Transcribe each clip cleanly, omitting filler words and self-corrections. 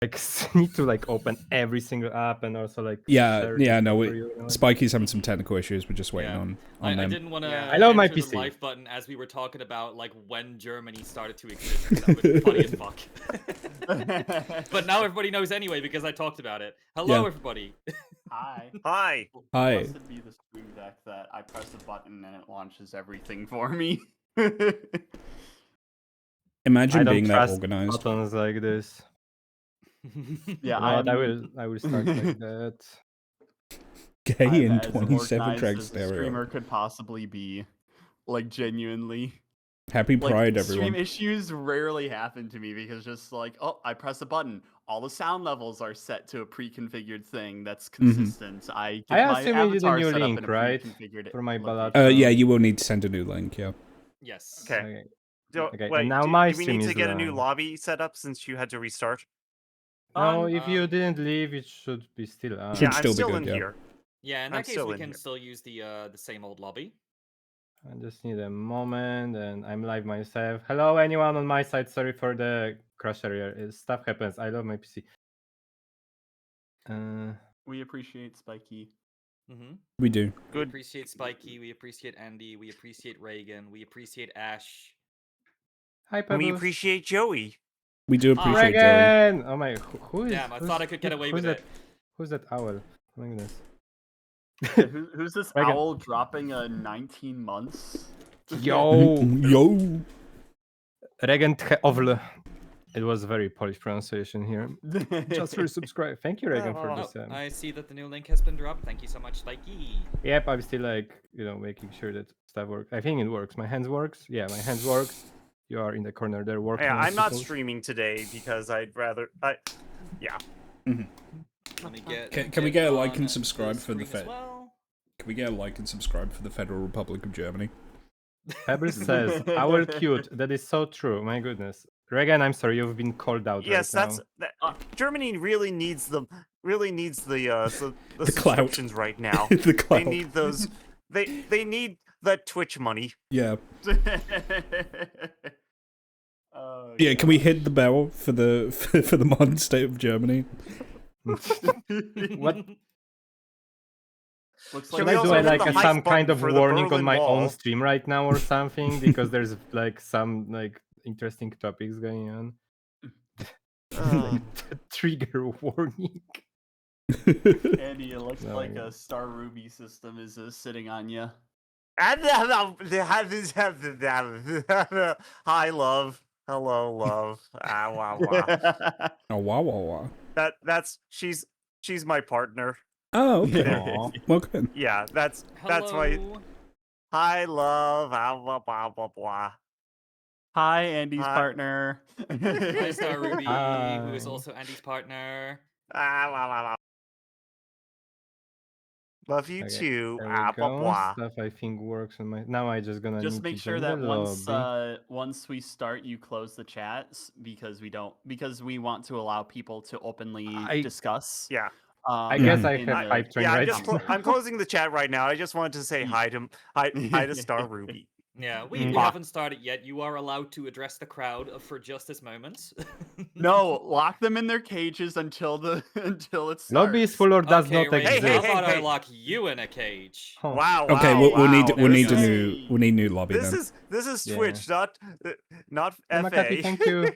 like need to like open every single app and also like Yeah, search yeah, it no, for you, you know, like- Spikey's having some technical issues. We're just waiting on I them. didn't want to I love my enter the PC. live button as we were talking about like when Germany started to exist. That would be funny as fuck. But now everybody knows anyway because I talked about it. Hello, Yeah. everybody. Hi. Hi. Hi. Must be the Stream Deck that I press a button and it launches everything for me. Imagine I don't being that trust organized. buttons like this. Yeah, You know what, I will start like that. Gay I'm in as 27 organized track as a stereo. streamer could possibly be. Like, genuinely. Happy Pride, Like, stream everyone. issues rarely happen to me because just like, oh, I press a button. All the sound levels are set to a pre-configured thing that's consistent. I get my assume you did a avatar new set up link, in a right? pre-configured For my location. Balatro. Yeah, you will need to send a new link, yeah. Yes. Okay. Okay, Wait, and now do my we stream need to is get a new live. lobby set up since you had to restart? No, if you Um, didn't leave, it should be still on. Should Yeah, still I'm be still good, in yeah. here. Yeah, in I'm that case still we in can here. still use the same old lobby. I just need a moment, and I'm live myself. Hello, anyone on my side. Sorry for the crash area. Stuff happens. I love my PC. We appreciate Spikey. Mm-hmm. We do. We Good. appreciate Spikey. We appreciate Andy. We appreciate Reagan. We appreciate Ash. Hi, And Pebbles. we appreciate Joey. We do Ah, appreciate Joey. Reagan! Oh my, who is? Damn, I thought I could get away who's with that? it. Who's that owl? Oh my goodness. Who's this Reagan. owl dropping a 19 months? Yo, Yo! Regent Ovl. It was very Polish pronunciation here. Just for subscribe. Thank you, Reagan, for Oh, this. Oh, I see that the new link has been dropped. Thank you so much, Spikey. Yep, I'm still like, making sure that stuff works. I think it works. My hands works. Yeah, my hands works. You are in the corner there working. Yeah, on I'm not people's- streaming today because I'd rather. Yeah. Let me get. Can we get a like on and subscribe for the screen as Fed? well. Can we get a like and subscribe for the Federal Republic of Germany? Pebbles says, "Owl cute." That is so true. My goodness, Reagan, I'm sorry, you've been called out. Yes, right now. Germany really needs the clout. subscriptions right now. The They clout. need those. They need that Twitch money. Yeah. Oh, Yeah, can we hit the bell for the for the modern state of Germany? What? Looks Should we I also do hit like the a, hype some kind button of for the warning on Berlin my own Wall? stream right now or something? Because there's like some like interesting topics going on. Like, trigger warning. Andy, it looks No, like yeah. a Star Ruby system is sitting on you. Hi, love. Hello, love. Ah, wah, wah. Oh, wow, wow, wow. That's she's my partner. Oh, okay. Aw. Well, good. Yeah, that's why. Hello. Hi, love. Ah, blah blah blah blah. Hi, Andy's Hi. partner. Hi, Star Ruby, who is Hi. also Andy's partner. Ah, blah, blah, blah. Love you Okay, too. there we Ah, blah go. blah. Stuff I think works on my. Now I just gonna Just need make to sure join that the lobby. once we start, you close the chats because we want to allow people to openly discuss. Yeah. I guess I in have the- hype train Yeah, right. I'm closing the chat right now. I just wanted to say hi to Star Ruby. Yeah, we Mm. haven't started yet. You are allowed to address the crowd for just this moment. No, lock them in their cages until it starts. Lobby is full or does Okay, not Reagan, Hey, exist. how about I hey. lock you in a cage? Huh. Wow. Okay, wow, we'll need wow. we'll need a This new we'll need new lobby This then. is Yeah. Twitch, not Hey, Makati, FA. thank you.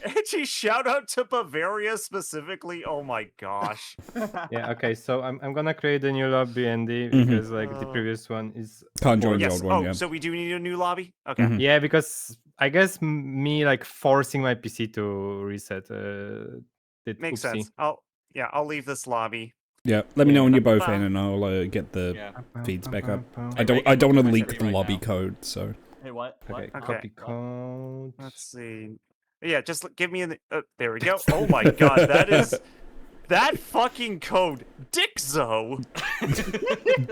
Edgy shout out to Bavaria specifically. Oh my gosh. Yeah, okay, so I'm gonna create a new lobby, Andy, Mhm. because like the Oh. previous one is. Can't join the Yes. old one, Oh, yeah. so we do need a new lobby. Okay. Mhm. Yeah, because I guess me like forcing my PC to reset. Did Makes oopsie. sense. I'll leave this lobby. Yeah, let me Yeah. know when you're both in, and I'll get the Yeah. feeds back up. Hey, I don't Reagan, want to I leak sent the you right lobby now. code, so Hey, what? Okay, What? copy What? code. Let's see. Yeah, just give me an. There we go. Oh my god, that fucking code, Dixo.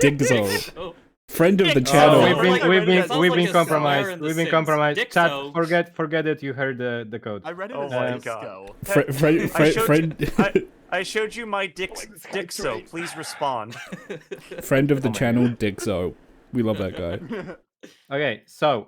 Digzo, Oh, friend of the Dixo. channel. Oh, Sounds like- sounds we've like been a compromised. swear in The We've been Sims. compromised. Chat, Dixo. forget it. You heard the code. I read it Oh as my disco. God. Friend I showed you my Dixo. Please respond. friend of the Oh my channel, Digzo. We love that guy. Okay, so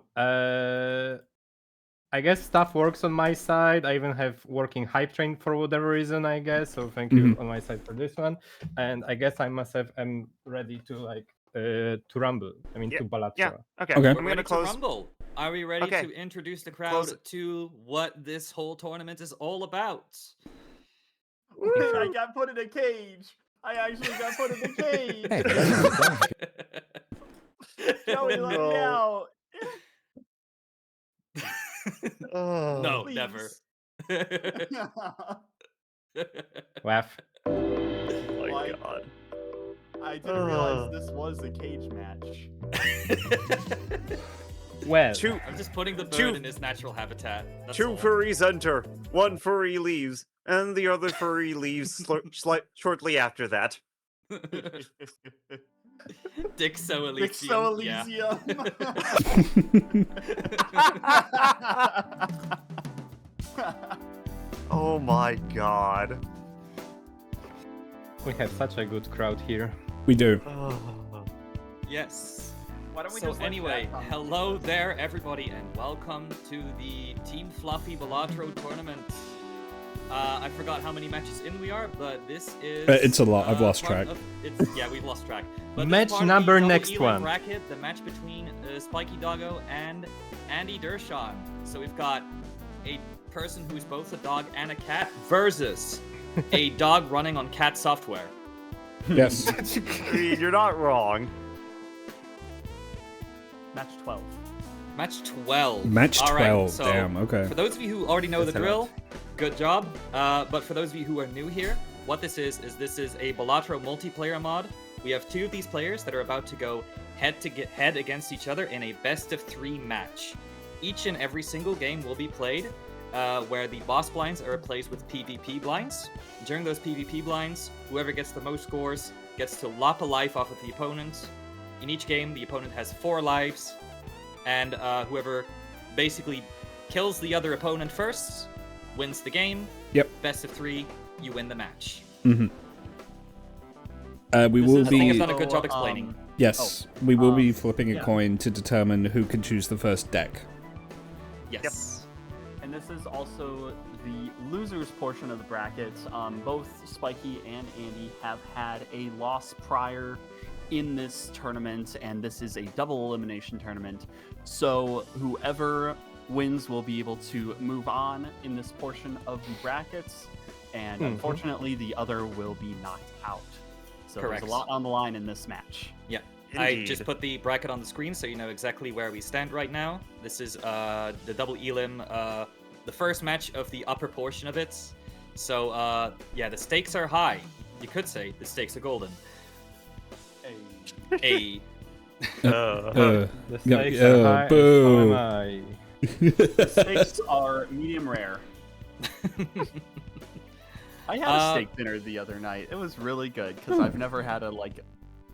I guess stuff works on my side. I even have working hype train for whatever reason, I guess. So thank you on my side for this one. And I guess I must have am ready to to rumble. I mean Yeah, to Balatro. Yeah. Okay. Okay. I'm We're gonna ready close. to rumble. Are we ready Okay. to introduce the crowd Close it. to what this whole tournament is all about? Wait, I got put in a cage. I actually got put in a cage. Hey, Joey, let me out. No, Please. never. Laugh. Oh my Why? god. I didn't realize this was a cage match. Well, Two I'm just putting the bird Two- in his natural habitat. That's two all. furries enter. One furry leaves, and the other furry leaves shortly after that. Dixo Elysium. Dixo Yeah. Oh my god. we have such a good crowd here. we do. Yes. Why don't we So just let anyway, that come? hello there, everybody, and welcome to the Team Fluffy Balatro tournament. I forgot how many matches in we are, but this is. It's a lot. I've lost part track. Yeah, we've lost track. But this Match is part of the number double next Elam one. bracket, the match between Spiky Doggo and Andy Dershon. So we've got a person who's both a dog and a cat versus a dog running on cat software. Yes. I mean, you're not wrong. Match 12. Match 12. Match All right, 12. so Damn. Okay. For those of you who already know That's the a drill, lot. good job. But for those of you who are new here, what this is a Balatro multiplayer mod. We have two of these players that are about to go head against each other in a best of 3 match. Each and every single game will be played where the boss blinds are replaced with PvP blinds. During those PvP blinds, whoever gets the most scores gets to lop a life off of the opponent. In each game, the opponent has 4 lives, and whoever basically kills the other opponent first wins the game. Yep. Best of 3, you win the match. Mm-hmm. We This will is I think I've be. done a good job also, explaining. Yes, we will be um, flipping a yeah. coin to determine who can choose the first deck. Yes. And this is also the losers portion of the bracket. Both Spiky and Andy have had a loss prior in this tournament, and this is a double elimination tournament. So whoever wins will be able to move on in this portion of the brackets, and unfortunately, the other will be knocked out. So Correct. there's a lot on the line in this match. Yeah. I Indeed. just put the bracket on the screen so you know exactly where we stand right now. This is the double elim, the first match of the upper portion of it. So yeah, the stakes are high. You could say the stakes are golden. Hey. A Uh, The Yeah, stakes are high, and so am boo. I. The stakes are medium rare. I had a steak dinner the other night. It was really good because I've never had a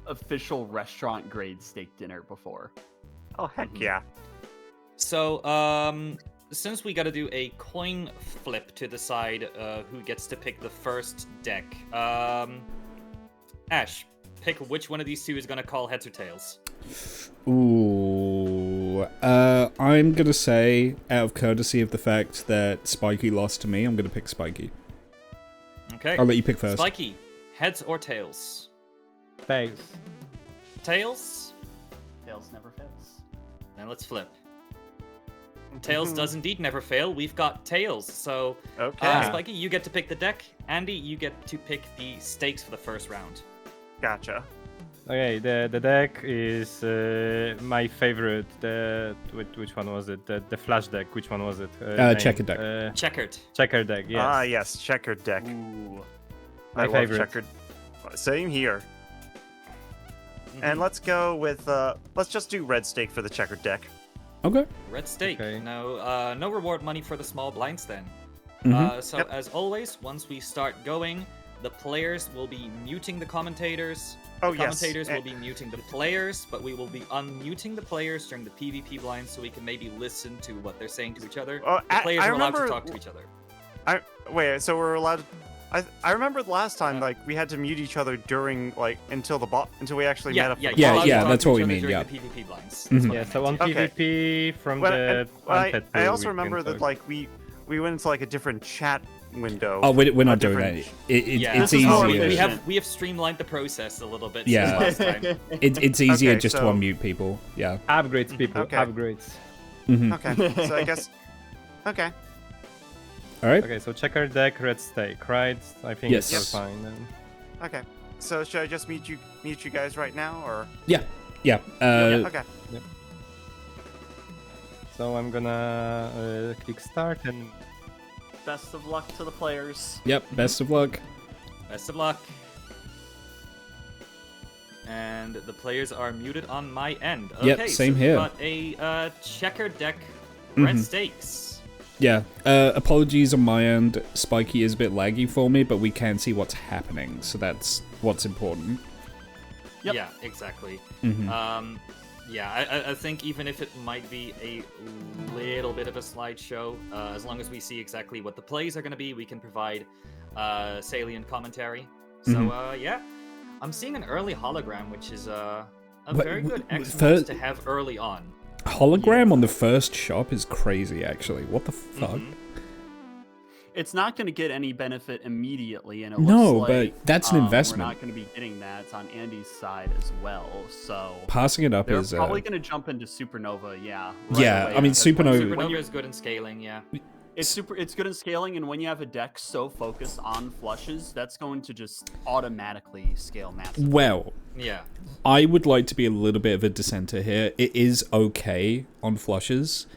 official restaurant grade steak dinner before. Oh heck yeah. So since we got to do a coin flip to decide who gets to pick the first deck, Ash, pick which one of these two is gonna call heads or tails. Ooh. I'm gonna say, out of courtesy of the fact that Spiky lost to me, I'm gonna pick Spiky. Okay. I'll let you pick first. Spiky, heads or tails? Tails. Tails. Tails never fails. Then let's flip. Tails does indeed never fail. We've got tails. So, Okay. Spiky, you get to pick the deck. Andy, you get to pick the stakes for the first round. Gotcha. Okay, the deck is my favorite. Which one was it? The flash deck. Which one was it? Checker deck. Checkered. Checker deck. Yes. Ah, yes, checkered deck. Ooh. My I love favorite. checkered. Same here. And let's go with let's just do red stake for the checkered deck. Okay. Red stake. Okay. No, no reward money for the small blinds then. So Yep. as always, once we start going, the players will be muting the commentators. Oh, The yes, commentators will and- be muting the players, but we will be unmuting the players during the PvP blinds so we can maybe listen to what they're saying to each other. Oh, The players I are allowed to remember- talk to each other. Wait, so we're allowed to... I remember the last time like we had to mute each other during like until we actually met up. Yeah, for Yeah, you're allowed to yeah, talk that's to what each we other mean, during yeah. the PvP blinds. Mhm. That's what I Yeah, so meant. on Okay. PvP from Well, the I unpet I pool, also we can remember that talk. like we went into like a different chat window. Oh, we're a not doing that. different- Yeah, It's This is more easier. efficient. we have streamlined the process a little bit Yeah. since last time. It's easier Okay, just to so- unmute people. Yeah. Upgrades, people. Okay. Upgrades. Hmm. Okay, so I guess. Okay. All right. Okay, so checker deck, red stake, right? I think Yes. it's all fine then. Okay. So should I just mute you guys right now, or? Yeah. Okay. So I'm gonna click start and Best of luck to the players. Yep. Best of luck. Best of luck. And the players are muted on my end. Okay, Yep, same so here. we've got a checker deck, red Mhm. stakes. Yeah. Apologies on my end. Spiky is a bit laggy for me, but we can see what's happening, so that's what's important. Yep. Yeah, exactly. Hmm. Yeah, I think even if it might be a little bit of a slideshow, as long as we see exactly what the plays are going to be, we can provide salient commentary. So, yeah, I'm seeing an early hologram, which is a very good X to have early on. Hologram on the first shop is crazy, actually. What the fuck? Mhm. It's not going to get any benefit immediately, and it No, looks but like that's an investment. We're not going to be getting that on Andy's side as well. So Passing it up they're is probably going to jump into Supernova. Yeah. right Yeah, away, I mean, because when Supernova- Supernova is good in scaling, yeah. It's good in scaling, and when you have a deck so focused on flushes, that's going to just automatically scale massively. Well, Yeah. I would like to be a little bit of a dissenter here. It is okay on flushes.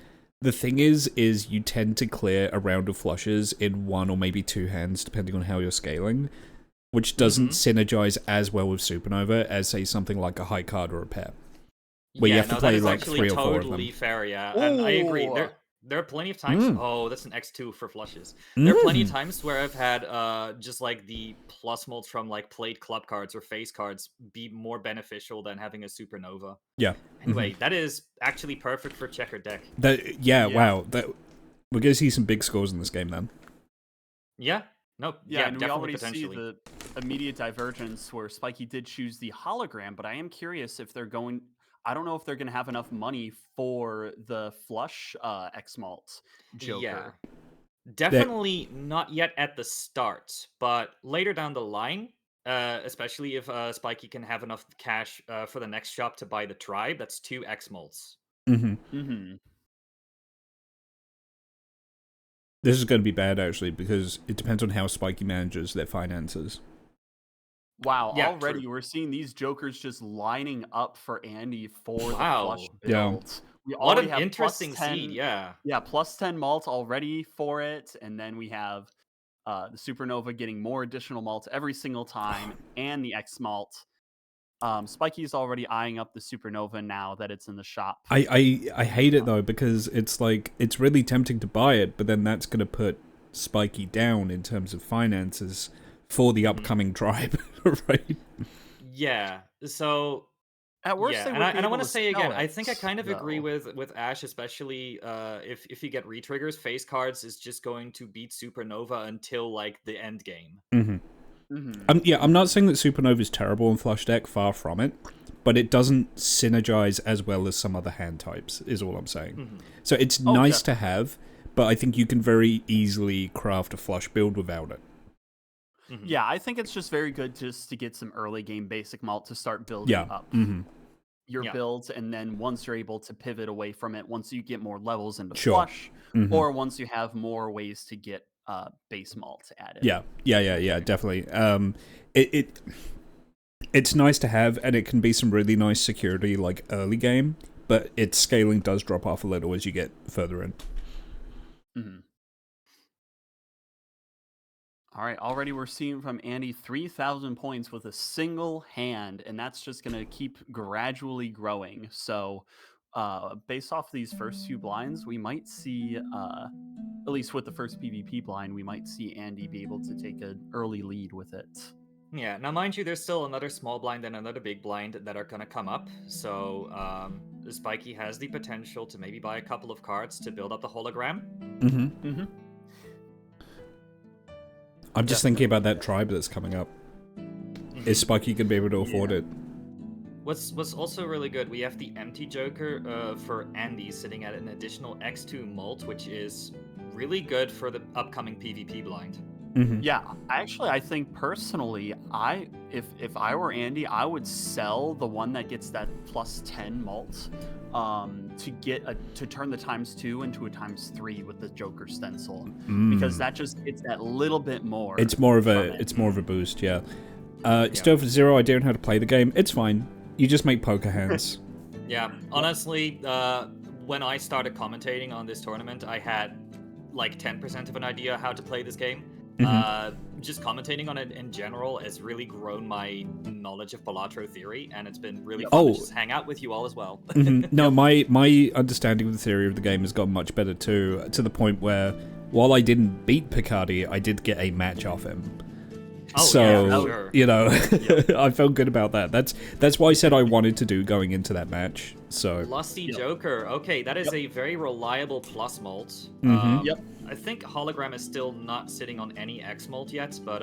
The thing is you tend to clear a round of flushes in one or maybe two hands, depending on how you're scaling, which doesn't synergize as well with Supernova as, say, something like a high card or a pair, where you have to that play is like actually 3 or 4 of them. totally fair, yeah. And I agree. Ooh. There are plenty of times. Mm. Oh, that's an X2 for flushes. There are plenty of times where I've had just like the plus molds from like played club cards or face cards be more beneficial than having a supernova. Yeah. Anyway, that is actually perfect for checker deck. Yeah, wow. We're going to see some big scores in this game then. Yeah. No. Yeah, Yeah, and we definitely already see potentially. the immediate divergence where Spiky did choose the hologram, but I am curious if they're going. I don't know if they're going to have enough money for the flush X Malt Joker. Yeah. Definitely not yet at the start, but later down the line, especially if Spiky can have enough cash for the next shop to buy the tribe, that's 2 X molds. Mm-hmm. This is going to be bad, actually, because it depends on how Spiky manages their finances. Wow, Yeah, already true. we're seeing these jokers just lining up for Andy for Wow. the flush Yeah. build. We What already an have interesting plus 10, seed, yeah. Yeah, plus 10 malt already for it, and then we have the Supernova getting more additional malt every single time, and the X malt. Spiky's already eyeing up the Supernova now that it's in the shop. I hate it, though, because it's like, it's really tempting to buy it, but then that's going to put Spiky down in terms of finances for the upcoming tribe, right? Yeah. So At worst, yeah, they and would I, be and I able want to to say again, sell I think I it, kind of agree though. with Ash, especially if you get retriggers, face cards is just going to beat Supernova until like the end game. Mm-hmm. Mhm. I'm not saying that Supernova is terrible in Flush Deck, far from it, but it doesn't synergize as well as some other hand types, is all I'm saying. Mhm. So it's Oh, nice to have, but I think you can very easily craft a Flush build without it. Mhm. Yeah, I think it's just very good just to get some early game basic malt to start building Yeah. up Mm-hmm. your Yeah. builds, and then once you're able to pivot away from it, once you get more levels into Sure. flush, Mm-hmm. or once you have more ways to get base malt added. Yeah, definitely. It's nice to have, and it can be some really nice security like early game, but its scaling does drop off a little as you get further in. Mhm. All right, already we're seeing from Andy 3,000 points with a single hand, and that's just going to keep gradually growing. So, based off these first few blinds, we might see, at least with the first PvP blind, we might see Andy be able to take an early lead with it. Yeah, now mind you, there's still another small blind and another big blind that are gonna come up. So Spiky has the potential to maybe buy a couple of cards to build up the hologram. Mm-hmm. Mm-hmm. I'm just thinking about that tribe that's coming up. Is Spiky gonna be able to afford it? What's also really good, we have the empty Joker for Andy sitting at an additional X2 mult, which is really good for the upcoming PvP blind. Yeah, actually, I think personally, if I were Andy, I would sell the one that gets that plus 10 mult to turn the ×2 into a ×3 with the Joker stencil, because that just gets that little bit more. It's more of a boost, yeah. Still for Zero, I don't know how to play the game. It's fine. You just make poker hands. Yeah, honestly, when I started commentating on this tournament, I had like 10% of an idea how to play this game. Just commentating on it in general has really grown my knowledge of Balatro theory, and it's been really fun to just hang out with you all as well. No, my understanding of the theory of the game has gotten much better too, to the point where, while I didn't beat Picardi, I did get a match off him. Sure. You know, I felt good about that. That's why I said I wanted to do going into that match. So Lusty Joker. Okay, that is a very reliable plus mult. I think Hologram is still not sitting on any X mult yet, but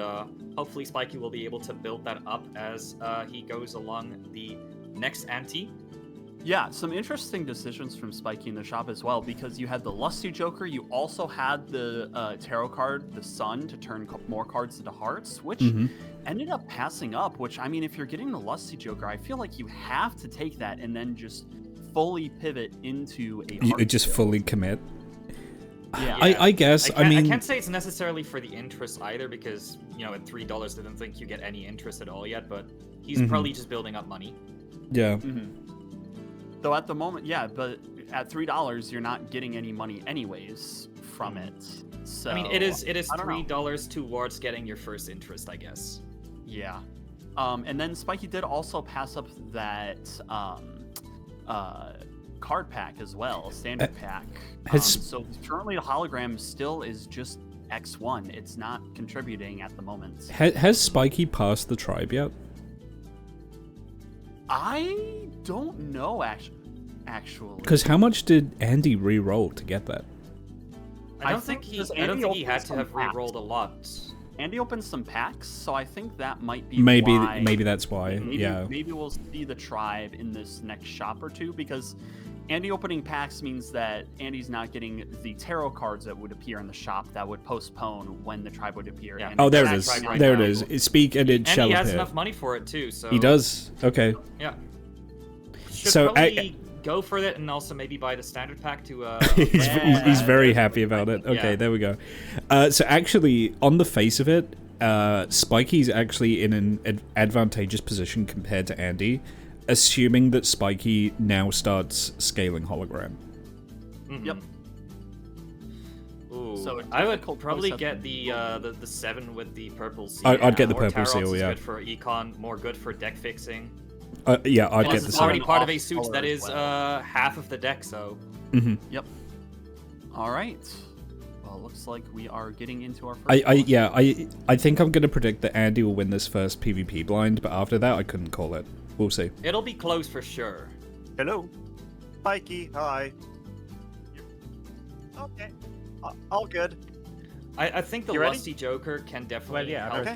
hopefully Spiky will be able to build that up as he goes along the next ante. Yeah, some interesting decisions from Spiky in the shop as well, because you had the Lusty Joker, you also had the tarot card, the Sun, to turn more cards into hearts, which ended up passing up, which, I mean, if you're getting the Lusty Joker, I feel like you have to take that and then just fully pivot into a heart. You just fully commit. Yeah. I guess, I mean... I can't say it's necessarily for the interest either, because, you know, at $3, I don't think you get any interest at all yet, but he's probably just building up money. Yeah. Though at the moment, yeah, but at $3, you're not getting any money anyways from it. So I mean, it is $3 towards getting your first interest, I guess. Yeah. And then Spiky did also pass up that card pack as well, standard pack. So currently the hologram still is just X1. It's not contributing at the moment. Has Spiky passed the tribe yet? I don't know, actually. Because how much did Andy re-roll to get that? I don't think he had to have re-rolled a lot. Andy opened some packs, so I think that might be maybe that's why. Maybe we'll see the tribe in this next shop or two, because Andy opening packs means that Andy's not getting the tarot cards that would appear in the shop that would postpone when the tribe would appear. Yeah. Oh, there it is. There it is. Speak and it shall appear. And he has enough money for it too. So he does. Okay. Yeah. Should probably go for it, and also maybe buy the standard pack to. He's very happy about it. Okay, there we go. So actually, on the face of it, Spiky's actually in an advantageous position compared to Andy, assuming that Spiky now starts scaling hologram. Yep. Ooh, so I would probably get the 7 with the purple seal. I'd get the more purple seal. Yeah. Good for econ, more good for deck fixing. Yeah, I'd get the it's 7. already part of a suit that is half of the deck, so. Yep. All right. Well, looks like we are getting into our first. I think I'm gonna predict that Andy will win this first PvP blind, but after that, I couldn't call it. We'll see. It'll be close for sure. Hello. Spiky, hi. Okay. All good. I think the Lusty Joker can definitely help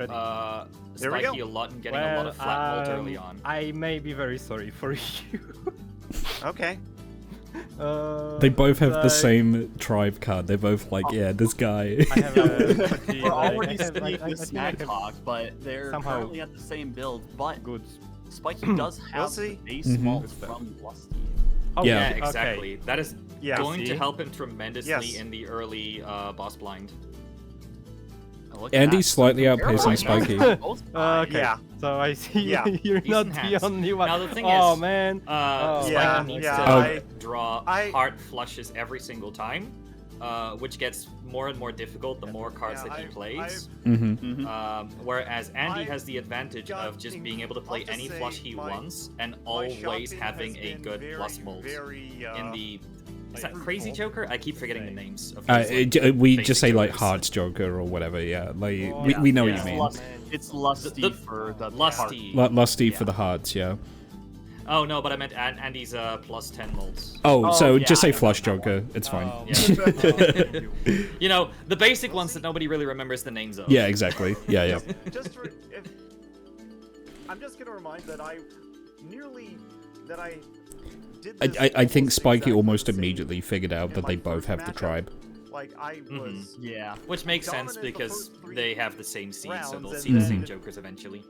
Spiky a lot in getting a lot of flat mult early on. I may be very sorry for you. Okay. They both have the same tribe card. They're both like, yeah, this guy. I have a We're already seeing the snack talk, but they're currently at the same build. But good. Spiky does have the base mult from Lusty. Oh, yeah, exactly. Okay. That is going to help him tremendously in the early boss blind. Andy's slightly outpacing Spiky. Okay. Yeah. So I see you're Decent not hands. the only one. Now the thing is, man. Spiky needs to draw heart flushes every single time, which gets more and more difficult the more cards that he plays. Whereas Andy has the advantage of just being able to play any flush he wants and always having a good plus mult in the. Is that Crazy Joker? I keep forgetting the names of we just say like Hearts Joker or whatever, yeah. Like we know what you mean. It's Lusty for the Lusty. Lusty for the hearts, yeah. Oh no, but I meant Andy's plus 10 molds. Oh, so yeah, just I say don't flush know that Joker. It's fine. Oh, Yeah. You know, the basic ones that nobody really remembers the names of. Yeah, exactly. Yeah, yeah. I'm just gonna remind that I did I, this I think almost Spiky exactly almost the same immediately figured out in that my they both first have the matchup. tribe. Like I was Yeah. Which makes sense dominant the because first 3 they have the same seed, so rounds, they'll and see the same then- jokers eventually.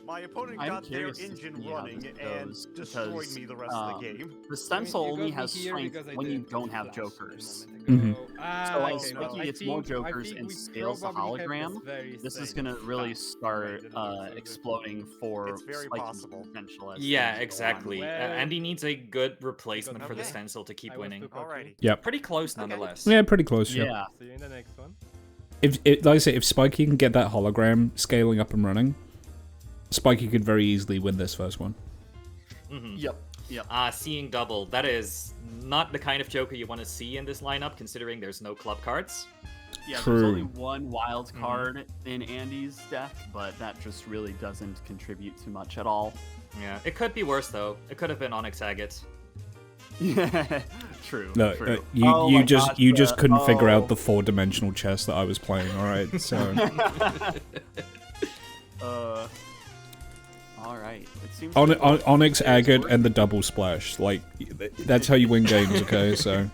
my opponent I'm got their curious to engine see how running this and goes, destroyed because, me the rest of the game. The stencil you only got me has here strength because I when you didn't don't put have flash a jokers. moment Mhm. ago. So Ah, as okay, Spiky I gets more think- I jokers think and we scales the probably have hologram, very this is same gonna really stats start right in the middle. exploding for It's very Spiky's possible. potential. As Yeah, things go on. exactly. Well, Andy needs a good replacement for the Okay. stencil to keep I was winning. too cocky. Alrighty. Yep. Pretty close nonetheless. Yeah, pretty close. Yeah. Yeah. See you in the next one. If like I say, if Spiky can get that hologram scaling up and running, Spiky could very easily win this first one. Mhm. Yep. Yep. Seeing double. That is not the kind of joker you want to see in this lineup, considering there's no club cards. Yeah, True. there's only one wild card in Andy's deck, but that just really doesn't contribute too much at all. Yeah, it could be worse though. It could have been Onyx Agate. Yeah, true. No, true. you Oh you my just gosh, you just couldn't figure oh. out the 4-dimensional chess that I was playing. All right, so All right. It seems Onyx Agate and the double splash, like that's how you win games. Okay, so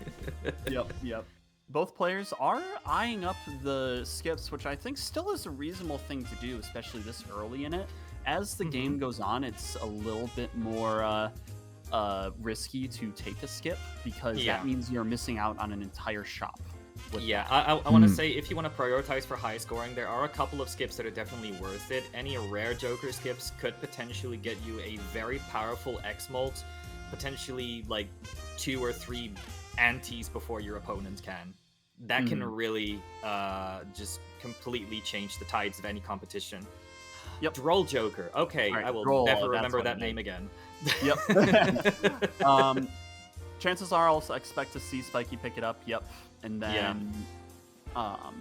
Yep. Both players are eyeing up the skips, which I think still is a reasonable thing to do, especially this early in it. As the game goes on, it's a little bit more risky to take a skip, because Yeah. that means you're missing out on an entire shop. with Yeah, that. I want to say, if you want to prioritize for high scoring, there are a couple of skips that are definitely worth it. Any rare Joker skips could potentially get you a very powerful X-Molt, potentially like 2 or 3 antis before your opponent can. That can really just completely change the tides of any competition. Yep. Droll Joker. Okay, Alright, I will Droll, never that's remember what that it name is. again. Yep. Chances are I'll expect to see Spiky pick it up. Yep. And then,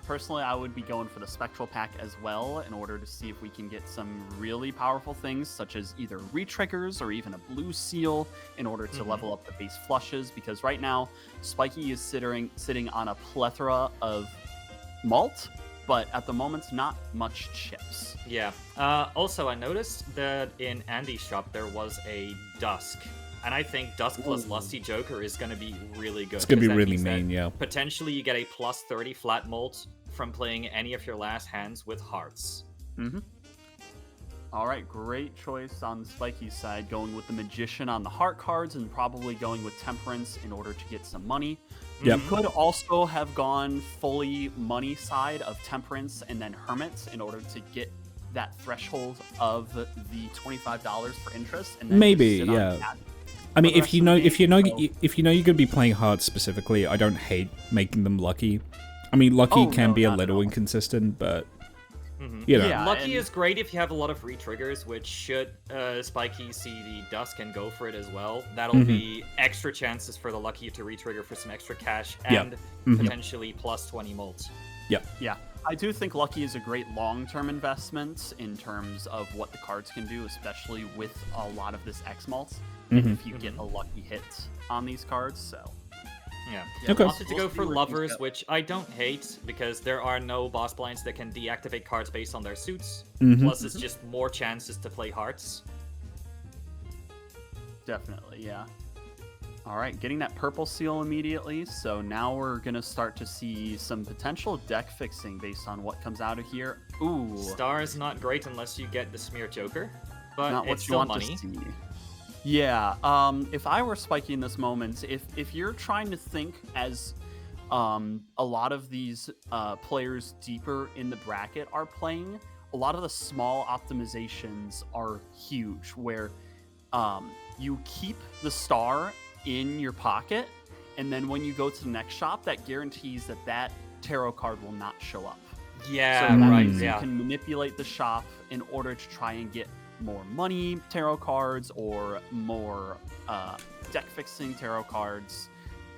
personally, I would be going for the Spectral Pack as well, in order to see if we can get some really powerful things, such as either retriggers or even a blue seal, in order to level up the base flushes. Because right now, Spiky is sitting on a plethora of malt, but at the moment, not much chips. Yeah. Also, I noticed that in Andy's shop there was a Dusk, and I think Dusk plus Lusty Joker is going to be really good. it's gonna be 'cause that really means that mean. Yeah. Potentially, you get a plus 30 flat molt from playing any of your last hands with hearts. All right, great choice on Spiky's side, going with the Magician on the heart cards and probably going with Temperance in order to get some money. Yep. You could also have gone fully money side of Temperance and then Hermit in order to get that threshold of the $25 for interest. And then Maybe, sit on yeah. that. I mean, the if rest you of know, the if you game, know, so- if you know you're gonna be playing hearts specifically, I don't hate making them lucky. I mean, lucky Oh, can no, be a not at little all. inconsistent, but you know, Yeah. Lucky and- is great if you have a lot of retriggers, which should Spiky see the Dusk and go for it as well. That'll be extra chances for the Lucky to retrigger for some extra cash Yep. and potentially plus 20 molt. Yeah, I do think Lucky is a great long-term investment in terms of what the cards can do, especially with a lot of this X-Malt, if you get a lucky hit on these cards, so... Yeah. Okay. Wanted to We'll go see for where things Lovers, go. which I don't hate, because there are no boss blinds that can deactivate cards based on their suits. Plus, it's just more chances to play Hearts. Definitely, yeah. All right, getting that purple seal immediately. So now we're going to start to see some potential deck fixing based on what comes out of here. Ooh, Star is not great unless you get the Smear Joker, but not it's what you still want money. to see. Yeah, if I were Spiky in this moment, if you're trying to think as a lot of these players deeper in the bracket are playing, a lot of the small optimizations are huge, where you keep the star in your pocket, and then when you go to the next shop, that guarantees that that tarot card will not show up. Yeah, So that right, means yeah. you can manipulate the shop in order to try and get more money tarot cards or more deck fixing tarot cards.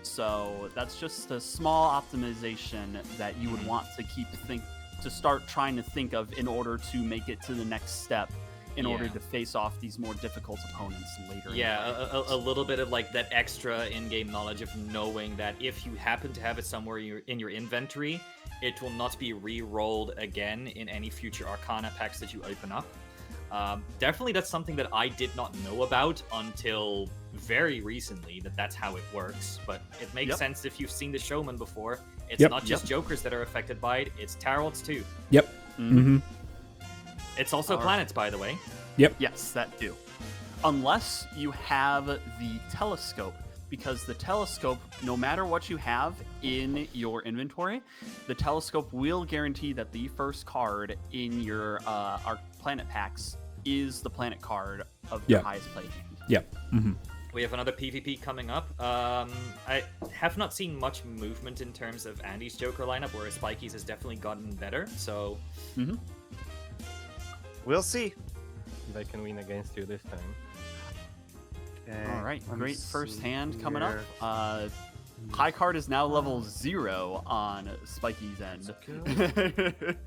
So that's just a small optimization that you would want to start trying to think of in order to make it to the next step, in order Yeah. to face off these more difficult opponents later. in the Yeah, fight. a little bit of like that extra in-game knowledge of knowing that if you happen to have it somewhere in your inventory, it will not be re-rolled again in any future Arcana packs that you open up. Definitely, that's something that I did not know about until very recently. That's how it works. But it makes Yep. sense if you've seen the Showman before. It's Yep. not just Jokers that are affected by it; it's Tarots too. Yep. Mhm. Mm-hmm. It's also Alright. planets, by the way. Yes, that do. Unless you have the telescope, because the telescope, no matter what you have in your inventory, the telescope will guarantee that the first card in your our planet packs is the planet card of your Yeah. highest play hand. Yep. Mm-hmm. We have another PvP coming up. I have not seen much movement in terms of Andy's Joker lineup, whereas Spikey's has definitely gotten better. So We'll see. If I can win against you this time. Okay, All right, let me great first see hand coming here. up. High card is now level 0 on Spikey's end.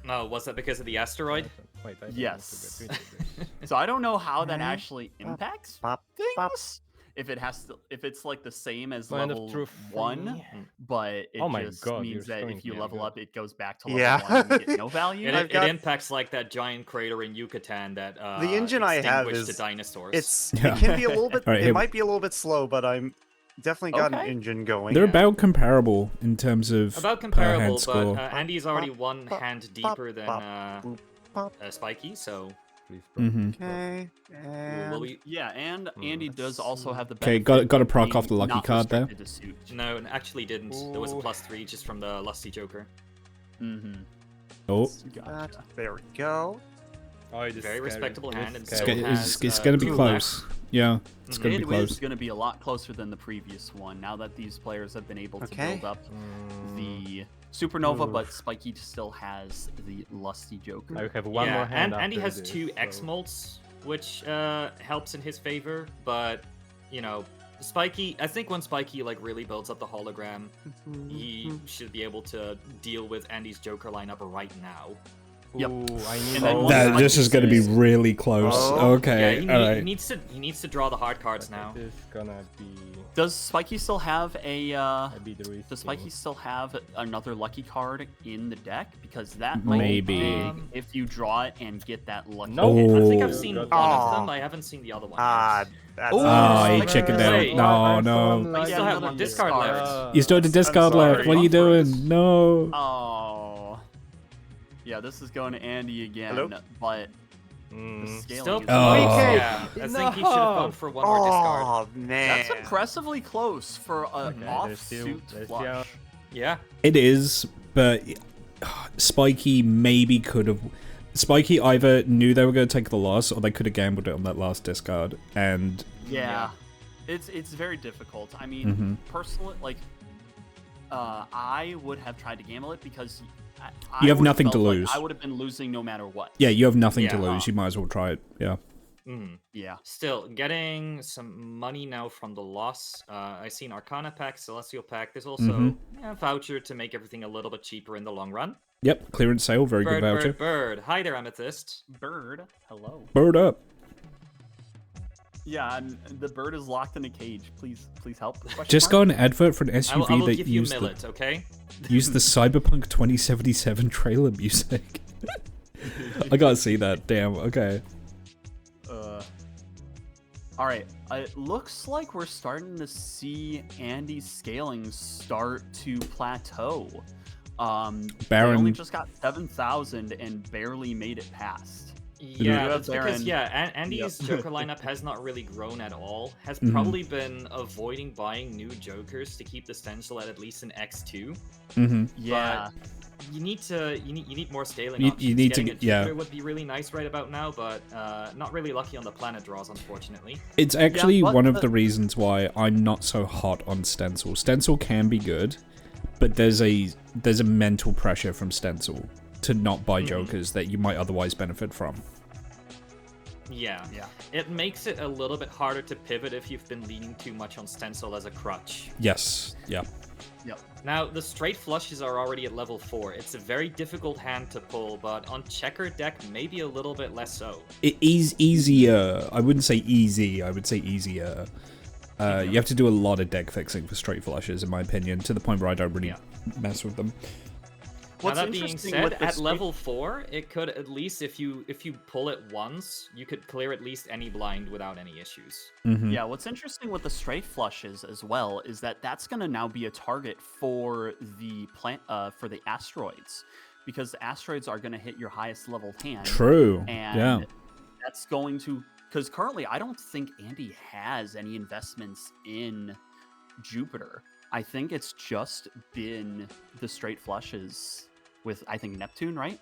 no, was that because of the asteroid? Wait, I don't Yes. want to get rid of this. So I don't know how that Okay. actually impacts Pop, pop. things. If it has to, if it's like the same as Land of level truth for 1, me. but it Oh my just God, means you're that showing if you me, level good. up, it goes back to level Yeah. 1 and you get no value. It, I've it got- impacts like that giant crater in Yucatan that The engine I have extinguished is- the dinosaurs. It's Yeah. it can be a little bit. All right, it here- might be a little bit slow, but I'm definitely got an Okay. engine going. They're about comparable in terms of about per comparable, hand but score. Andy's already Pop, one pop, hand pop, deeper than boop, pop. Spiky, so Please, bro. Mm-hmm. Okay. will And we? Yeah, and Andy let's does also see. have the Okay, benefit got to of proc being off the lucky not card there. restricted to suit. No, actually didn't. There was a Ooh. +3 just from the Lusty Joker. Mm-hmm. Oh, that. There we go. Oh, it is Very scary. respectable It is hand and scary. still it's has, going to be 2 close. Yeah, it's going to be It close. is going to be a lot closer than the previous one. Now that these players have been able to Okay. build up Mm, the Supernova, but Oof. Spiky still has the Lusty Joker. I have one yeah, more hand. and Andy after has this, 2 so- X molts, which helps in his favor. But you know, Spiky. I think when Spiky like really builds up the hologram, he should be able to deal with Andy's Joker lineup right now. Yep. Ooh, I need And then oh, once That, this Spiky is going to be says- really close. Oh. Okay, Yeah, he, all need- right. he needs to draw the hard cards now. It is gonna be. Does Spiky still have a? I beat the risk. Does Spiky still have another lucky card in the deck? Because that might Maybe. be big if you draw it and get that lucky. No, I think Oh. I've seen one Aw. of them. I haven't seen the other one. Ah, yet. that's. Ooh. Oh, he Wait, chickened wait. out. No, no. But you still have one discard left. You still have the discard left. sorry. What are you Run for doing? No. Oh. Yeah, this is going to Andy again, Hello? but the Mm, scaling Still is Oh. close. Okay. Yeah, I think he should have gone for one more discard. Oh man. That's impressively close for an Okay, there's still- offsuit there's flush. still- Yeah. It is, but Spiky maybe could have. Spiky either knew they were going to take the loss, or they could have gambled it on that last discard. And Yeah. It's very difficult. I mean, Mhm. personally, like, I would have tried to gamble it because I You have would've nothing to felt like lose. I would have been losing no matter what. yeah, you have nothing to Yeah. lose. You might as well try it. Yeah. Mhm. Yeah. Still getting some money now from the loss. I seen Arcana pack, Celestial pack. There's also Mhm. a voucher to make everything a little bit cheaper in the long run. Yep. Clearance sale. Very Bird, good voucher. bird, bird. Hi there, Amethyst. Bird, hello. Bird up. Yeah, the bird is locked in a cage. Please help. Question Just mark? got an advert for an I SUV will that give you used the, Millet, okay? used the Cyberpunk 2077 trailer music. I gotta see that. Damn. Okay. All right. It looks like we're starting to see Andy's scaling start to plateau. They only Baron. just got 7,000 and barely made it past. Yeah, have that's because Baron. Andy's Joker lineup has not really grown at all. Has Mhm. probably been avoiding buying new Jokers to keep the stencil at least an X2. Mm-hmm. Yeah. You need more scaling You- options. you need to Getting get- a yeah. Jupiter would be really nice right about now, but not really lucky on the planet draws, unfortunately. It's actually but one of the- the reasons why I'm not so hot on Stencil. Stencil can be good, but there's a mental pressure from Stencil to not buy Mhm. Jokers that you might otherwise benefit from. Yeah. Yeah. It makes it a little bit harder to pivot if you've been leaning too much on stencil as a crutch. Yes. Yeah. Yep. Now, the straight flushes are already at level 4. It's a very difficult hand to pull, but on checker deck, maybe a little bit less so. It is easier. I wouldn't say easy. I would say easier. You have to do a lot of deck fixing for straight flushes, in my opinion, to the point where I don't really mess with them. Now, that being interesting said, with the at straight- level 4, it could at least, if you pull it once, you could clear at least any blind without any issues. Mhm. Yeah, what's interesting with the straight flushes as well is that that's going to now be a target for the for the asteroids, because the asteroids are going to hit your highest level hand. True. And Yeah. that's going to, because currently I don't think Andy has any investments in Jupiter. I think it's just been the straight flushes with, I think, Neptune, right?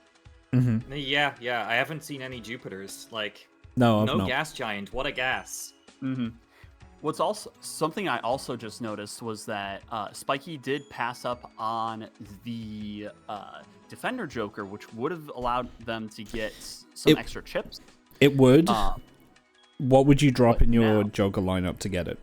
hmm Yeah, I haven't seen any Jupiters. Like, No, I've no not. gas giant. What a gas. Mm-hmm. What's also something I also just noticed was that Spiky did pass up on the Defender Joker, which would have allowed them to get some extra chips. It would. Um, What would you drop but in your now- Joker lineup to get it?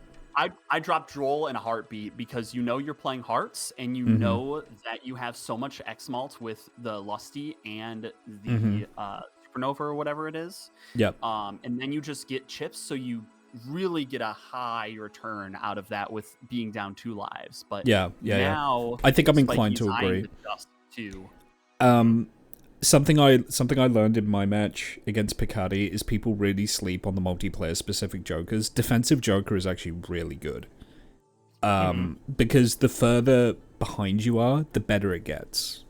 I dropped Droll in a heartbeat because you know you're playing Hearts and you Mhm. know that you have so much X-Malt with the Lusty and the Mhm. Supernova or whatever it is. Yep. And then you just get chips, so you really get a high return out of that with being down 2 lives. But Yeah. now I think I'm inclined to Spiky's eyeing agree. the dust too. Something I learned in my match against Picardi is people really sleep on the multiplayer specific Jokers. Defensive Joker is actually really good. Because the further behind you are, the better it gets.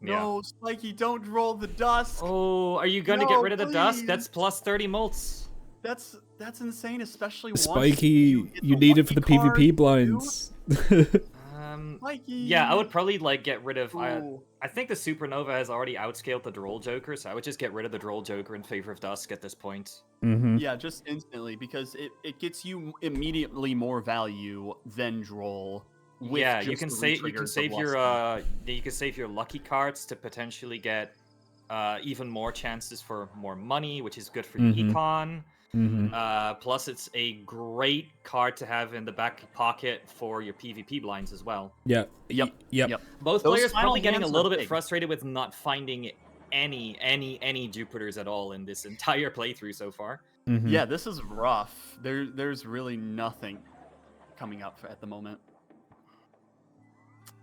No, Spiky, don't roll the dust. Oh, are you going to No, get rid of the dust? please. That's plus 30 mults. That's insane, especially once Spiky, hit you the need it for the lucky card, PvP too. blinds. Spiky. Yeah, I would probably like get rid of. Ooh. I think the Supernova has already outscaled the Droll Joker, so I would just get rid of the Droll Joker in favor of Dusk at this point. hmm Yeah, just instantly, because it gets you immediately more value than Droll. With Yeah, you just can the save re-triggers of your Lusty. you can save your lucky cards to potentially get even more chances for more money, which is good for Mhm. econ. hmm Plus, it's a great card to have in the back pocket for your PvP blinds as well. Yeah. Yep. Yep. Yep. Both Those players final probably getting a hands are little bit big. frustrated with not finding any Jupiters at all in this entire playthrough so far. Mhm. Yeah, this is rough. There's really nothing coming up at the moment.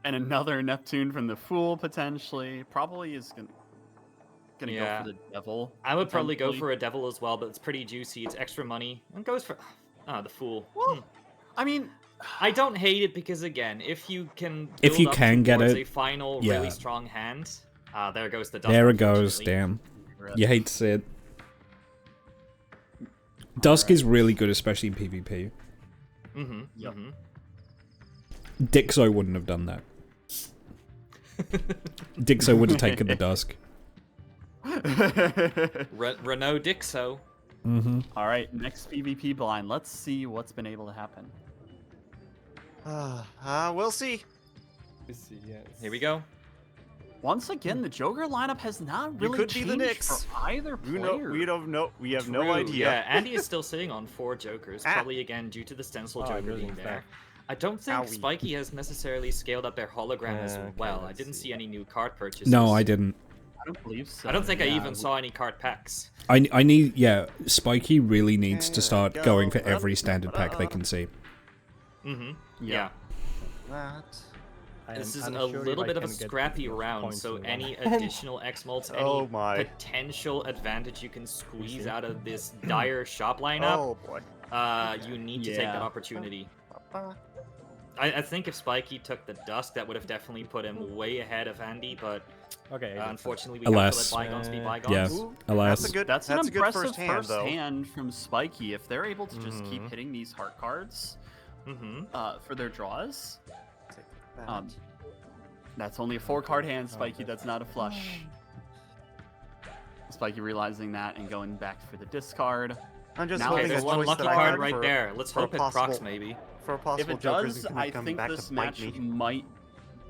And another Neptune from the Fool potentially probably is gonna Yeah. go for the Devil. I would probably go potentially. for a Devil as well, but it's pretty juicy. It's extra money. And goes for the Fool. Well, I mean, I don't hate it because again, if you can If build you up can get towards it, a final yeah. really strong hand, there goes the Dusk. There it goes. unfortunately. Damn. You hate to see it. Dusk is really good, especially in PvP. Mm-hmm. Yep. Mm-hmm. Dixo wouldn't have done that. Dixo would have taken the Dusk. Renault Dixo. Mm-hmm. All right, next PvP blind. Let's see what's been able to happen. We'll see. Here we go. Once again, the Joker lineup has not really could be the changed Knicks. for either We player. don't know. We have no True, idea. Yeah, Andy is still sitting on 4 Jokers, Ah. probably again due to the stencil Oh, I Joker being losing there. stuff. I don't think Owie. Spiky has necessarily scaled up their hologram as Okay, well. I let's didn't see. see any new card purchases. No, I didn't. I don't believe so. I don't think I Yeah, even saw any card packs. I need, yeah, Spiky really needs Okay, to start go. going for every standard pack they can see. Mm-hmm. Yeah. Yeah. That. This is I'm a unsure if little I bit of a can get scrappy enough round, points so in one any hand. additional X-Mults, any Oh my. potential advantage you can squeeze see? out of this dire shop lineup, Oh boy. you need to take that Yeah. opportunity. I think if Spiky took the Dusk, that would have definitely put him way ahead of Andy, but Okay. I get unfortunately we Alas. have to let bygones be bygones. Yeah. Ooh, Alas. That's a good. That's an a good impressive first hand, though. hand from Spiky. If they're able to just keep Mhm. hitting these heart cards Mm-hmm. for their draws, Take that. that's only a 4-card hand, Spiky. That's not a flush. Spiky realizing that and going back for the discard. I'm just now Okay, hoping there's a one choice lucky that I card had right for, there. Let's for a hope it procs possible- maybe. For a If possible it Joker does, isn't I come think back this to bite match me.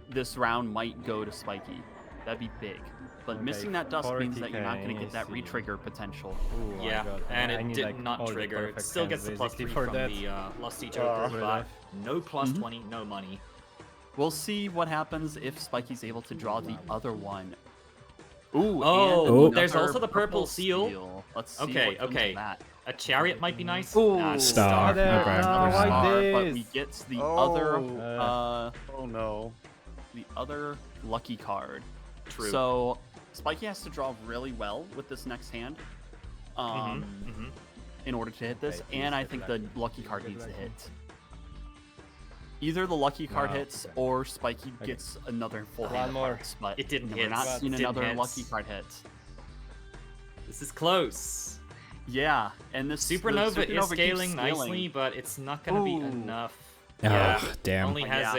this round might go to Spiky. That'd be big. but Okay, missing that dust means that you're not going to 40K, get that let's see. retrigger potential. Ooh, I Yeah, got- and I it need, did like, not all the trigger. It perfect still hands gets the +3 basically for from that. the Lusty Joker, Really? but no plus Mhm. 20, no money. We'll see what happens if Spiky's able to draw the other one. Ooh, Oh, and there's another also the purple seal. Let's see Okay, what comes of okay. that. A chariot might be nice. Ooh, Nah, Star. There, Okay. no, Another why star, but this? we get the Oh. Oh no. the other lucky card. True. So Spiky has to draw really well with this next hand, Mhm. in order to hit this, Okay, and I he's think good the lucky. lucky card Good needs to lucky. hit. Either the lucky card No, hits okay. or Spiky Okay. gets another full One hand of more. hearts, but It didn't we're hit. not It seeing didn't another hit. lucky card hit. This is close. Yeah, and this the Supernova is keeps scaling nicely, but it's not gonna be Ooh. enough. Oh, Yeah, damn. only has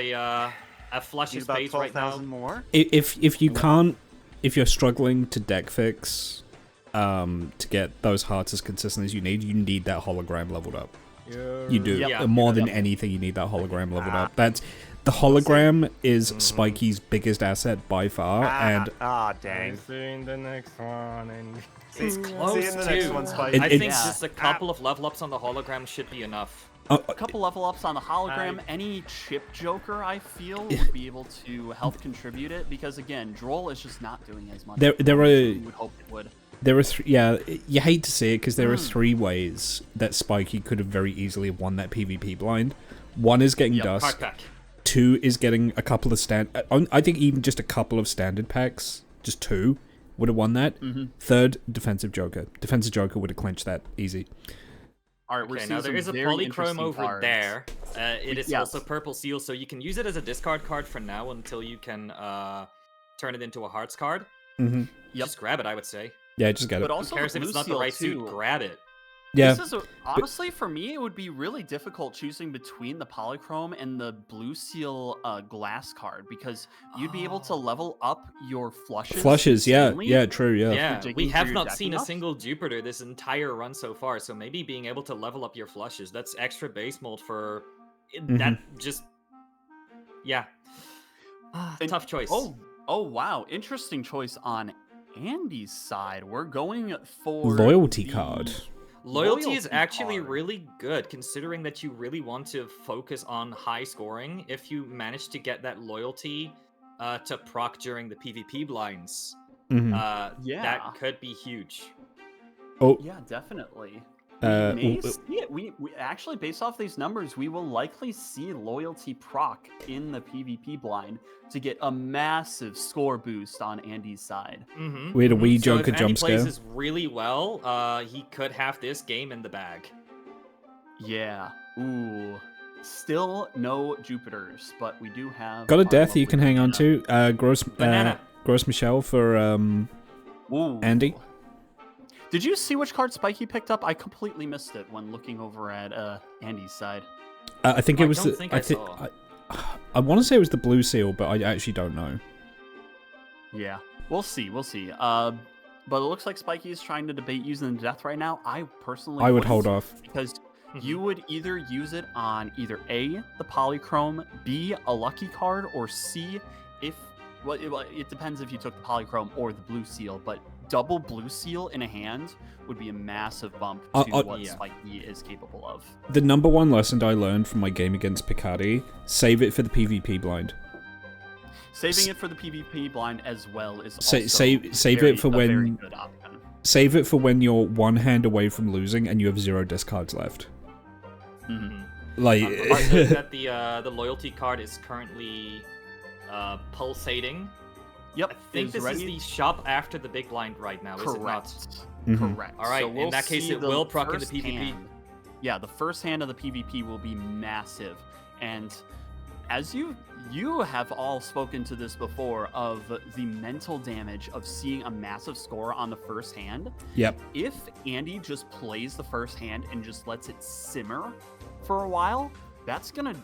a flush Need of about space right now. 12,000 more. If you can't, if you're struggling to deck fix, to get those hearts as consistent as you need that hologram leveled up. You do. Yeah. More than Yep. anything, you need that hologram leveled up. That's the hologram is Mm-hmm. Spiky's biggest asset by far, and Dang. See you in the next one. And It's close See you in the next too. one, Spike. It- I it's- think just a couple of level ups on the hologram should be enough. A couple level ups on the hologram. I- Any chip joker, I feel, would be able to help contribute it because again, Droll is just not doing as much. There as are- you would hope it would. there are you hate to see it because there are 3 ways that Spiky could have very easily won that PvP blind. One is getting Yep, Card dust. pack. 2 is getting a couple of I think even just a couple of standard packs, just 2 would have won that. Third, defensive joker. Defensive joker would have clinched that easy. All right, we're Okay, seeing now there some is a very polychrome interesting over cards. there. It is Yes. also purple seal, so you can use it as a discard card for now until you can turn it into a hearts card. Hmm Yep. Just grab it, I would say. Yeah, just get it. But Who also cares the if it's blue not the seal right too. suit? Grab it. Yeah, This is honestly for me, it would be really difficult choosing between the polychrome and the blue seal glass card because you'd be able to level up your flushes. yeah, insanely. yeah, true, yeah. Yeah, digging we through have your not deck seen a enough? single Jupiter this entire run so far, so maybe being able to level up your flushes, that's extra base mold for that just yeah. And- Tough choice. Oh wow, interesting choice on Andy's side. We're going for Loyalty the- card. Loyalty is Loyalty actually card. really good considering that you really want to focus on high scoring. If you manage to get that loyalty to proc during the PvP blinds, Hmm Yeah. that could be huge. Oh, Yeah, definitely. Uh, We may w- see it. We actually, based off these numbers, we will likely see loyalty proc in the PvP blind to get a massive score boost on Andy's side. Mm-hmm. We had a wee So Joker if Andy jump plays scare. this really well, he could have this game in the bag. Yeah. Ooh. Still no Jupiters, but we do have. Got a our death you lovely can hang on banana. to. Banana. Gross Michelle for Ooh. Andy. Did you see which card Spiky picked up? I completely missed it when looking over at Andy's side. I think I it was don't the. think I I think saw. I want to say it was the blue seal, but I actually don't know. Yeah, we'll see. We'll see. But it looks like Spiky is trying to debate using the death right now. I personally I would wouldn't, hold off. because you would either use it on either A, the polychrome, B, a lucky card, or C, if it depends if you took the polychrome or the blue seal, but double blue seal in a hand would be a massive bump to what yeah. Spiky is capable of. The number one lesson I learned from my game against Picardi: save it for the PvP blind. Saving it for the PvP blind as well is Sa- also save very- it for a very when- good option. Save it for when you're one hand away from losing and you have 0 discards left. Mhm. Like, I'm saying that the loyalty card is currently pulsating. Yep, I think is this ready. is the shop after the big blind right now, is it not? Correct. Mhm. Correct. All right, So in we'll that case, see it the will proc in the first PvP. hand. Yeah, the first hand of the PvP will be massive, and as you have all spoken to this before of the mental damage of seeing a massive score on the first hand. yep. If Andy just plays the first hand and just lets it simmer for a while, that's gonna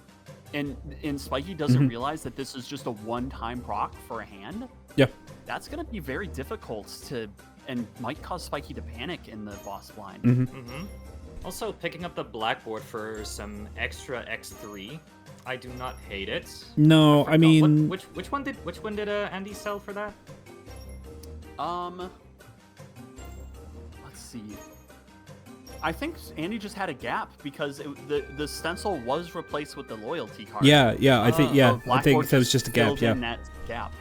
and Spiky doesn't Mhm. realize that this is just a one-time proc for a hand. Yeah. That's gonna be very difficult to and might cause Spiky to panic in the boss blind. Mhm. Mm-hmm. Also, picking up the blackboard for some extra X3. I do not hate it. No, I Forgot- mean, which one did Andy sell for that? Let's see. I think Andy just had a gap because the stencil was replaced with the loyalty card. Yeah, I So think Blackboard there was just a gap. filled Yeah. in that gap.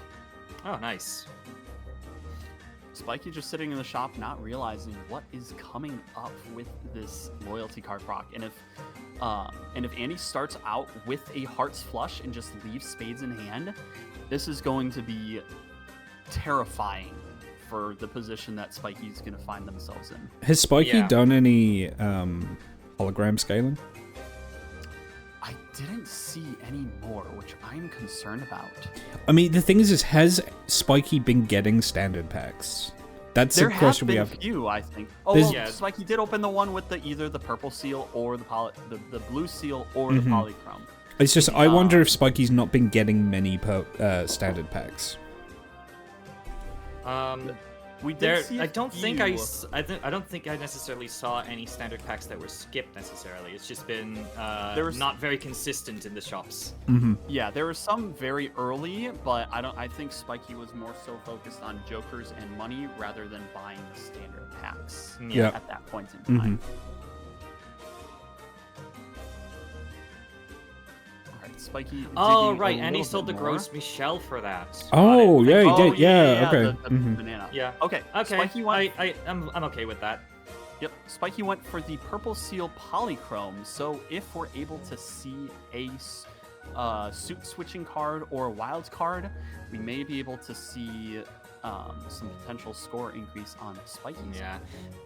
Oh, nice. Spiky just sitting in the shop, not realizing what is coming up with this loyalty card proc. And if Andy starts out with a hearts flush and just leaves spades in hand, this is going to be terrifying for the position that Spiky's going to find themselves in. Has Spiky Yeah. done any hologram scaling? I didn't see any more, which I'm concerned about. I mean, the thing is has Spiky been getting standard packs? That's There a question we have have. been few, I think. Oh, There's- well, Yeah. Spiky did open the one with either the purple seal or the blue seal or the polychrome. It's just I wonder if Spiky's not been getting many standard packs. We did There, see I a don't think few. I don't think I necessarily saw any standard packs that were skipped necessarily. It's just been There was- not very consistent in the shops. Yeah, there were some very early, but I think Spiky was more so focused on jokers and money rather than buying the standard packs Yeah. at that point in time. All right, Spiky. Oh digging right, a and he little sold the bit more. gross Michelle for that. Oh, Got it. yeah, he Oh, did. Yeah, okay. the Mhm. banana. Yeah. Okay. Okay. Spiky went. I'm okay with that. Yep. Spiky went for the purple seal polychrome. So if we're able to see a suit switching card or a wild card, we may be able to see some potential score increase on Spiky's. Yeah.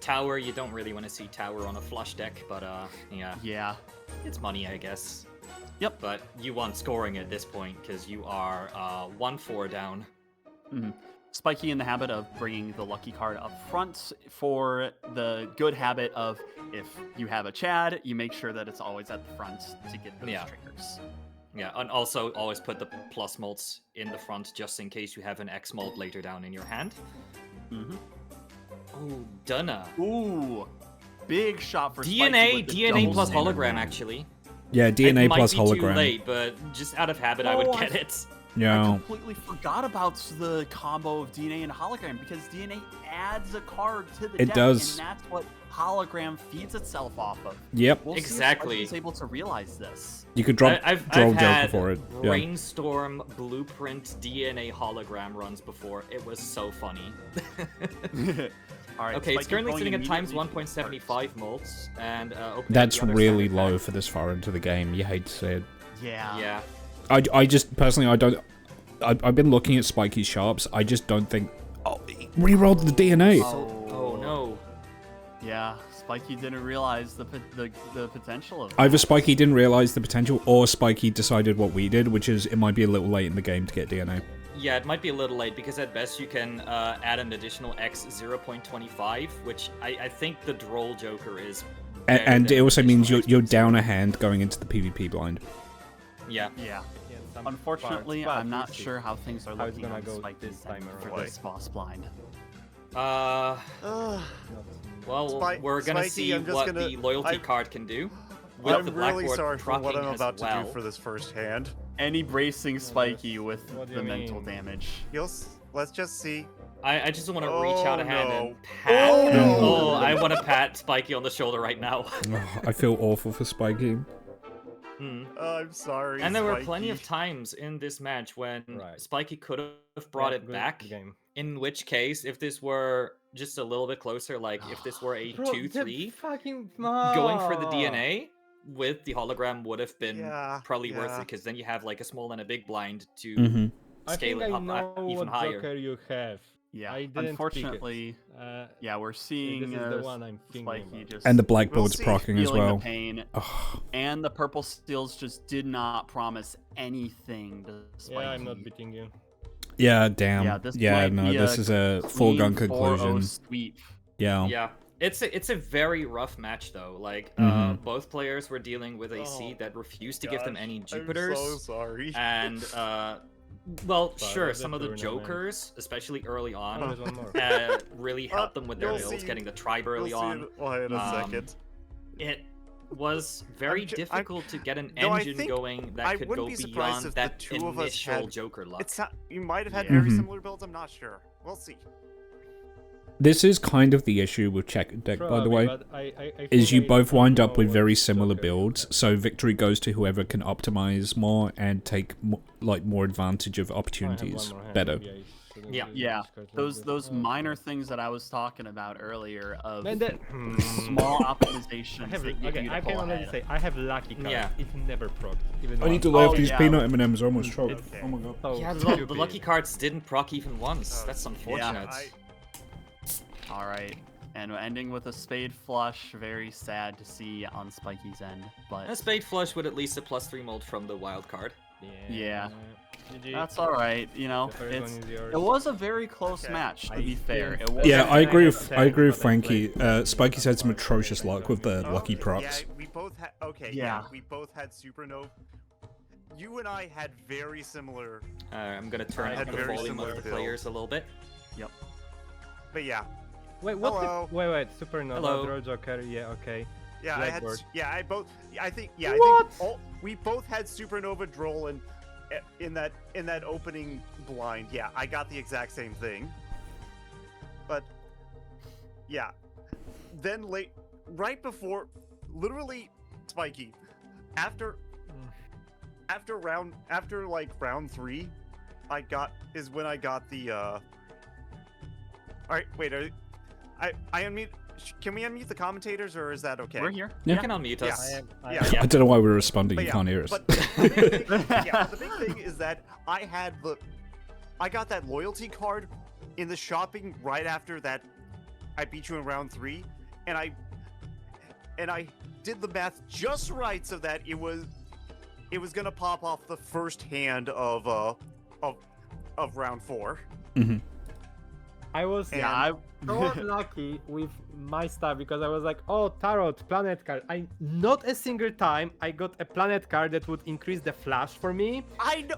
Tower, you don't really want to see Tower on a flush deck, but yeah, Yeah. it's money, I guess. Yep. But you want scoring at this point because you are 1-4 down. Spiky in the habit of bringing the lucky card up front for the good habit of if you have a Chad, you make sure that it's always at the front to get those Yeah. triggers. Yeah, and also always put the plus molds in the front just in case you have an X mold later down in your hand. Oh, Dunna. Ooh, big shot for Spiky DNA with the DNA double plus standard hologram man. actually. Yeah, DNA it might plus be hologram. Too late, but just out of habit, I would Oh, get it. I Yeah. completely forgot about the combo of DNA and hologram because DNA adds a card to the It deck, does. and that's what hologram feeds itself off of. Yep. We'll Exactly. see if Spiky's able to realize this. You could drop I've Joker had for it. Yeah. brainstorm blueprint DNA hologram runs before. It was so funny. All right. Okay, it's Spiky currently going sitting at times immediately to 1.75 molds, and opening That's the other really standard low pack. for this far into the game. You hate to say it. Yeah. Yeah. I just personally I don't. I've been looking at Spiky's sharps. I just don't think. Oh, he rerolled the DNA. Oh no. Yeah, Spiky didn't realize the potential of Either that. Spiky didn't realize the potential, or Spiky decided what we did, which is it might be a little late in the game to get DNA. Yeah, it might be a little late because at best you can add an additional X 0.25, which I think the droll Joker is. better And than it also means additional you're X down a hand going into the PvP blind. Yeah. Yeah. Yeah, some Unfortunately, parts, but I'm we'll not see sure how things are how it's looking gonna on go Spiky this time for around. this boss blind. Well, Spike- we're gonna Spiky, see I'm just what gonna- the loyalty I'm- card can do. With I'm the really Blackboard sorry for what proccing I'm as about to well. do for this first hand. Any bracing Spiky with What do the you mental mean? damage. Let's just see. I just want to reach out a hand no. and pat. Oh, no. Oh, I want to pat Spiky on the shoulder right now. Oh, I feel awful for Spiky. I'm sorry. And there were plenty of Spiky. times in this match when Right. Spiky could have brought Yeah, it good back. Game. In which case, if this were just a little bit closer, like if this were a Bro, 2-3, fucking going for the DNA with the hologram would have been Yeah, probably worth yeah. it because then you have like a small and a big blind to Mm-hmm. I scale think it I up know even what higher. Joker you have. Yeah, I didn't unfortunately, pick it. yeah, we're seeing This is the one I'm thinking Spiky about. just And the Blackboard's see. proccing as feeling well. the pain, Oh, and the purple steels just did not promise anything to Spiky. Yeah, I'm not beating you. yeah, damn. Yeah, this Yeah, might no, be this a is a Clean foregone 4-0 conclusion. sweep. Yeah. Yeah, it's a very rough match though. Like both players were dealing with a seed Oh, that refused to give them Gosh, any I'm Jupiters. so sorry. And well, Sorry, sure, that's some of the tournament. Jokers, especially early Oh, on, there's one more. really helped them with their you'll builds, see- getting the tribe early You'll see on. it- Why in a Um, second. It was very I'm difficult to get an No, I engine think going that I could wouldn't go be surprised beyond if that the two of us initial had- Joker luck. It's not, you might have had Yeah. very Mhm. similar builds. I'm not sure. We'll see. This is kind of the issue with check deck, by the Probably, way. but I Is you think both wind up know with what very similar Joker builds, is. so victory goes to whoever can optimize more and take more advantage of Oh, I have opportunities one more hand, better. maybe I shouldn't Yeah. do Yeah, this card like those this. those Okay. minor things that I was talking about earlier of Man, that small I optimizations have that get okay. you to I can pull already ahead. say I have lucky cards. Yeah. It never proc. Even I need to once. lay Oh, off these yeah. peanut M&Ms. I almost choked. Okay. Oh my god. So Yeah, the stupid. lucky cards didn't proc even once. That's unfortunate. All right, and we're ending with a spade flush. Very sad to see on Spiky's end, but A spade flush with at least a +3 mold from the wild card. Yeah. GG. that's all right. You know, The first one is yours. it was a very close Okay. match. To I be fair, think- it was. Yeah, I agree with I I agree with but I Frankie. played- Spikey's had some atrocious luck with the Oh, lucky procs. Yeah, we both had. Okay, Yeah. we both had supernova. You and I had very similar. I'm gonna turn I up had the very volume similar of the build. players a little bit. But yeah, Wait, what? Hello. Wait, Supernova, Hello. Draw Joker. Yeah, okay. yeah, I had. Blackboard. Yeah, I both. I think. Yeah, I What? think we both had supernova droll and in that opening blind. Yeah, I got the exact same thing. But yeah, then right before, literally, Spiky, after round 3, is when I got the. All right, wait. I unmute. Can we unmute the commentators, or is that okay? We're here. Yeah. You can unmute Yeah. us. Yeah. I don't know why we're responding. But You yeah, can't hear us. But the big thing is that I got that loyalty card in the shopping right after that. I beat you in round 3, and I did the math just right so that it was gonna pop off the first hand of round 4. Mhm. I was Yeah, I. so lucky with my stuff because I was like, oh, tarot, planet card. Not a single time I got a planet card that would increase the flash for me. I know.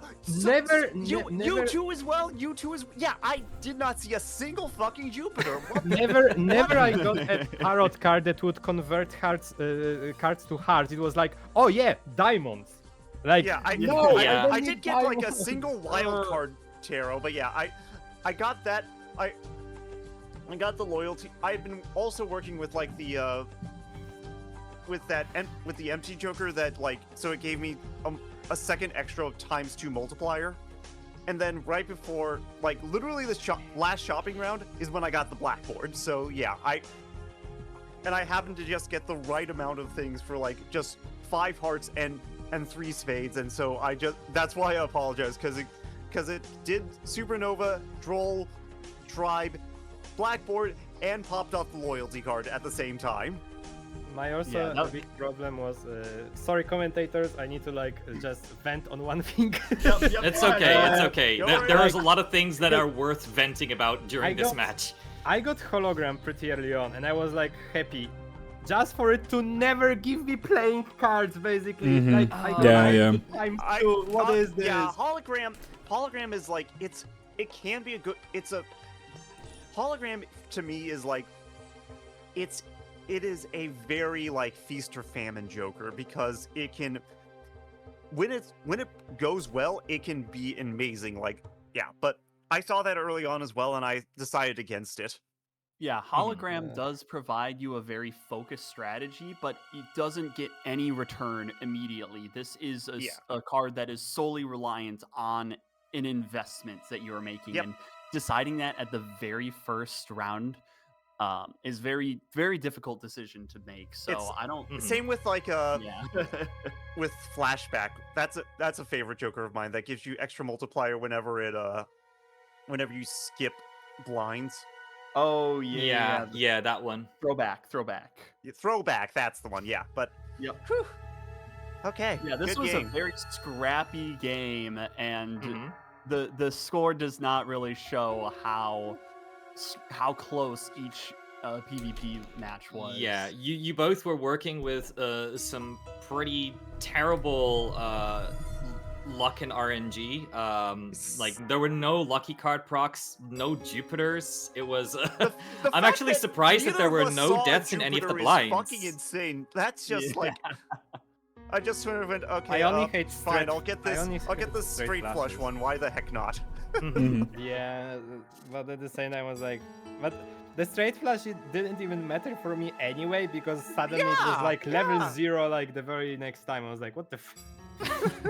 You never, two as well. You two as yeah. I did not see a single fucking Jupiter. What the never I got a tarot card that would convert cards to hearts. It was like, oh yeah, diamonds. Like, Yeah, I no, Yeah. don't I need did get like a diamonds. single wild card tarot, but yeah, I got that. I got the loyalty. I've been also working with like the with the empty joker that like so it gave me a second extra ×2 multiplier, and then right before like literally the last shopping round is when I got the blackboard. So yeah, I happened to just get the right amount of things for like just 5 hearts and 3 spades, and so that's why I apologize because it did supernova, droll, tribe, blackboard, and popped off the loyalty card at the same time. My also Yeah, that- big problem was sorry commentators, I need to like just vent on one thing. It's okay. It's okay. Don't There, worry, there is a like- lot of things that are worth venting about during I this got- match. I got hologram pretty early on and I was like happy just for it to never give me playing cards basically. Mhm. Like I Yeah, got yeah. time to, what is this? Yeah, hologram is like it can be a good. It's a hologram to me is like it is a very like feast or famine joker because it can when it goes well it can be amazing. Like yeah, but I saw that early on as well and I decided against it. Yeah, hologram Yeah. does provide you a very focused strategy, but it doesn't get any return immediately. This is Yeah. a card that is solely reliant on an investment that you're making, Yep. and deciding that at the very first round is very, very difficult decision to make. So It's- I don't. Mhm. Same with like Yeah. with flashback. That's a favorite joker of mine that gives you extra multiplier whenever you skip blinds. Oh Yeah, that one. Throwback. Throwback, that's the one, yeah. But Yep. whew. Okay. Yeah, this good was game. a very scrappy game, and Mhm. the score does not really show how close each PvP match was. Yeah, you both were working with some pretty terrible luck and RNG. Like there were no lucky card procs, no Jupiters. It was. The I'm fact actually that surprised that neither there of were us no saw a deaths in any of the Jupiter is blinds. fucking insane. That's just Yeah. like I just sort of went okay. I only hate fine. straight- I'll get I this. only I'll get hate the straight straight flush flashes. one. Why the heck not? Mhm. Mhm. Yeah, but at the same time I was like, but the straight flush it didn't even matter for me anyway because suddenly it was Yeah, like level yeah. 0 like the very next time. I was like, what the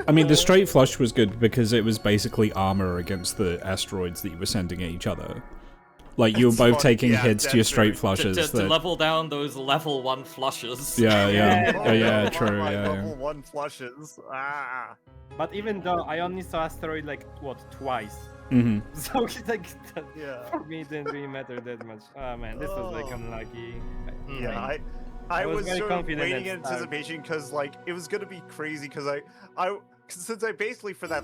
I mean, the straight flush was good because it was basically armor against the asteroids that you were sending at each other. Like, you were both Fuck, taking yeah, hits to your that's straight very- flushes. To that- level down those level 1 flushes. Yeah, yeah, Yeah, yeah, yeah, Oh, true, my yeah, level yeah. 1 flushes. Ah. But even though I only saw asteroid like what twice, Mm-hmm. so it's like that, Yeah. for me it didn't really matter that much. Oh man, this was like Oh. unlucky. Yeah, I I was was very sort of confident waiting at in start. anticipation because like it was gonna be crazy because since I basically for that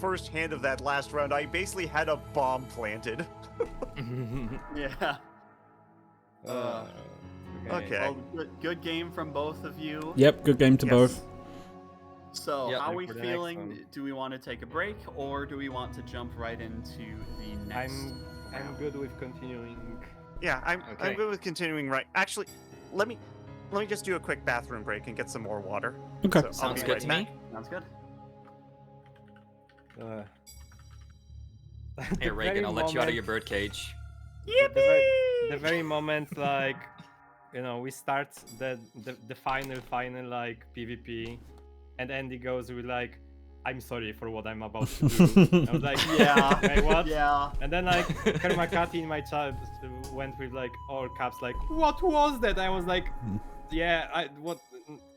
first hand of that last round I basically had a bomb planted. Yeah. Okay. Well, good game from both of you. Yep, good game to Yes. both. So, Yeah, how are like we for the next feeling? one. Do we want to take a break or do we want to jump right into the next? I'm good with continuing. Yeah, I'm Okay. good with continuing. Right. Actually, let me just do a quick bathroom break and get some more water. Okay. So I'll Sounds be good right to back. me. Sounds good. Hey, Reagan, I'll let you out of your birdcage. The very moment like we start the final like PvP, and Andy goes with like, I'm sorry for what I'm about to do. I was like, Yeah. okay, what? Yeah. And then like Kermakati in my chat went with like all caps like, what was that? I was like, yeah,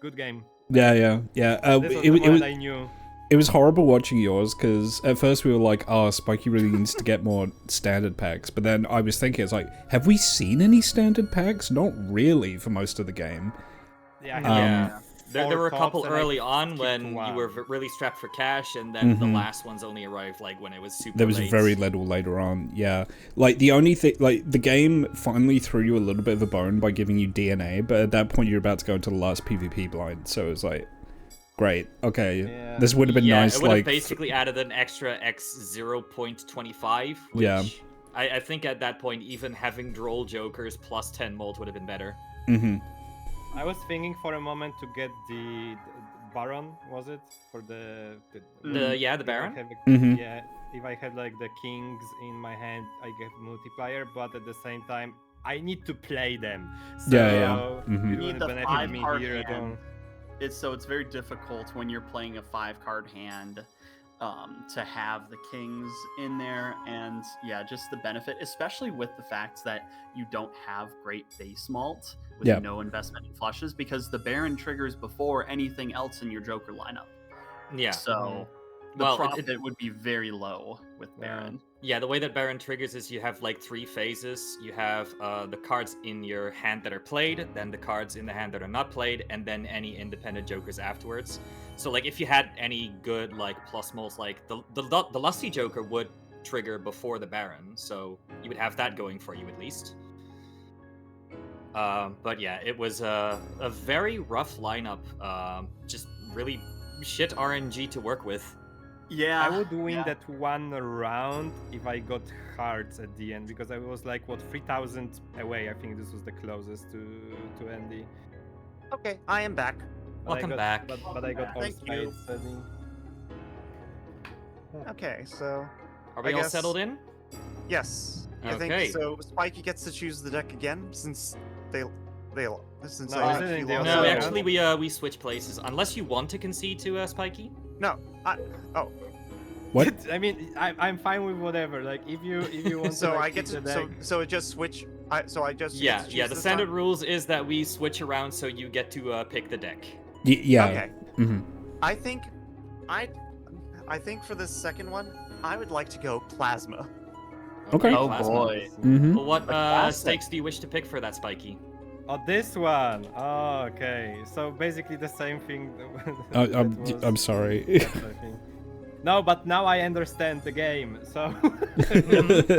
good game. Yeah, yeah, yeah. This was It, the it, moment was, I knew. it was horrible watching yours because at first we were like, oh, Spiky really needs to get more standard packs. But then I was thinking, it's like, have we seen any standard packs? Not really for most of the game. Yeah, I Um, had, Yeah. There four were a tops couple and I early on skipped when one. you were really strapped for cash, and then the Mhm. last ones only arrived like when it was super There was late. very little later on, yeah. Like, the only thing, like, the game finally threw you a little bit of a bone by giving you DNA, but at that point you're about to go into the last PvP blind, so it was like, great, okay. Yeah. This would have been nice, it would have like... basically added an extra X 0.25, which Yeah. I think at that point even having Droll Jokers plus 10 molt would have been better. hmm I was thinking for a moment to get the Baron, was it? For the The if I Baron? have Mhm. Yeah, if I have like the kings in my hand, I get multiplier, but at the same time, I need to play them. So Yeah, yeah. Mhm. it You need wouldn't the benefit me 5-card here at all. hand. It's very difficult when you're playing a 5-card hand to have the kings in there, and yeah, just the benefit, especially with the fact that you don't have great base malt with Yeah. no investment in flushes, because the Baron triggers before anything else in your Joker lineup. Yeah. So the Well, profit would be very low with Baron. Yeah, the way that Baron triggers is you have like 3 phases. You have the cards in your hand that are played, then the cards in the hand that are not played, and then any independent jokers afterwards. So like if you had any good like plus moles, like the Lusty Joker would trigger before the Baron, so you would have that going for you at least. But yeah, it was a very rough lineup. Just really shit RNG to work with. Yeah, I would win yeah. that one round if I got hearts at the end, because I was like, what, 3,000 away. I think this was the closest to Andy. Okay, I am back. But I Welcome got- back. But I got all Thank you. spades, Andy. Okay, so Are we I all guess- settled in? yes, I Okay. think so. Spiky gets to choose the deck again since they since No, I is think it he in the lost other No, the way round. actually we switch places. Unless you want to concede to Spiky. No, What? I mean, I'm fine with whatever. Like, if you want so to, like, I get keep to the deck, so it just switch. I just get Yeah, to choose yeah. The this standard time? rules is that we switch around, so you get to pick the deck. Yeah. Okay, hmm I think for this second one, I would like to go plasma. Okay. Oh Plasma. boy. hmm Well, what classic. stakes do you wish to pick for that, Spiky? Oh, this one. Oh, okay. So basically the same thing. I'm sorry. I think. No, but now I understand the game. So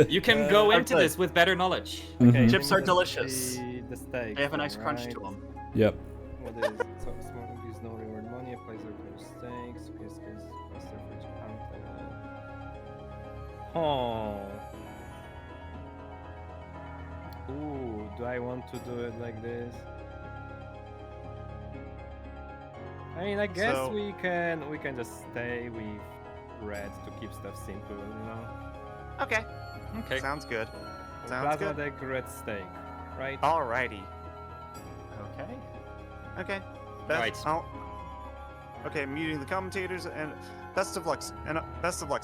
You can go into Okay. this with better knowledge. Mhm. Chips let are me delicious. see the stakes. They have a then, nice crunch right? to them. Yep. What is it? So small gives no reward money, applies regular stakes, case faster for each hunter. Oh. Ooh, do I want to do it like this? I mean, I guess So- we can just stay with red to keep stuff simple, you know? Okay, Okay. sounds good. Sounds Plasma good. deck, red stake, right? Alrighty. Okay. Okay. Alright. Okay, muting the commentators and best of luck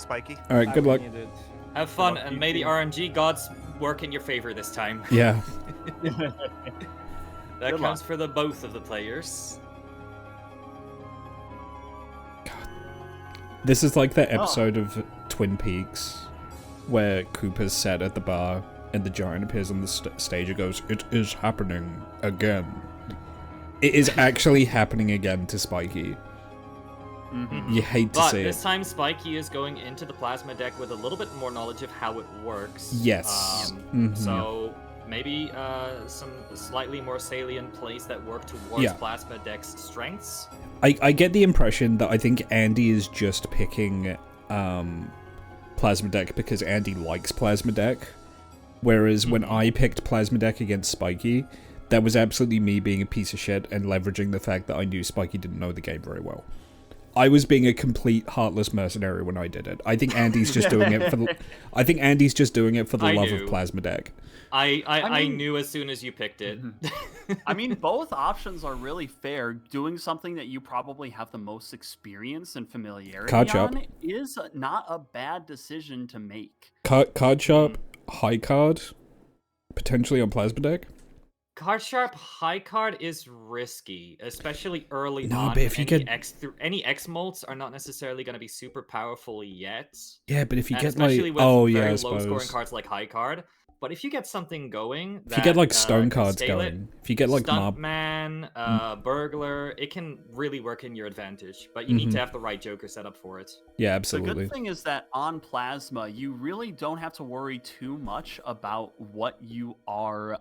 Spiky. All right, good luck. Needed. Have fun, luck, and may the people. RNG gods work in your favor this time. Yeah. That Good counts luck. for the both of the players. This is like that episode of Twin Peaks where Cooper's sat at the bar and the giant appears on the stage and goes, "It is happening again." It is actually happening again to Spiky. You hate to But see this it. time, Spiky is going into the plasma deck with a little bit more knowledge of how it works. Yes. Mhm. So maybe some slightly more salient plays that work towards Yeah. plasma deck's strengths. I get the impression that I think Andy is just picking Plasma Deck because Andy likes Plasma Deck. Whereas when I picked Plasma Deck against Spiky, that was absolutely me being a piece of shit and leveraging the fact that I knew Spiky didn't know the game very well. I was being a complete heartless mercenary when I did it. I think Andy's just doing it for the I think Andy's just doing it for the I love knew. of Plasma Deck. I mean- knew as soon as you picked it. I mean, both options are really fair. Doing something that you probably have the most experience and familiarity Card shop. on is not a bad decision to make. Card sharp, high card, potentially on Plasma Deck. Card sharp high card is risky, especially early No, on. but if you any get- any X molts are not necessarily going to be super powerful yet. Yeah, but if you And get especially like, with oh very yeah, I low scoring suppose. cards like high card. But if you get something going, If you get like that, stone can cards scale it, going, if you get like mob, Stuntman, Burglar, it can really work in your advantage. But you need to have the right Joker set up for it. yeah, The absolutely. good thing is that on Plasma, you really don't have to worry too much about what you are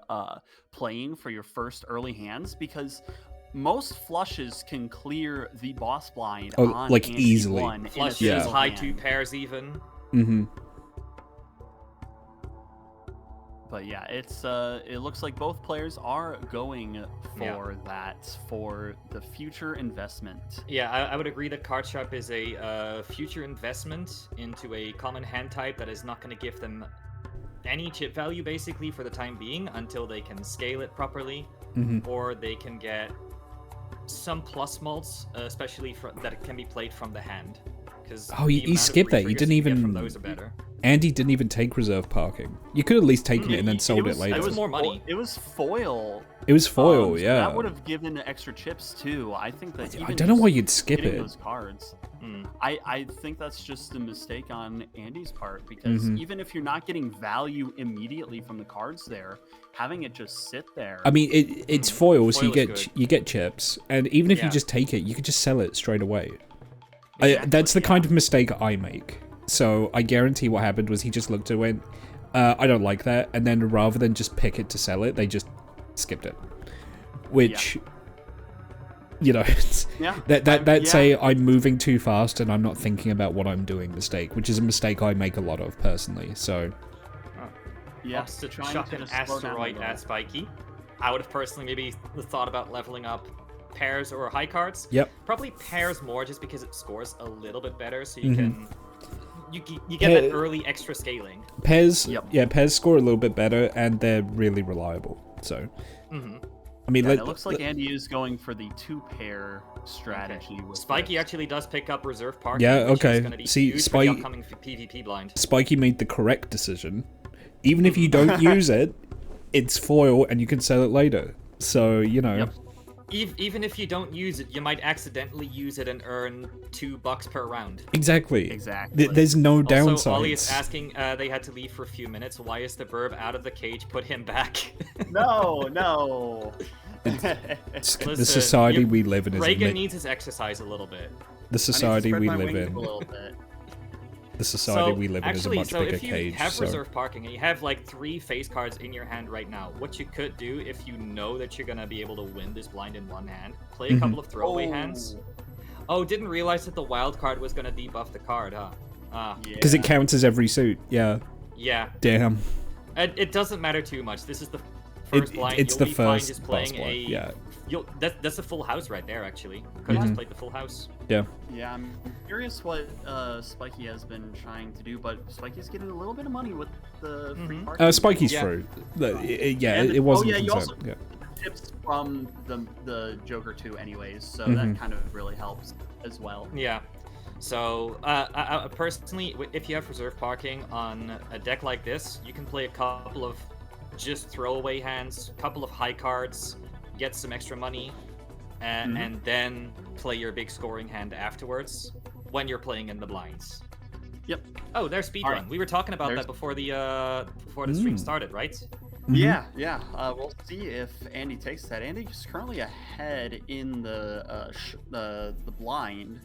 playing for your first early hands because most flushes can clear the boss blind Oh, on like, ante easily. one in a Flushes, Yeah. single high hand. two pairs even. Mm-hmm. But yeah, it's it looks like both players are going for that for the future investment. Yeah, I would agree that Card Sharp is a future investment into a common hand type that is not going to give them any chip value basically for the time being until they can scale it properly, or they can get some plus mults, especially that can be played from the hand. Because Oh, you skipped that. You didn't even. from those are better. Andy didn't even take reserve parking. You could have at least taken it and then sold it later. It was more money. It was foil. It was foil, So yeah. that would have given extra chips too. I think that. I even don't know just why you'd skip getting it. those cards. Mm. I think that's just a mistake on Andy's part because even if you're not getting value immediately from the cards there, having it just sit there. I mean, it's foil, so Foil you is get good. you get chips, and even if you Yeah. just take it, you could just sell it straight away. Exactly, That's the yeah. kind of mistake I make. So I guarantee what happened was he just looked at it and went, I don't like that, and then rather than just pick it to sell it, they just skipped it. Which, you know, it's, Yeah, that's yeah. I'm moving too fast and I'm not thinking about what I'm doing mistake, which is a mistake I make a lot of personally. So yeah, Lost to trying chuck to an just slow down a asteroid little. at Spiky. I would have personally maybe thought about leveling up pairs or high cards. Yep. Probably pairs more just because it scores a little bit better, so Mm-hmm. you can you get that early extra scaling. pairs, Yep. yeah, pairs score a little bit better and they're really reliable. So, I mean, Yeah, and it looks like Andy is going for the 2-pair strategy. With Spiky this. actually does pick up reserve parking. Yeah, which okay. Is gonna be See, huge for Spike- the upcoming PvP blind. Spiky made the correct decision. Even if you don't use it, it's foil and you can sell it later. So, you know. Yep. Even if you don't use it, you might accidentally use it and earn $2 per round. Exactly. Exactly. There's no downsides. Also, Ollie is asking, they had to leave for a few minutes. Why is the verb out of the cage? Put him back. No. It's the Listen, society we live in is Reagan a needs his exercise a little bit. the society spread we my live wings in. a little bit. The society So, we live in is a actually, much so bigger if you cage. have So reserve parking and you have like 3 face cards in your hand right now, what you could do if you know that you're gonna be able to win this blind in one hand, play a couple of throwaway hands. Oh, didn't realize that the wild card was gonna debuff the card, huh? because it counts as every suit. Yeah. Yeah. Damn. It doesn't matter too much. This is the first blind. it's You'll the be fine first just boss playing blind, a yeah. That's a full house right there. Actually, could have just played the full house. Yeah. Yeah, I'm curious what Spiky has been trying to do, but Spiky's getting a little bit of money with the free parking. Spiky's Yeah. fruit. And It wasn't. Oh yeah, you also yeah. tips from the Joker too, anyways. So Mhm. that kind of really helps as well. Yeah. So, I personally, if you have reserve parking on a deck like this, you can play a couple of just throwaway hands, couple of high cards, get some extra money, and then play your big scoring hand afterwards when you're playing in the blinds. Yep. Oh, there's speedrun. Alright. We were talking about There's- that before the stream started, right? Mhm. Yeah. We'll see if Andy takes that. Andy's currently ahead in the blind,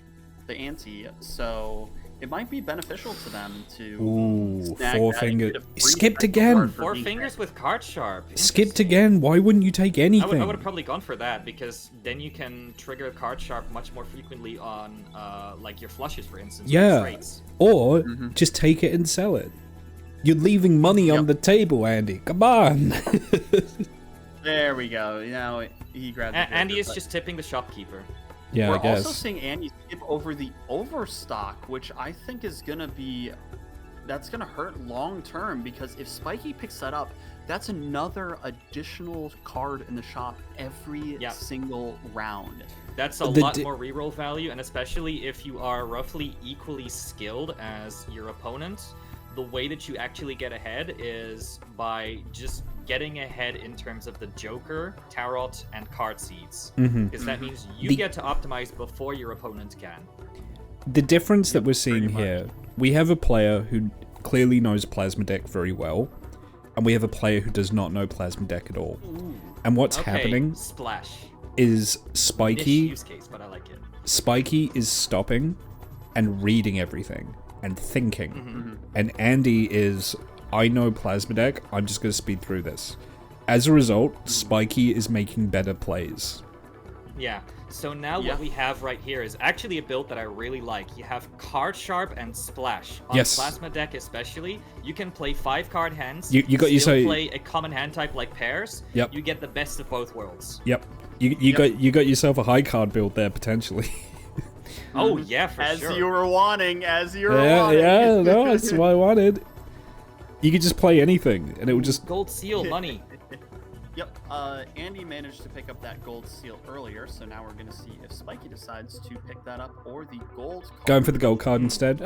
the ante. So it might be beneficial to them to Ooh, snag four that and finger. get a free Skipped second again. card for 4 being fingers with card sharp. Skipped Interesting. again. Why wouldn't you take anything? I would have probably gone for that because then you can trigger card sharp much more frequently on like your flushes, for instance. or Yeah. straights. Or Mhm. just take it and sell it. You're leaving money on Yep. the table, Andy. Come on. There we go. Now he grabbed. the Andy Joker, is but- just tipping the shopkeeper. yeah, We're I guess. also seeing Andy skip over the overstock, which I think is gonna be that's gonna hurt long term because if Spiky picks that up, that's another additional card in the shop every Yeah. single round. That's a The lot di- more reroll value, and especially if you are roughly equally skilled as your opponent, the way that you actually get ahead is by just getting ahead in terms of the Joker, Tarot, and card seeds. Mhm. Because that means you The- get to optimize before your opponent can. The difference that Yep, we're seeing pretty much. here, we have a player who clearly knows Plasma Deck very well, and we have a player who does not know Plasma Deck at all. And what's Okay, happening Splash. is Niche Spiky use case, but I like it. Spiky is stopping and reading everything and thinking. Mm-hmm. And Andy is, I know Plasma Deck, I'm just going to speed through this. As a result, Spiky is making better plays. Yeah. So now Yeah. what we have right here is actually a build that I really like. You have Card Sharp and Splash. On Yes. Plasma Deck especially, you can play 5-card hands. You got you still say play a common hand type like pairs. Yep. You get the best of both worlds. Yep. You got yourself a high card build there potentially. Oh yeah, for As sure. you were wanting, as you were yeah, wanting. yeah, no, that's what I wanted. You could just play anything and it would just Gold seal money. Yep, Andy managed to pick up that gold seal earlier, so now we're going to see if Spiky decides to pick that up or the gold card. going for the gold card instead.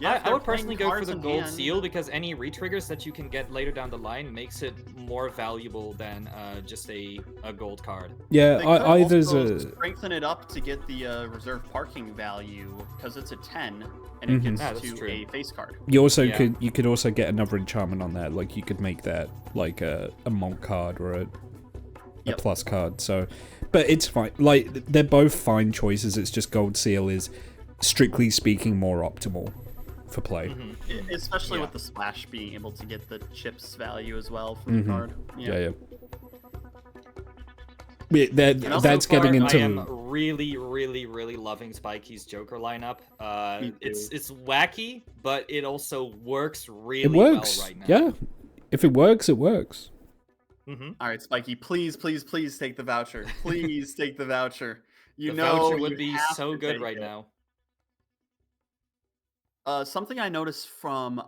Yeah, I would personally go for cards the in gold hand. seal because any retriggers that you can get later down the line makes it more valuable than just a gold card. Yeah, They could either's also a strengthen it up to get the reserve parking value because it's a 10 and it Mhm. gets Ah, that's to true. a face card. you also Yeah. could also get another enchantment on that. Like you could make that like a monk card or a Yep. plus card. So, but it's fine. Like they're both fine choices. It's just gold seal is strictly speaking more optimal for play. Mhm. Especially Yeah. with the splash being able to get the chips value as well from Mhm. the card. Yeah, yeah. And also That's So far, getting I am into really, really, really loving Spiky's Joker lineup. Me It's too. it's wacky, but it also works really it works. well right now. Yeah, if it works, it works. Mm-hmm. All right, Spiky, please take the voucher. Please take the voucher. You The know voucher you would be have so to good take right it. now. Something I noticed from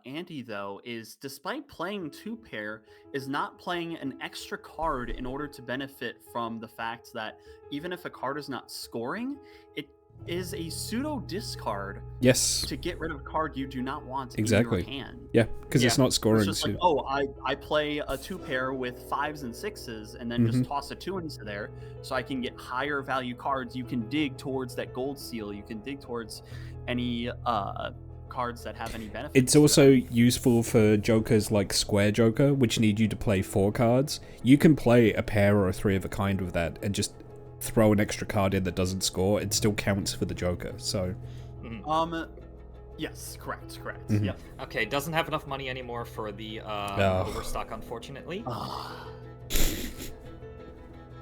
Andy though is despite playing 2-pair, is not playing an extra card in order to benefit from the fact that even if a card is not scoring, it is a pseudo discard Yes. to get rid of a card you do not want Exactly. in your hand. Yeah, because it's Yeah. not scoring. It's just like, oh, I play a 2-pair with 5s and 6s and then Mm-hmm. just toss a 2 into there so I can get higher value cards. You can dig towards that gold seal. You can dig towards any cards that have any benefits. It's to them. also useful for jokers like Square Joker, which need you to play 4 cards. You can play a pair or a 3 of a kind with that and just throw an extra card in that doesn't score. It still counts for the Joker. So Yes, correct. Mhm. Yep. Okay, doesn't have enough money anymore for the Oh. overstock, unfortunately.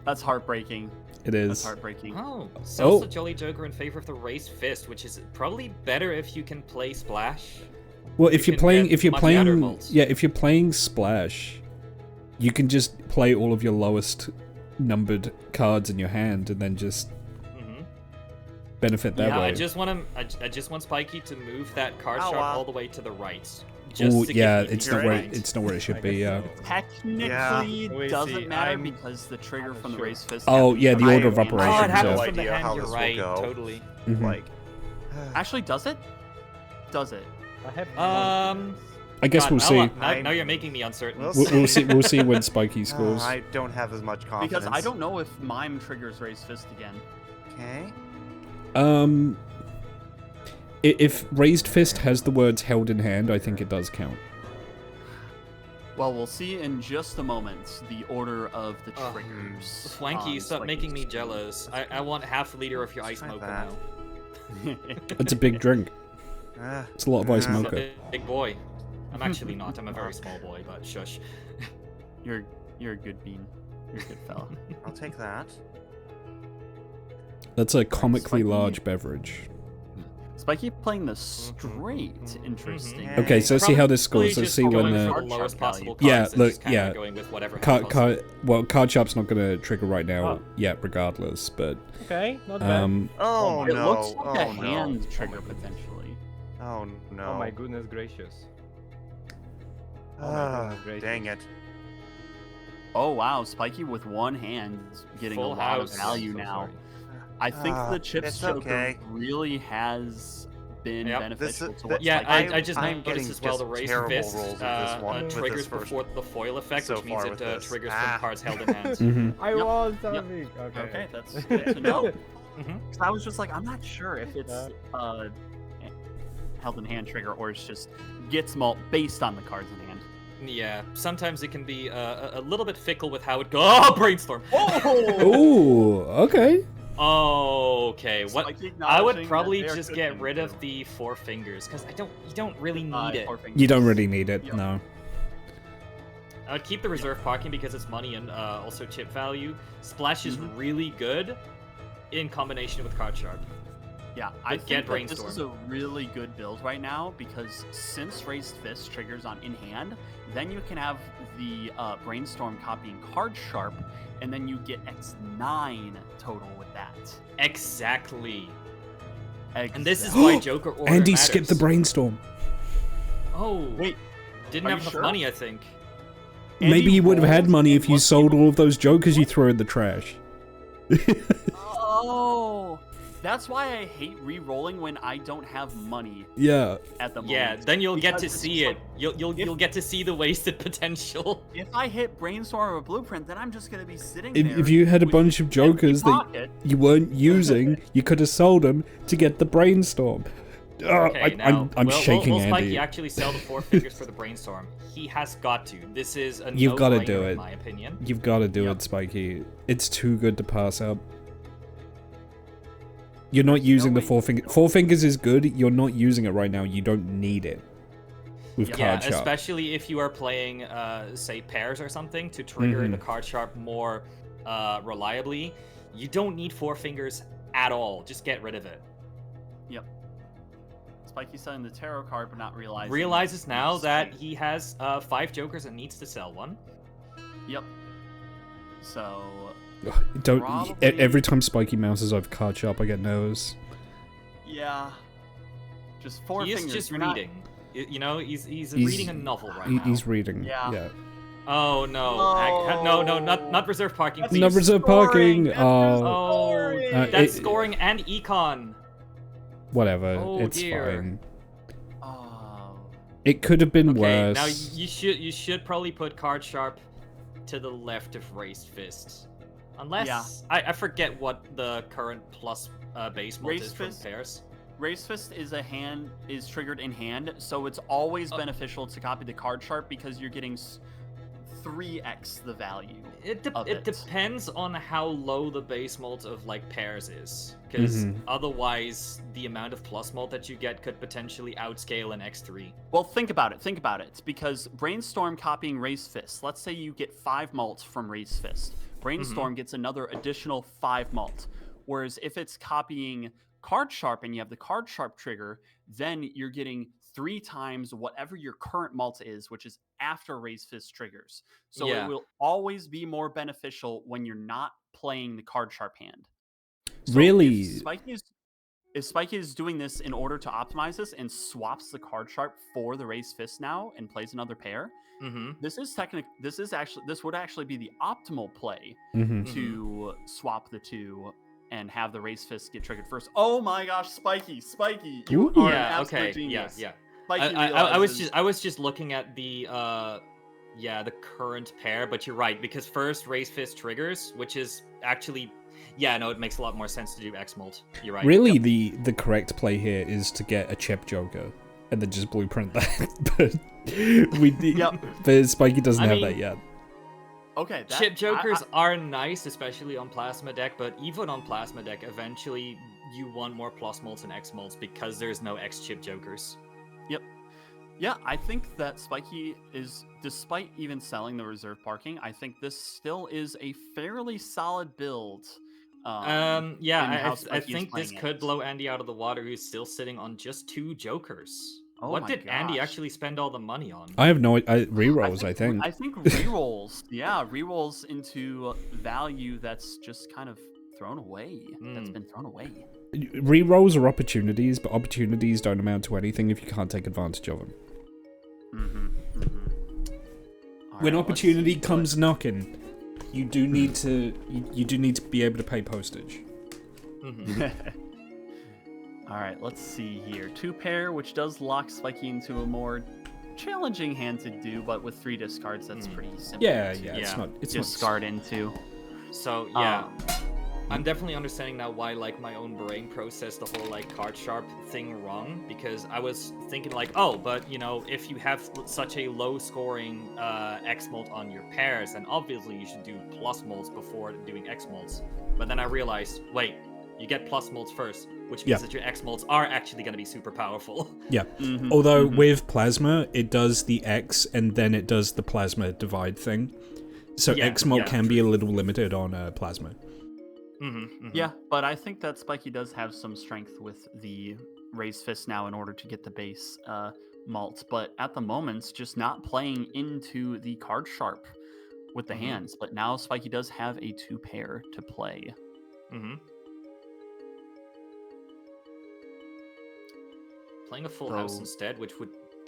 That's heartbreaking. it That's is. heartbreaking. Oh, sells Oh. the Jolly Joker in favor of the Raised Fist, which is probably better if you can play Splash. Well, if You you're can playing, get if you're much playing, better molds. yeah, if you're playing Splash, you can just play all of your lowest numbered cards in your hand and then just Mhm. benefit that Yeah, way. I just want Spiky to move that card Ow, sharp wow. all the way to the right. Oh Just to yeah, give me it's peace not of where mind. it's not where it should I be. guess Yeah. so. Technically, We doesn't see, matter I'm because the trigger from the sure. raised fist. Oh, happens yeah, from the I order of have operations. Oh, it yeah. happens no from the idea hand. how You're this will right. go. Totally. Mhm. Like, Actually, does it? Does it? I have I guess God, we'll see. Now you're making me uncertain. We'll We'll see. We'll see when Spiky scores. I don't have as much confidence. Because I don't know if Mime triggers raised fist again. Okay. If raised fist has the words held in hand, I think it does count. Well, we'll see in just a moment the order of the Ugh. triggers. Swanky, on stop making me Spiky's jealous. I want half a liter of your ice Try mocha that. now. It's a big drink. It's a lot of ice Uh, I'm a mocha. big boy. I'm actually not. I'm a very small boy, but shush. You're a good bean. You're a good fella. I'll take that. That's a comically Spiky. large beverage. Spiky playing the straight. Interesting. Okay. Okay, so let's see how this Probably scores. Let's just see when going the for Card the lowest sharp possible value. Yeah, cards and look, just kinda yeah. going with whatever hand card, possible. well, card sharp's not gonna trigger right now Oh. yet, regardless. But Okay, not bad. Oh, It no. looks like a Oh, no. hand trigger potentially. Oh no. Oh my goodness gracious. Oh my Ah, goodness gracious. dang it. Oh wow, Spiky with one hand getting Full a lot house. of value So now. sorry. I think Ah, the chips it's joker okay. really has been Yep. beneficial This is- to what Yeah, Spiky I just I'm noticed getting as well the just raised terrible fist rolls with this one- with this triggers version. before the foil effect, So which means far it with this. triggers Ah. from cards held in hand. mhm. I Yep. was Yep. something. Okay. Okay, that's good to know. Mhm. 'Cause I was just like, I'm not sure if it's held in hand trigger or it's just gets malt based on the cards in hand. Yeah, sometimes it can be a little bit fickle with how it goes. Oh, brainstorm. Ooh, okay. Okay, what? Spiky I would acknowledging probably that they are just get cooking rid of too. the four fingers because you don't really need it. Four You don't fingers. really need it. Yep. No. I would keep the reserve parking because it's money and also chip value. Splash is Mhm. really good in combination with card sharp. Yeah, I But think get that this is a Brainstorm. really good build right now because since Raised Fist triggers on in hand, then you can have the Brainstorm copying card sharp, and then you get X9 total with that. Exactly. And this is why Joker order Andy matters. skipped the brainstorm. Oh, Wait, didn't are have you enough sure? money, I think. Andy Maybe you would have had rolled money and if you was sold able- all of those jokers you threw in the trash. Oh, that's why I hate re-rolling when I don't have money Yeah. at the moment. Yeah, then you'll get to Because it's see just it. like, You'll get to see the wasted potential. if I hit Brainstorm or Blueprint, then I'm just gonna be sitting If, there. if you had a with bunch of empty jokers that pocket. you weren't using, you could have sold them to get the brainstorm. Okay, now I'm will shaking, Spikey Andy. actually sell the four fingers for the brainstorm? He has got to. This is a You've gotta no-brainer do it. in my opinion. You've got to do Yep. it, Spiky. It's too good to pass up. You're not using the way- four fingers. Four fingers is good. You're not using it right now. You don't need it with Yeah, Yeah, card sharp. especially if you are playing, say, pairs or something to trigger Mhm. the card sharp more reliably. You don't need four fingers at all. Just get rid of it. Yep. Spiky selling the tarot card, but not realizing. Realizes now it's that straight. he has 5 jokers and needs to sell one. Yep. So Don't. Probably- Every time Spiky mounces over card sharp, I get nervous. yeah, just four He is fingers. just You're not- reading. You know, he's He's- reading a novel right now. He's reading. Yeah. Yeah. Oh no! No. No, not reserve parking. That's Please. No reserve scoring. parking. That's Oh, scoring. that's it- scoring and econ. Whatever. Oh, it's dear. fine. Oh. It could have been Okay, worse. now you should probably put card sharp to the left of raised fist, unless Yeah. I forget what the current plus base mult Raised is from fist? pairs. Raised Fist is triggered in hand, so it's always beneficial to copy the card sharp because you're getting 3x the value. of It it. depends on how low the base mult of like pairs is, because Mhm. otherwise the amount of plus mult that you get could potentially outscale an X3. Well, think about it. Think about it. It's because Brainstorm copying Raised Fist. Let's say you get 5 malt from Raised Fist. Brainstorm gets another additional 5 malt. Whereas if it's copying Card Sharp and you have the Card Sharp trigger, then you're getting 3 times whatever your current mult is, which is after Raise Fist triggers. So Yeah. it will always be more beneficial when you're not playing the card sharp hand. So Really? if Spike is doing this in order to optimize this and swaps the card sharp for the Raise Fist now and plays another pair, Mm-hmm. this would actually be the optimal play Mm-hmm. to swap the two and have the Raise Fist get triggered first. Oh my gosh, Spiky, you Ooh. are an Yeah. absolute Okay. genius. Yeah. Spiky I was just looking at the the current pair, but you're right, because first Raise Fist triggers, which is actually it makes a lot more sense to do X Molt. You're right. Really, the correct play here is to get a chip joker and then just blueprint that. But Spiky doesn't have that yet. Okay, Chip jokers are nice, especially on plasma deck, but even on plasma deck, eventually you want more plus molts and X molts because there's no X chip jokers. Yep. Yeah, I think that Spiky is, despite even selling the reserve parking, I think this still is a fairly solid build. I think this playing could it. blow Andy out of the water, who's still sitting on just 2 jokers. Oh what my did Andy gosh. actually spend all the money on? I have no rerolls. I think. I think rerolls. Yeah, rerolls into value that's just kind of thrown away. That's been thrown away. Rerolls are opportunities, but opportunities don't amount to anything if you can't take advantage of them. When opportunity comes knocking, you do need to be able to pay postage. All right, let's see here. 2 pair, which does lock Spiky into a more challenging hand to do, but with 3 discards, that's pretty simple. Yeah, to it's not. It's discard into. So I'm definitely understanding now why my own brain processed the whole card sharp thing wrong, because I was thinking but if you have such a low scoring X molt on your pairs, then obviously you should do plus molts before doing X molts. But then I realized, wait, you get plus molts first, which means that your X molts are actually going to be super powerful. Yeah. Although with plasma, it does the X and then it does the plasma divide thing. So X molt can be a little limited on plasma. Yeah, but I think that Spiky does have some strength with the Raise Fist now in order to get the base malt. But at the moment, just not playing into the card sharp with the hands. But now Spiky does have a 2 pair to play. Playing a full house instead, which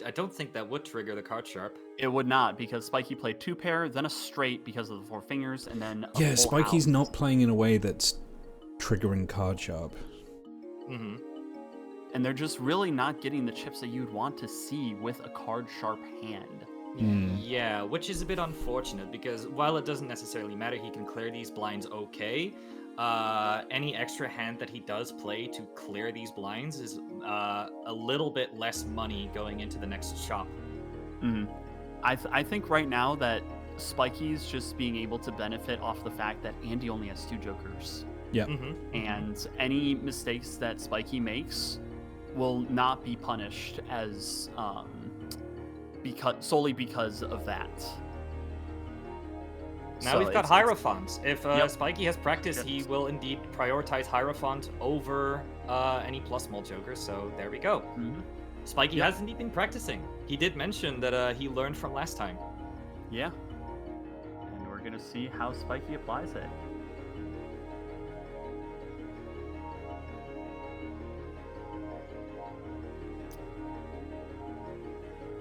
I don't think that would trigger the card sharp. It would not, because Spiky played 2 pair, then a straight because of the 4 fingers, and then a full Spiky's house. not playing in a way that's triggering card sharp. And they're just really not getting the chips that you'd want to see with a card sharp hand. Yeah, which is a bit unfortunate, because while it doesn't necessarily matter, he can clear these blinds okay. Any extra hand that he does play to clear these blinds is a little bit less money going into the next shop. I think right now that Spiky's just being able to benefit off the fact that Andy only has 2 jokers. Yeah. And any mistakes that Spiky makes will not be punished as solely because of that. Now we've got Hierophant. If Spiky has practice, he will indeed prioritize Hierophant over any plus mult jokers, so there we go. Spiky has indeed been practicing. He did mention that he learned from last time. Yeah. And we're going to see how Spiky applies it.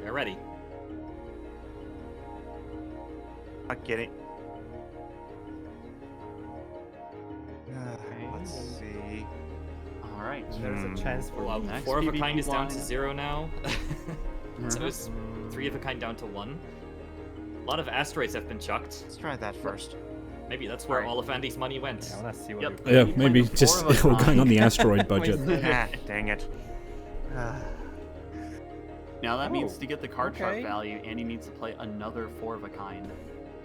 They're ready. I get it. Let's see. All right. There's a chance for Well, Next 4 of a PvP kind is down to line. 0 now. So it's 3 of a kind down to 1. A lot of asteroids have been chucked. Let's try that first. Maybe that's where all of Andy's money went. I wanna see what Yep. you Yeah, He maybe played just 4 of a we're going on kind. the asteroid budget. Dang it. Now that means to get the card sharp okay. value, Andy needs to play another 4 of a kind,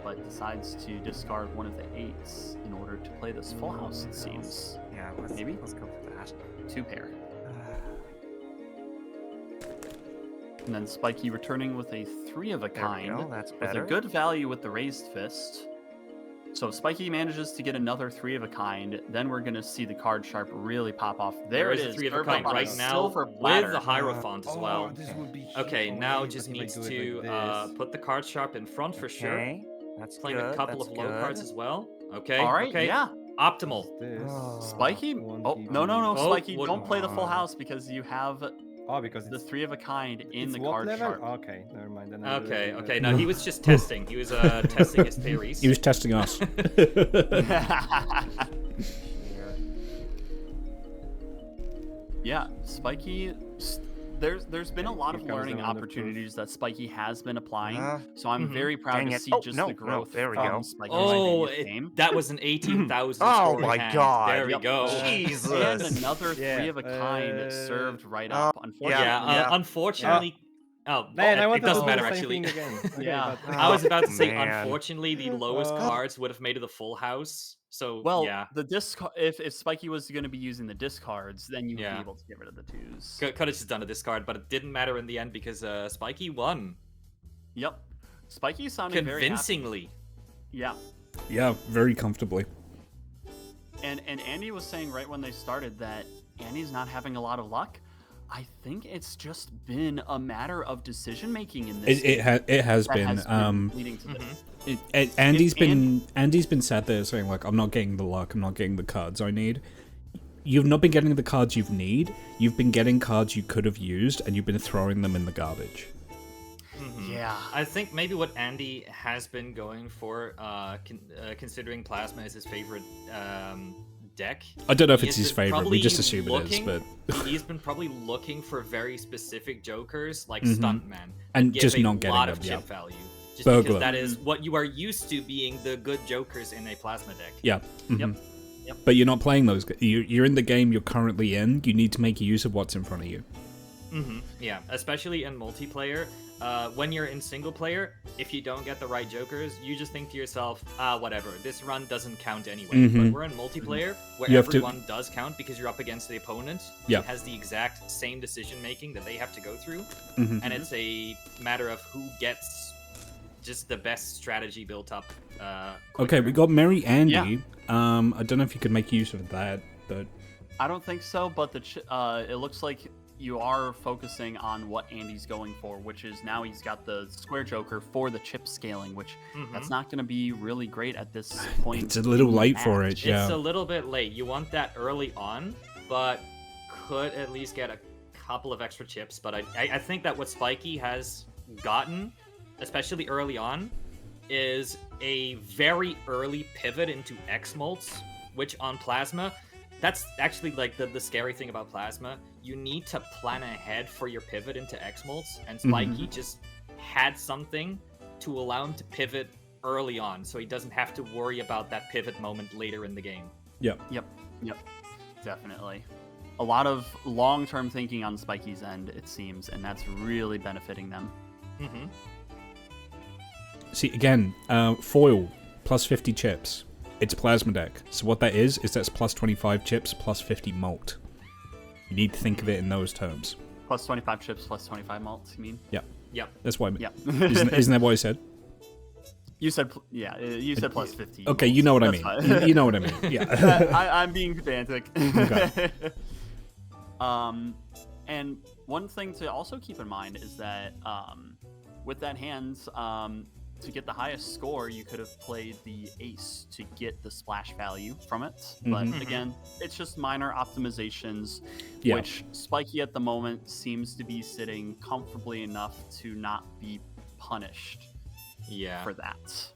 but decides to discard one of the 8s in order to play this full house, it seems. Yeah, Maybe? let's go for that. 2 pair. And then Spiky returning with a 3 of a There we kind, go, that's with better. a good value with the raised fist. So Spiky manages to get another 3 of a kind. Then we're gonna see the card sharp really pop off. There it is is. a 3 of a served kind up on right now silver with platter. the Hierophant as well. This would be Okay, huge. now But just if I needs do it to like this- put the card sharp in front for sure. Okay, that's Playing good. a couple that's of low good. cards as well. Okay. All right, okay. yeah. Optimal. This. Spiky. One Oh PV. no, Oh, Spiky! what- Don't play the full house because you have Oh, because the it's 3 of a kind in it's the what card level? sharp. Okay, never mind. Then I'll do it Okay, like okay. that. No, he was just testing. He was testing his theories. He was testing us. Yeah, Spiky. There's been a lot Here of comes learning another opportunities that Spiky has been applying. Uh, So I'm Mhm. very proud Dang to it. see Oh, just no, the no, growth there we from go. Spiky's Oh, previous game. that was an 18,000 Oh scoring my hand. God. There we Yep. go. Jesus. And another Yeah, 3 of a kind served right up. Unfortunately, Yeah, unfortunately. Oh, Man, I it wanted doesn't to do matter the same actually. thing again. Okay, Yeah. but- I was about to say, Man. unfortunately, the lowest Uh, cards would have made it a full house. So well, yeah, the discard. If Spiky was going to be using the discards, then you would Yeah. be able to get rid of the 2s. could have just done a discard, but it didn't matter in the end because Spiky won Yep. Spiky sounding very happy. convincingly. Yeah. Yeah, very comfortably. And Andy was saying right when they started that Andy's not having a lot of luck. I think it's just been a matter of decision making in this. It has that been. has been leading to this. Mhm. Andy's been sat there saying like, I'm not getting the luck, I'm not getting the cards I need. You've not been getting the cards you need. You've been getting cards you could have used, and you've been throwing them in the garbage. Mhm. Yeah. I think maybe what Andy has been going for, considering Plasma is his favorite deck. I don't know if he it's has his been favorite. We just probably assume it is, looking- but He's been probably looking for very specific jokers like Mhm. Stuntman and give just a not getting lot them. of Yeah, chip value. Just Burglar. because that is what you are used to being the good jokers in a Plasma deck. yeah. Mhm. Yep. Yep. But you're not playing those. You're in the game you're currently in. You need to make use of what's in front of you. Yeah, especially in multiplayer. When you're in single player, if you don't get the right jokers, you just think to yourself, whatever, this run doesn't count anyway. Mhm. But we're in multiplayer, where You have to- everyone does count because you're up against the opponent. Yeah. Who has the exact same decision making that they have to go through. Mhm. And it's a matter of who gets just the best strategy built up. Okay, quicker. we got Merry Andy. I don't know if you could make use of that, but I don't think so, but it looks like you are focusing on what Andy's going for, which is now he's got the square joker for the chip scaling, which that's not going to be really great at this point. it's a little in the late for match. it. Yeah. It's a little bit late. You want that early on, but could at least get a couple of extra chips. But I think that what Spiky has gotten, especially early on, is a very early pivot into X-Molts, which on Plasma, that's actually like the scary thing about Plasma. You need to plan ahead for your pivot into X-Molts, and Spiky just had something to allow him to pivot early on, so he doesn't have to worry about that pivot moment later in the game. Yep. Yep, definitely. A lot of long-term thinking on Spiky's end, it seems, and that's really benefiting them. Mm-hmm. See, again, foil plus 50 chips. It's a plasma deck. So what that is that's plus 25 chips plus 50 malt. You need to think of it in those terms. Plus 25 chips, plus 25 malts, you mean? Yeah. Yep. That's why. Yeah. Isn't that what I said? You said, you said plus 50. Okay, you know what I That's mean. fine. You know what I mean. Yeah. I'm being pedantic. Okay. And one thing to also keep in mind is that with that hand, to get the highest score, you could have played the ace to get the splash value from it. But Mhm. again, it's just minor optimizations, Yeah. which Spiky at the moment seems to be sitting comfortably enough to not be punished Yeah. for that.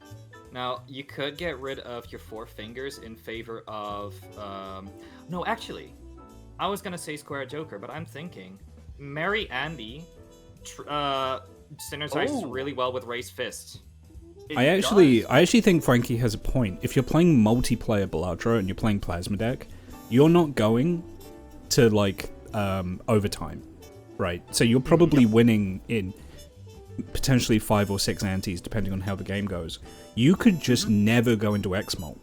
Now, you could get rid of your 4 fingers in favor of... No, actually, I was going to say Square Joker, but I'm thinking Merry Andy synergizes Oh. really well with Raised Fist. It I actually does. think Frankie has a point. If you're playing multiplayer Balatro and you're playing Plasma deck, you're not going to like overtime, right? So you're probably winning in potentially 5 or 6 antes, depending on how the game goes. You could just never go into X-Mult.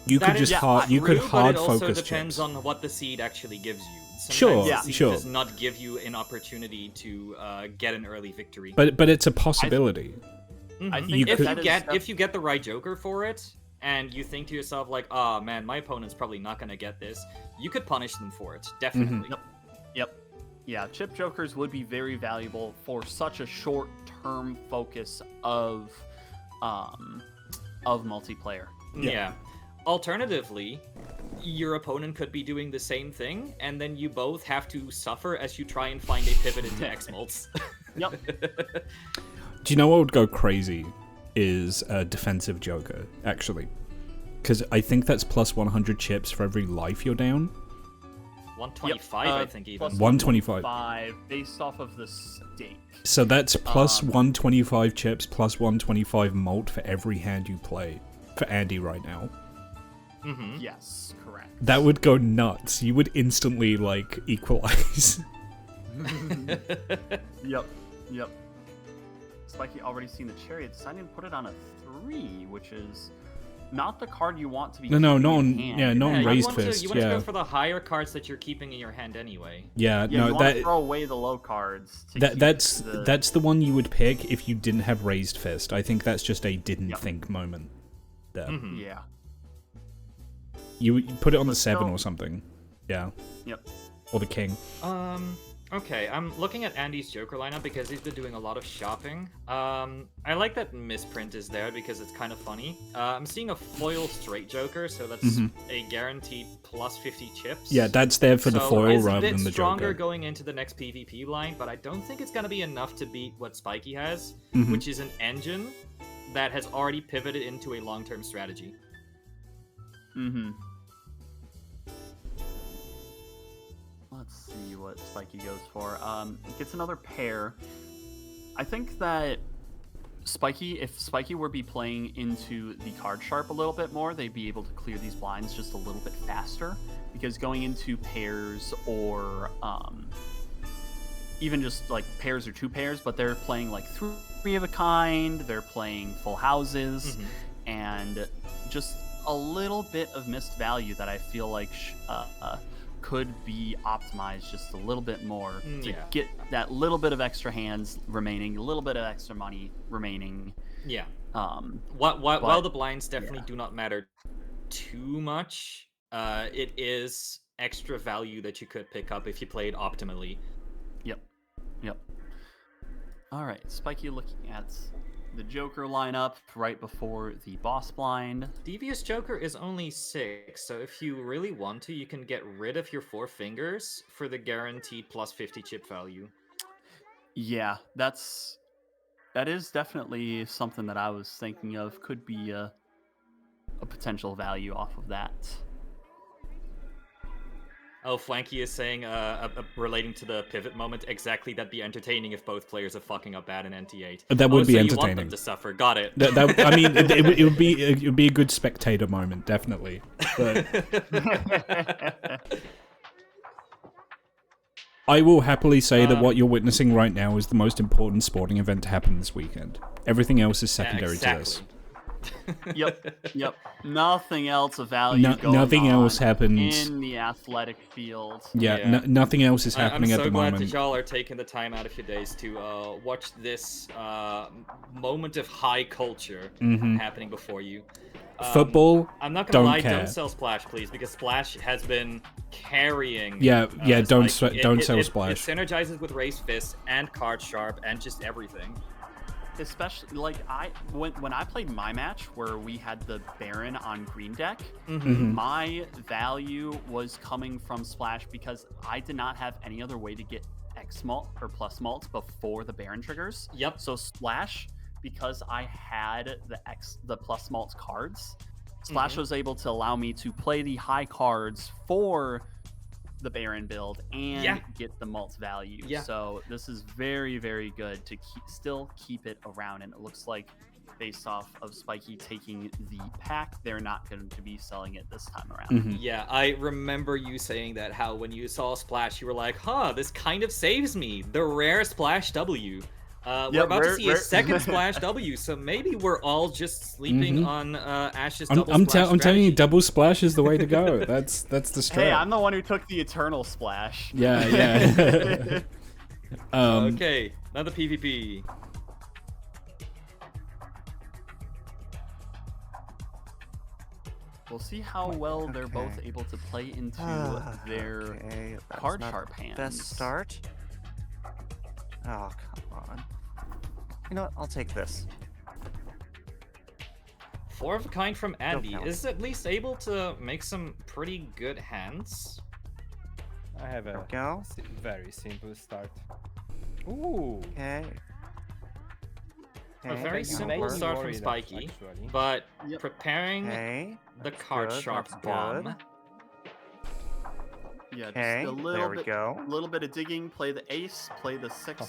You That could is just hard. You true, could hard but it also focus depends chips. on what the seed actually gives you. Sometimes Sure, the seed sure. does not give you an opportunity to get an early victory. But it's a possibility. I Mhm. think You if could- you that is get def- if you get the right Joker for it, and you think to yourself like, oh man, my opponent's probably not gonna get this, you could punish them for it, definitely. Yep. Yeah, chip jokers would be very valuable for such a short-term focus of multiplayer. Yeah. Alternatively, your opponent could be doing the same thing, and then you both have to suffer as you try and find a pivot into X-Mults. Yep. Do you know what would go crazy? Is a defensive Joker, actually. Because I think that's plus 100 chips for every life you're down. 125, I think, even. Plus 125. based off of the stake. So that's plus 125 chips, plus 125 malt for every hand you play. For Andy right now. Mm-hmm. Yes, correct. That would go nuts. You would instantly, like, equalize. Yep. Spiky already seen the chariot, decided to put it on a 3, which is not the card you want to be No, keeping not in on, hand. yeah, not on you raised want to, fist, you want to yeah. go for the higher cards that you're keeping in your hand anyway. Yeah, Yeah, no, you want to that throw away the low cards. To keep that's the... the one you would pick if you didn't have raised fist. I think that's just a didn't think moment. There. Mhm. Yeah. You put it on the But 7 still- or something. Yeah. Yep. Or the king. Okay, I'm looking at Andy's Joker lineup because he's been doing a lot of shopping. I like that misprint is there because it's kind of funny. I'm seeing a foil straight Joker, so that's a guaranteed plus 50 chips. Yeah, that's there for the So foil it's rather a bit than the stronger Joker. going into the next PvP line, but I don't think it's gonna be enough to beat what Spiky has, Mhm. which is an engine that has already pivoted into a long-term strategy. Mm-hmm. Let's see what Spiky goes for. Gets another pair. I think that Spiky, if Spiky were be playing into the card sharp a little bit more, they'd be able to clear these blinds just a little bit faster. Because going into pairs or even just like pairs or 2 pairs, but they're playing like 3 of a kind, they're playing full houses, and just a little bit of missed value that I feel like could be optimized just a little bit more to Yeah. get that little bit of extra hands remaining, a little bit of extra money remaining. Yeah. But, While the blinds definitely yeah. do not matter too much, it is extra value that you could pick up if you played optimally. Yep. All right, Spiky looking at the Joker lineup right before the boss blind. Devious Joker is only 6, so if you really want to, you can get rid of your 4 fingers for the guaranteed plus 50 chip value. Yeah, that is definitely something that I was thinking of. Could be a potential value off of that. Oh, Flanky is saying, relating to the pivot moment, exactly that'd be entertaining if both players are fucking up bad in NT8. That would be so you want entertaining. them to suffer. Got it. I mean, it would be a good spectator moment, definitely. But I will happily say that what you're witnessing right now is the most important sporting event to happen this weekend. Everything else is secondary to this. Yep. Nothing else of value going nothing on else happens. in the athletic field. Yeah, nothing else is happening I'm at so the glad moment. that y'all are taking the time out of your days to watch this moment of high culture happening before you. Football, I'm not gonna don't lie, care. don't sell Splash, please, because Splash has been carrying. don't Spiky. don't sell It Splash. synergizes with Raised Fist and Card Sharp and just everything. Especially like when I played my match where we had the Baron on green deck, my value was coming from Splash because I did not have any other way to get X malt or plus malts before the Baron triggers. Yep. So Splash, because I had the plus malts cards, Splash was able to allow me to play the high cards for the Baron build and get the malts value. So this is very, very good to still keep it around, and it looks like based off of Spiky taking the pack, they're not going to be selling it this time around. Yeah, I remember you saying that, how when you saw Splash, you were like, this kind of saves me. The rare Splash W. We're about to see a second Splash W, so maybe we're all just sleeping on Ash's double Splash I'm telling you, strategy. double Splash is the way to go. That's the strat. Hey, I'm the one who took the Eternal Splash. Yeah. Okay, another PvP. We'll see how well they're both Okay. able to play into their Okay, that's card not sharp the hands. Best start. Oh, come on. You know what? I'll take this. 4 of a kind from Andy count. is at least able to make some pretty good hands. I have There a we go. very simple start. Ooh. Okay. A Okay, very You simple made me start from worried, Spiky, actually. but Yep. preparing Okay. the that's card good, sharp that's bomb. good. Yeah, Okay, just a there little we bit, go. little bit of digging. Play the ace, play the 6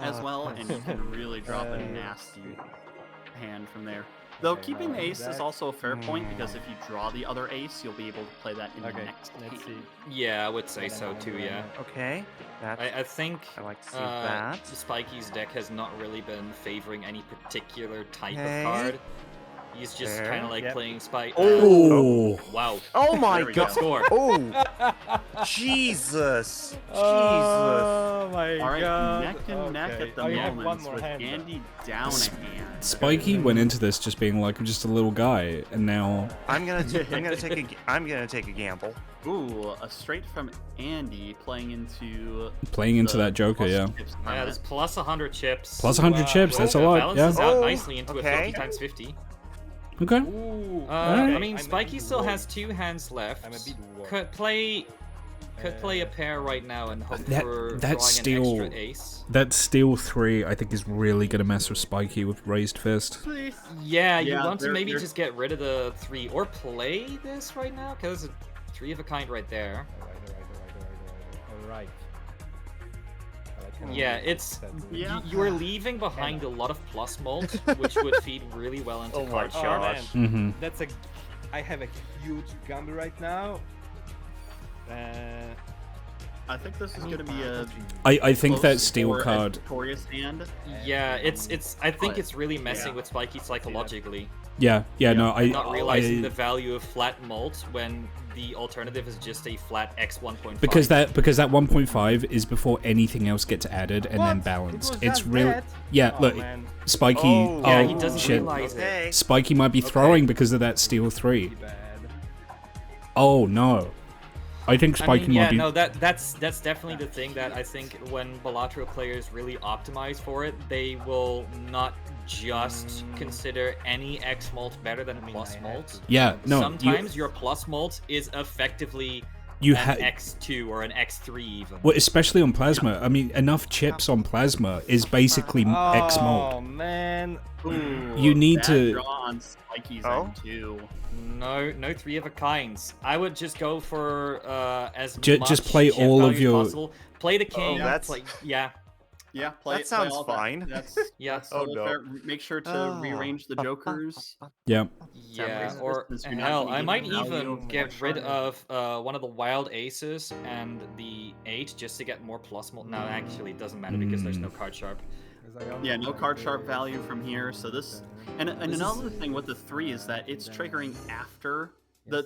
as well, and you can really drop a Uh, nasty hand from there. Though Okay, keeping the now ace is that- also a fair point, because if you draw the other ace, you'll be able to play that in the Okay, next let's see. hand. Yeah, I would say so too, yeah. Okay. That's, I think I like to see that. Spiky's deck has not really been favoring any particular type Okay. of card. He's just There. kind of like Yep. playing Spike. Oh, Wow. Oh my There we go. Good score. Oh, Jesus! Jesus! Oh my All right, god. neck and neck Okay. at the Oh, you have moment one more with hand. Andy down a hand. Spiky went into this just being like, I'm just a little guy, and now I'm gonna take a gamble. Ooh, a straight from Andy playing into playing into the that Joker, plus yeah. chips Yeah, there's tournament. plus 100 chips. Plus 100 Wow. chips, that's a lot, Balances yeah. out Oh, nicely into okay. a 50 times 50. Okay. Ooh. Alright. I mean, I'm a Spiky bit still worried. has 2 hands left. I'm a bit worried. Could play a pair right now and hope That- for that's drawing still- an extra ace. That Steel 3, I think, is really going to mess with Spiky with raised fist. Yeah, you Yeah, want to they're- maybe they're- just get rid of the 3 or play this right now because it's 3 of a kind right there. Alright. Yeah, it's Yeah. you are leaving behind a lot of plus mult, which would feed really well into Oh my card Oh sharp. man, Mm-hmm. that's a. I have a huge gamble right now. I think this is going to be a I think that close Steel or a card... victorious hand. Yeah, it's. I think But- it's really messing yeah. with Spiky psychologically. Yeah, no, Not realizing the I... value of flat mult when the alternative is just a flat X 1.5. Because that 1.5 is before anything else gets added and then What? balanced. It was It's that real. bad? Yeah, Oh, look, man. Spiky. Oh. Yeah, oh he doesn't shit. realize it. Okay. Spiky might be throwing because of that Steel 3. Bad. Oh no. I think I Spiky mean, might yeah, be. no, that's definitely the thing that I think when Balatro players really optimize for it, they will not just consider any X mult better than plus I have mult. to. Yeah, no. Sometimes your plus mult is effectively you an have. X2 or an X3 even. Well, especially on plasma. I mean, enough chips on plasma is basically X Oh mode. man. Ooh, You need bad to- draw on Spiky's Oh? end too. No 3 of a kinds. I would just go for as Just much play chip all of value as your- possible. Play the king. that's- Play, yeah. Yeah, play. That sounds play all fine. That's Yeah. that's Oh, totally no. fair. Make sure to Oh. rearrange the jokers. Yeah. Yeah, raise or resistance, you're not hell, gonna I get might the value even of get one rid shot. of one of the wild aces and the 8 just to get more plus mult. No, actually, it doesn't matter because there's no card sharp. Yeah, no card sharp value from here. So this and another thing with the 3 is that it's triggering after the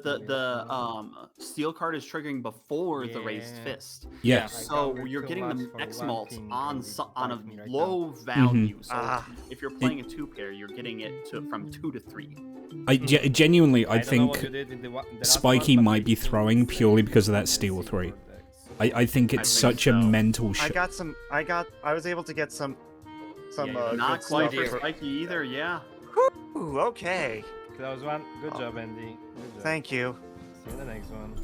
steel card is triggering before the raised Yeah. fist. Yeah. So covered you're too getting much the for X one mult king on and on a fight me right low value. So Ah. if you're playing a 2 pair, you're getting it from 2 to 3. Genuinely, I don't know what think you did in the last Spiky one, but might be it was throwing insane. purely because of that Steel 3. I think it's I think such a so. mental I shit. got some. I was able to get some. Yeah, Good Not quite stuff for for- Spiky either. Yeah. Ooh, okay. Close one. Good job, Andy. Good job. Thank you. See you in the next one.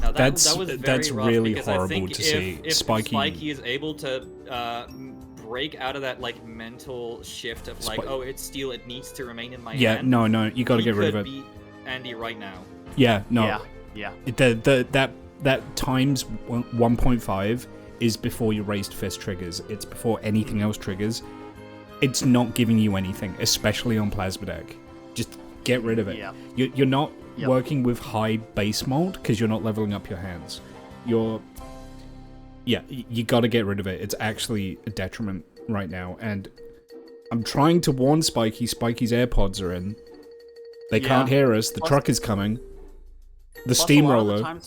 Now That's- that was very that's rough really because I horrible think to if, see. If Spiky- is able to break out of that like mental shift of like, Spi- oh, it's steel, it needs to remain in my Yeah, hand. no, you gotta he get rid of could it. beat Andy right now. Yeah, no. Yeah. That times 1.5 is before your raised fist triggers. It's before anything else triggers. It's not giving you anything, especially on plasma deck. Just get rid of it. Yeah. You're not Yep. working with high base mold because you're not leveling up your hands. You gotta get rid of it. It's actually a detriment right now, and I'm trying to warn Spiky. Spiky's AirPods are in. They can't Yeah. hear us. The Plus- truck is coming. The Plus, a lot of steamroller. the time,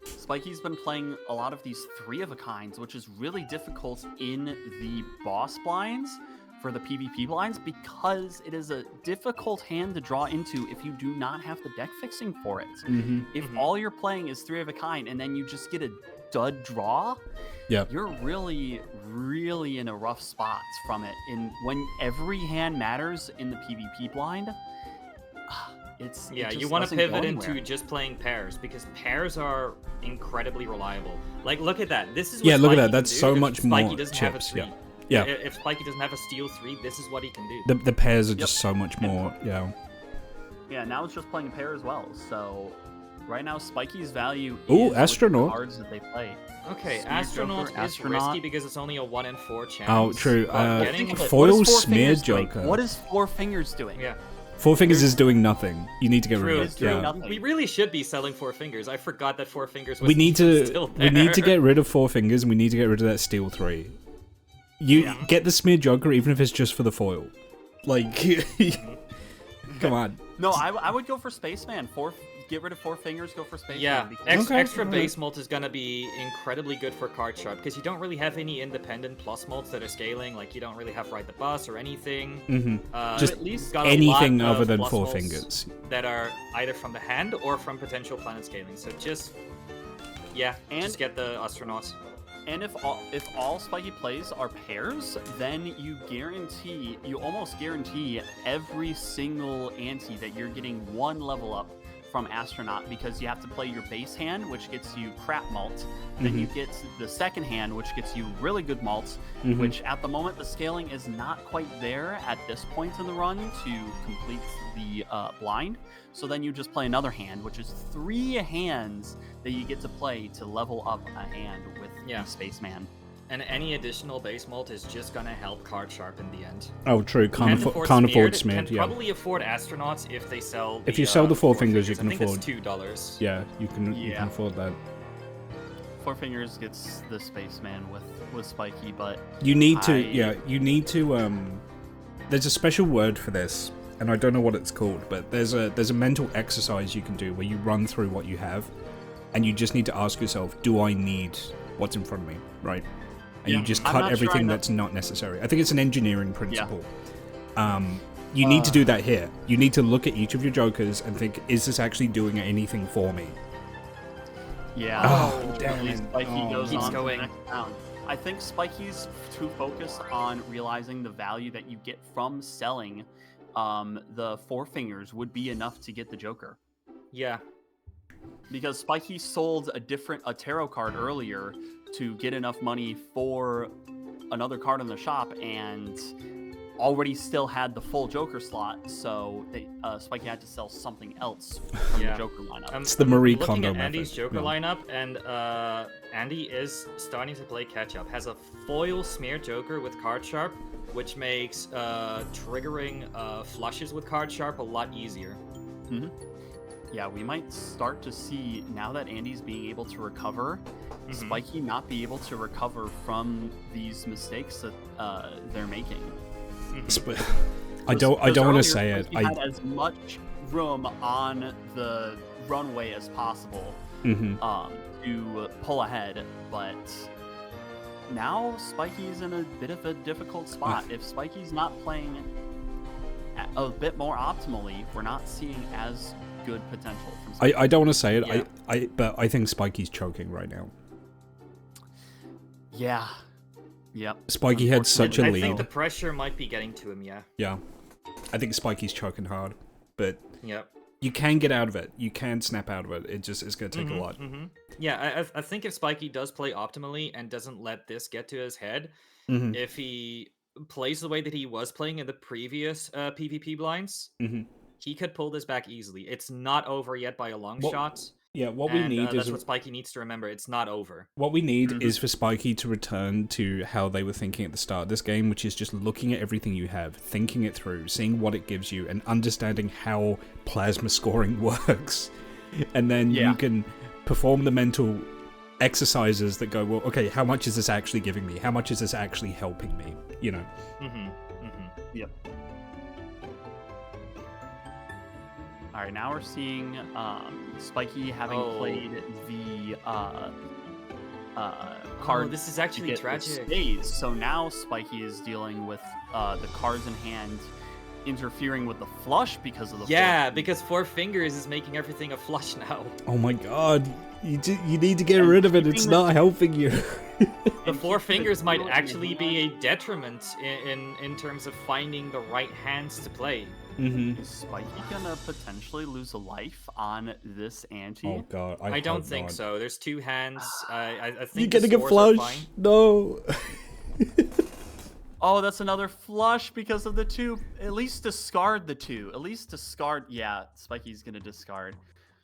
Spiky's been playing a lot of these 3 of a kinds, which is really difficult in the boss blinds for the PvP blinds because it is a difficult hand to draw into if you do not have the deck fixing for it. If all you're playing is 3 of a kind and then you just get a dud draw, you're really, really in a rough spot from it. And when every hand matters in the PvP blind, you want to pivot into just playing pairs because pairs are incredibly reliable. Like, look at that. This is what look at Spiky that. That's can do so if much more Spiky doesn't have a chips. 3. Yeah. If Spiky doesn't have a steal 3, this is what he can do. The pairs are just so much more. Yeah. Yeah, now it's just playing a pair as well. So right now, Spiky's value Ooh, is with Astronaut. the cards that they play. Okay, Smear Astronaut Joker, is risky because it's only a 1 in 4 chance. Oh, true. Getting Foil What is Four Smear Fingers doing? Joker. What is Four Fingers doing? Yeah. Four Fingers is doing nothing. You need to get rid of It's it. doing Yeah. nothing. We really should be selling 4 Fingers. I forgot that 4 Fingers was We need still to there. get rid of Four Fingers and we need to get rid of that Steel 3. You get the Smear Joker even if it's just for the foil. Like come on. No, I would go for Spaceman. Get rid of 4 Fingers, go for Spaceman. Yeah, because extra base molt is gonna be incredibly good for card sharp because you don't really have any independent plus molts that are scaling. Like you don't really have Ride the Bus or anything. Just at least got a anything lot other of than plus Four molts Fingers. that are either from the hand or from potential planet scaling. So just just get the astronauts. And if all Spiky plays are pairs, then you almost guarantee every single ante that you're getting 1 level up from Astronaut because you have to play your base hand, which gets you crap malt. Then you get the second hand, which gets you really good malts, which at the moment the scaling is not quite there at this point in the run to complete the blind. So then you just play another hand, which is 3 hands that you get to play to level up a hand with the Spaceman. And any additional base molt is just gonna help card sharp in the end. Oh, true. Can't afford Smeared. Can probably afford astronauts if they sell. If you sell the Four Fingers, you can I think afford. it's $2. Yeah, you can afford that. 4 Fingers gets the Spaceman with Spiky, but you need to. You need to. There's a special word for this, and I don't know what it's called, but there's a mental exercise you can do where you run through what you have, and you just need to ask yourself, do I need what's in front of me, right? And you just cut everything that's not necessary. I think it's an engineering principle. You need to do that here. You need to look at each of your jokers and think, is this actually doing anything for me? Yeah. Oh, damn it. Spiky goes keeps on going. to the next round. I think Spiky's too focused on realizing the value that you get from selling the 4 Fingers would be enough to get the Joker. Yeah. Because Spiky sold a tarot card earlier to get enough money for another card in the shop and already still had the full Joker slot, so Spiky had to sell something else from the Joker lineup. It's the Marie Looking Kondo at method. Andy's Joker lineup, and Andy is starting to play catch up. Has a foil smear Joker with card sharp, which makes triggering flushes with card sharp a lot easier. Yeah, we might start to see, now that Andy's being able to recover, Spiky not be able to recover from these mistakes that they're making. I don't want to say it. I had as much room on the runway as possible to pull ahead, but now Spiky's in a bit of a difficult spot. If Spiky's not playing a bit more optimally, we're not seeing as good potential from Spiky. I don't want to say it, but I think Spiky's choking right now. Yeah. Yep. Spiky had such a I lead. think the pressure might be getting to him, yeah. Yeah. I think Spiky's choking hard, but Yep. you can get out of it. You can snap out of it. It's going to take a lot. Yeah, I think if Spiky does play optimally and doesn't let this get to his head, if he plays the way that he was playing in the previous PvP blinds, he could pull this back easily. It's not over yet by a long shot. Yeah, what we need that's is what Spiky needs to remember. It's not over. what we need is for Spiky to return to how they were thinking at the start of this game, which is just looking at everything you have, thinking it through, seeing what it gives you, and understanding how plasma scoring works. And then you can perform the mental exercises that go, well, okay, how much is this actually giving me? How much is this actually helping me? You know. Yep. All right, now we're seeing Spiky having played the card. this is to actually get the tragic. spades. So now Spiky is dealing with the cards in hand interfering with the flush because of the Yeah, four because Four Fingers is making everything a flush now. Oh my god, you need to get rid of it. It's not helping you. The Four keeping Fingers the might two in actually be a hand. detriment in terms of finding the right hands to play. Mm-hmm. Is Spiky gonna potentially lose a life on this ante? Oh god, I don't hope think not. so. There's 2 hands. I think You're the getting a scores are flush. fine. No. Oh, that's another flush because of the 2. At least discard the 2. At least discard. Yeah, Spiky's gonna discard.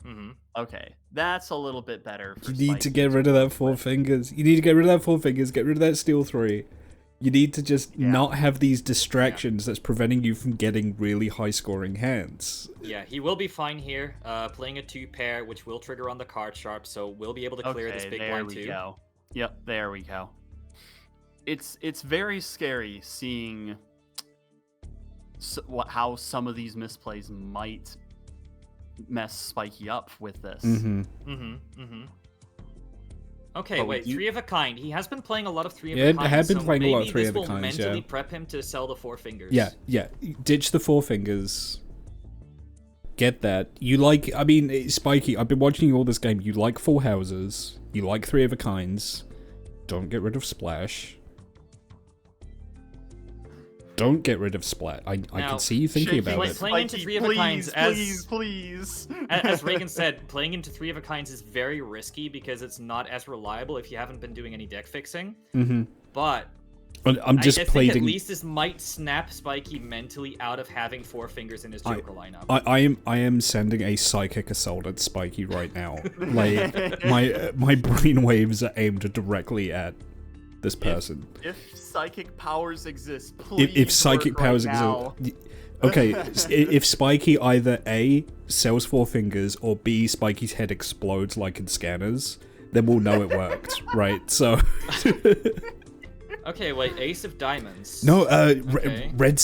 Mm-hmm. Okay, that's a little bit better. For You need to Spiky. get rid of that Four Fingers. You need to get rid of that Four Fingers. Get rid of that Steel 3. You need to just not have these distractions that's preventing you from getting really high scoring hands. Yeah, he will be fine here. Playing a 2 pair, which will trigger on the card sharp, so we'll be able to clear this big there blind we too. go. Yep, there we go. It's very scary seeing how some of these misplays might mess Spiky up with this. Mm-hmm. Mm-hmm. Mm-hmm. Okay, But wait. you- 3 of a kind. He has been playing a lot of 3 of Yeah, a I kind. have been so playing a lot of maybe 3 this of a will kinds, mentally yeah. prep him to sell the Four Fingers. Yeah, yeah. Ditch the Four Fingers. Get that. You like, I mean, Spiky, I've been watching you all this game. You like Full Houses. You like 3 of a kinds. Don't get rid of Splash. Don't get rid of Splat. I Now, can see you thinking about play- it. playing into 3 of a kinds as- please. As Reagan said, playing into 3 of a kinds is very risky because it's not as reliable if you haven't been doing any deck fixing. Mm-hmm. But I'm just I think pleading. at least this might snap Spiky mentally out of having Four Fingers in his Joker lineup. I am sending a psychic assault at Spiky right now. Like my brainwaves are aimed directly at this person. If psychic powers exist, please. If psychic work powers right now. exist, okay. If Spiky either A, sells Four Fingers, or B, Spiky's head explodes like in Scanners, then we'll know it worked, right? So. Okay, wait, Ace of Diamonds. No, Okay. Red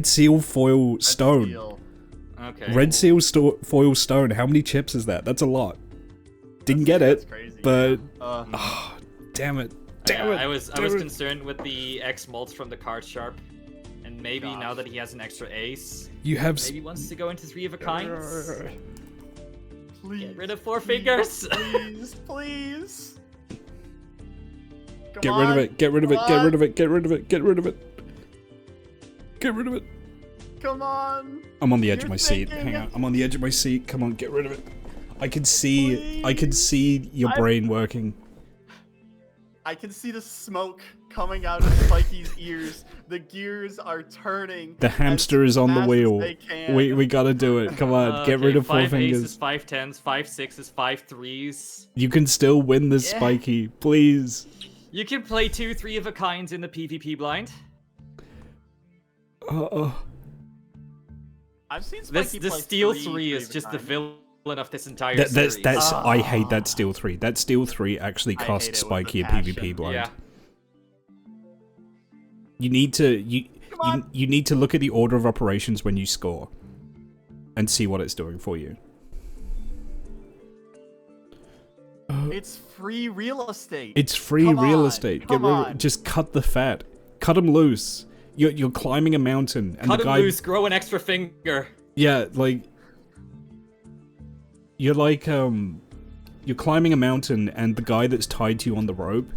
Seal foil stone. Steel. Okay. Red Seal foil stone. How many chips is that? That's a lot. Didn't get That's it, crazy. but yeah. damn it. Yeah, Damn it. I was damn it. concerned with the X mults from the card sharp, and maybe now that he has an extra ace, You have. maybe wants to go into 3 of a kinds. Please, Get rid of Four Fingers. please, please. Come Get rid of on, it. Get rid of it. come Get on, rid of it. Get rid of it. Get rid of it. Get rid of it. Come on. I'm on the edge of You're my seat. thinking. Hang on. I'm on the edge of my seat. Come on, get rid of it. I can see. I can see your I'm- brain working. I can see the smoke coming out of Spiky's ears. The gears are turning. The hamster is on the fast as wheel. they can. We gotta do it. Come on, get rid of Four 5 aces, Fingers. 5 10s, 5 6s, 5 3s. You can still win this, Yeah. Spiky. Please. You can play 2 3 of a kinds in the PvP blind. I've seen This Spiky the play Steel 3 3 is of a just the kind. villain of this entire That's series. I hate that Steel 3. That Steel 3 actually I cost hate it with Spiky a a PvP passion. blind. Yeah. You need to you on. you need to look at the order of operations when you score and see what it's doing for you. It's free real estate. It's free Come real on, estate. come on. Just cut the fat. Cut him loose. You're climbing a mountain and Cut the him guy loose, grow an extra finger. Yeah, like you're climbing a mountain and the guy that's tied to you on the rope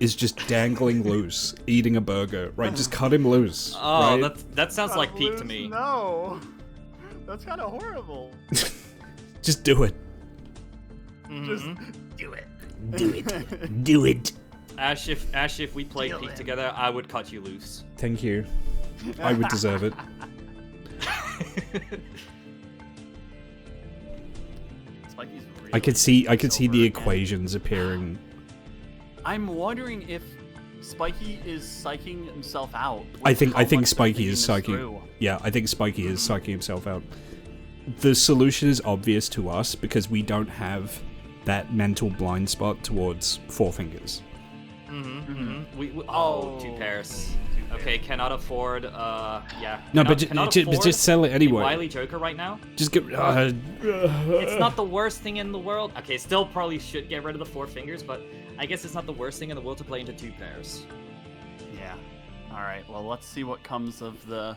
is just dangling loose, eating a burger. Right, just cut him loose. Oh, right? that sounds like peak to Lose- me. No. That's kind of horrible. Just do it. Just Mhm. do it. Do it. Do it. Ash, if we played peak together, I would cut you loose. Thank you. I would deserve it. Spiky's really I could see the over again. equations appearing. I'm wondering if Spiky is psyching himself out. I with think how much they're Spiky is thinking this psyching. through. Yeah, I think Spiky is psyching himself out. The solution is obvious to us because we don't have that mental blind spot towards Four Fingers. Oh, 2 pairs. Okay, cannot afford. Yeah. No, cannot but afford just sell it the anyway. Wily Joker right now. Just get. It's not the worst thing in the world. Okay, still probably should get rid of the Four Fingers, but I guess it's not the worst thing in the world to play into 2 pairs. Yeah. All right. Well, let's see what comes of the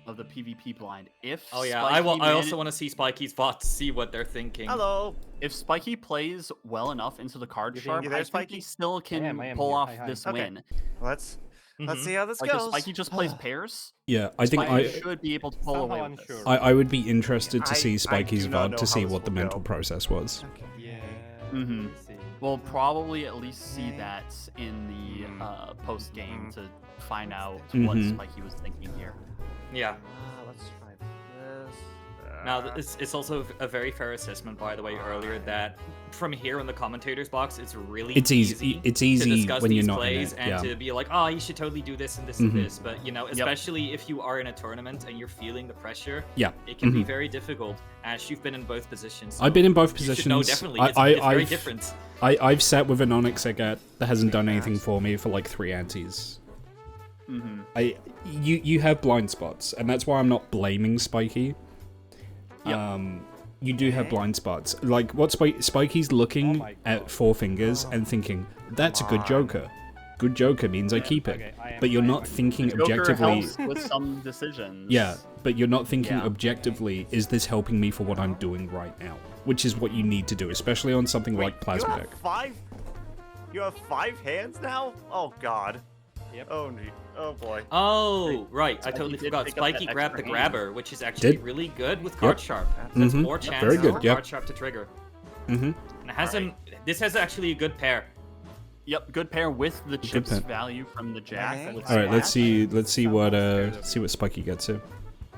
PvP blind. If Oh yeah, Spiky I also want to see Spiky's bot to see what they're thinking. Hello. If Spiky plays well enough into the card You sharp, think- You there, I think Spiky? he still can I am pull here. off Hi, hi. this Okay. win. Let's Mhm. see how this Like if goes. Spiky just plays pairs, Yeah, I think Spiky I should be able to pull Somehow away with unsure. this. I would be interested to I see do Spiky's not know VOD to how see this what the will mental go. process was. Yeah. Mhm. We'll see. We'll probably at least see that in the post game to find out what Mhm. Spiky was thinking here. Yeah. Let's try this. Now, it's also a very fair assessment, by the way, earlier that from here in the commentators box, it's really It's easy. It's to easy discuss when you're these not in plays it. and Yeah. to be like, oh, you should totally do this and this and Mhm. this. But you know, especially if you are in a tournament and you're feeling the pressure, Yeah. it can be Mhm. very difficult. Ash, you've been in both positions. So I've been in both you positions. should know definitely. It's very I've, different. I've sat with an Onyx Agat that hasn't done anything for me for like 3 antes. Mm-hmm. You have blind spots, and that's why I'm not blaming Spiky. Yep. You do have blind spots. Like what Spiky's Oh looking my at God. 4 fingers and thinking, that's a good Joker. Good Joker means I keep it. Okay, But you're not thinking Joker objectively. helps with some decisions. Yeah, but you're not thinking Yeah. objectively, is this helping me for what I'm doing right now? Which is what you need to do, especially on something Wait, like Plasma you Deck. have 5? You have 5 hands now? Oh God. Yep. Oh oh boy. Oh, right. I Spiky totally did forgot. pick up that Spiky grabbed the extra hand. grabber, which is actually Did. really good with card Yep. sharp. That's Mhm. more Yep, chance very good, for yep. card sharp to trigger. Mm-hmm. And it has him. This has actually a good pair. Yep, good pair with the chips pair. value from the jack. Okay. with All right, let's Splash. see what Spiky gets to.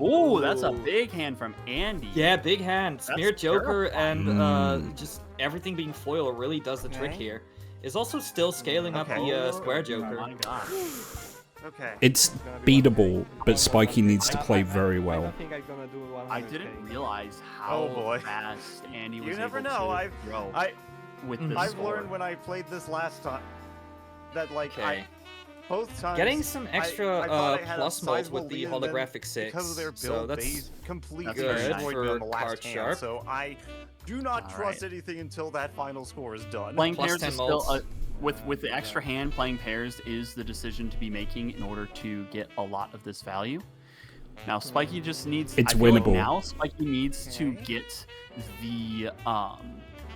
Ooh, that's a Ooh. big hand from Andy. Yeah, big hand. Smear Joker and Mm. just everything being foil really does the trick here. Is also still scaling up Okay. the Square Oh Joker. my god. Okay. It's beatable, but Spiky needs to play very I well. don't think I'm gonna do 100K. I didn't realize how Oh, boy. fast Andy was You never able know. to throw I with Mhm. this I've score. learned when I played this last time that like Okay. both times Getting some extra I thought I had a plus mults sizable with the lead, and then holographic 6. because of their So build, that's they completely good destroyed me on the for last card hand. sharp. So I do not All trust right. anything until that final score is done. Playing Plus pairs 10 is still molds. with the extra hand. Playing pairs is the decision to be making in order to get a lot of this value. Now Spiky just needs. It's I feel like winnable. now Spiky needs to get the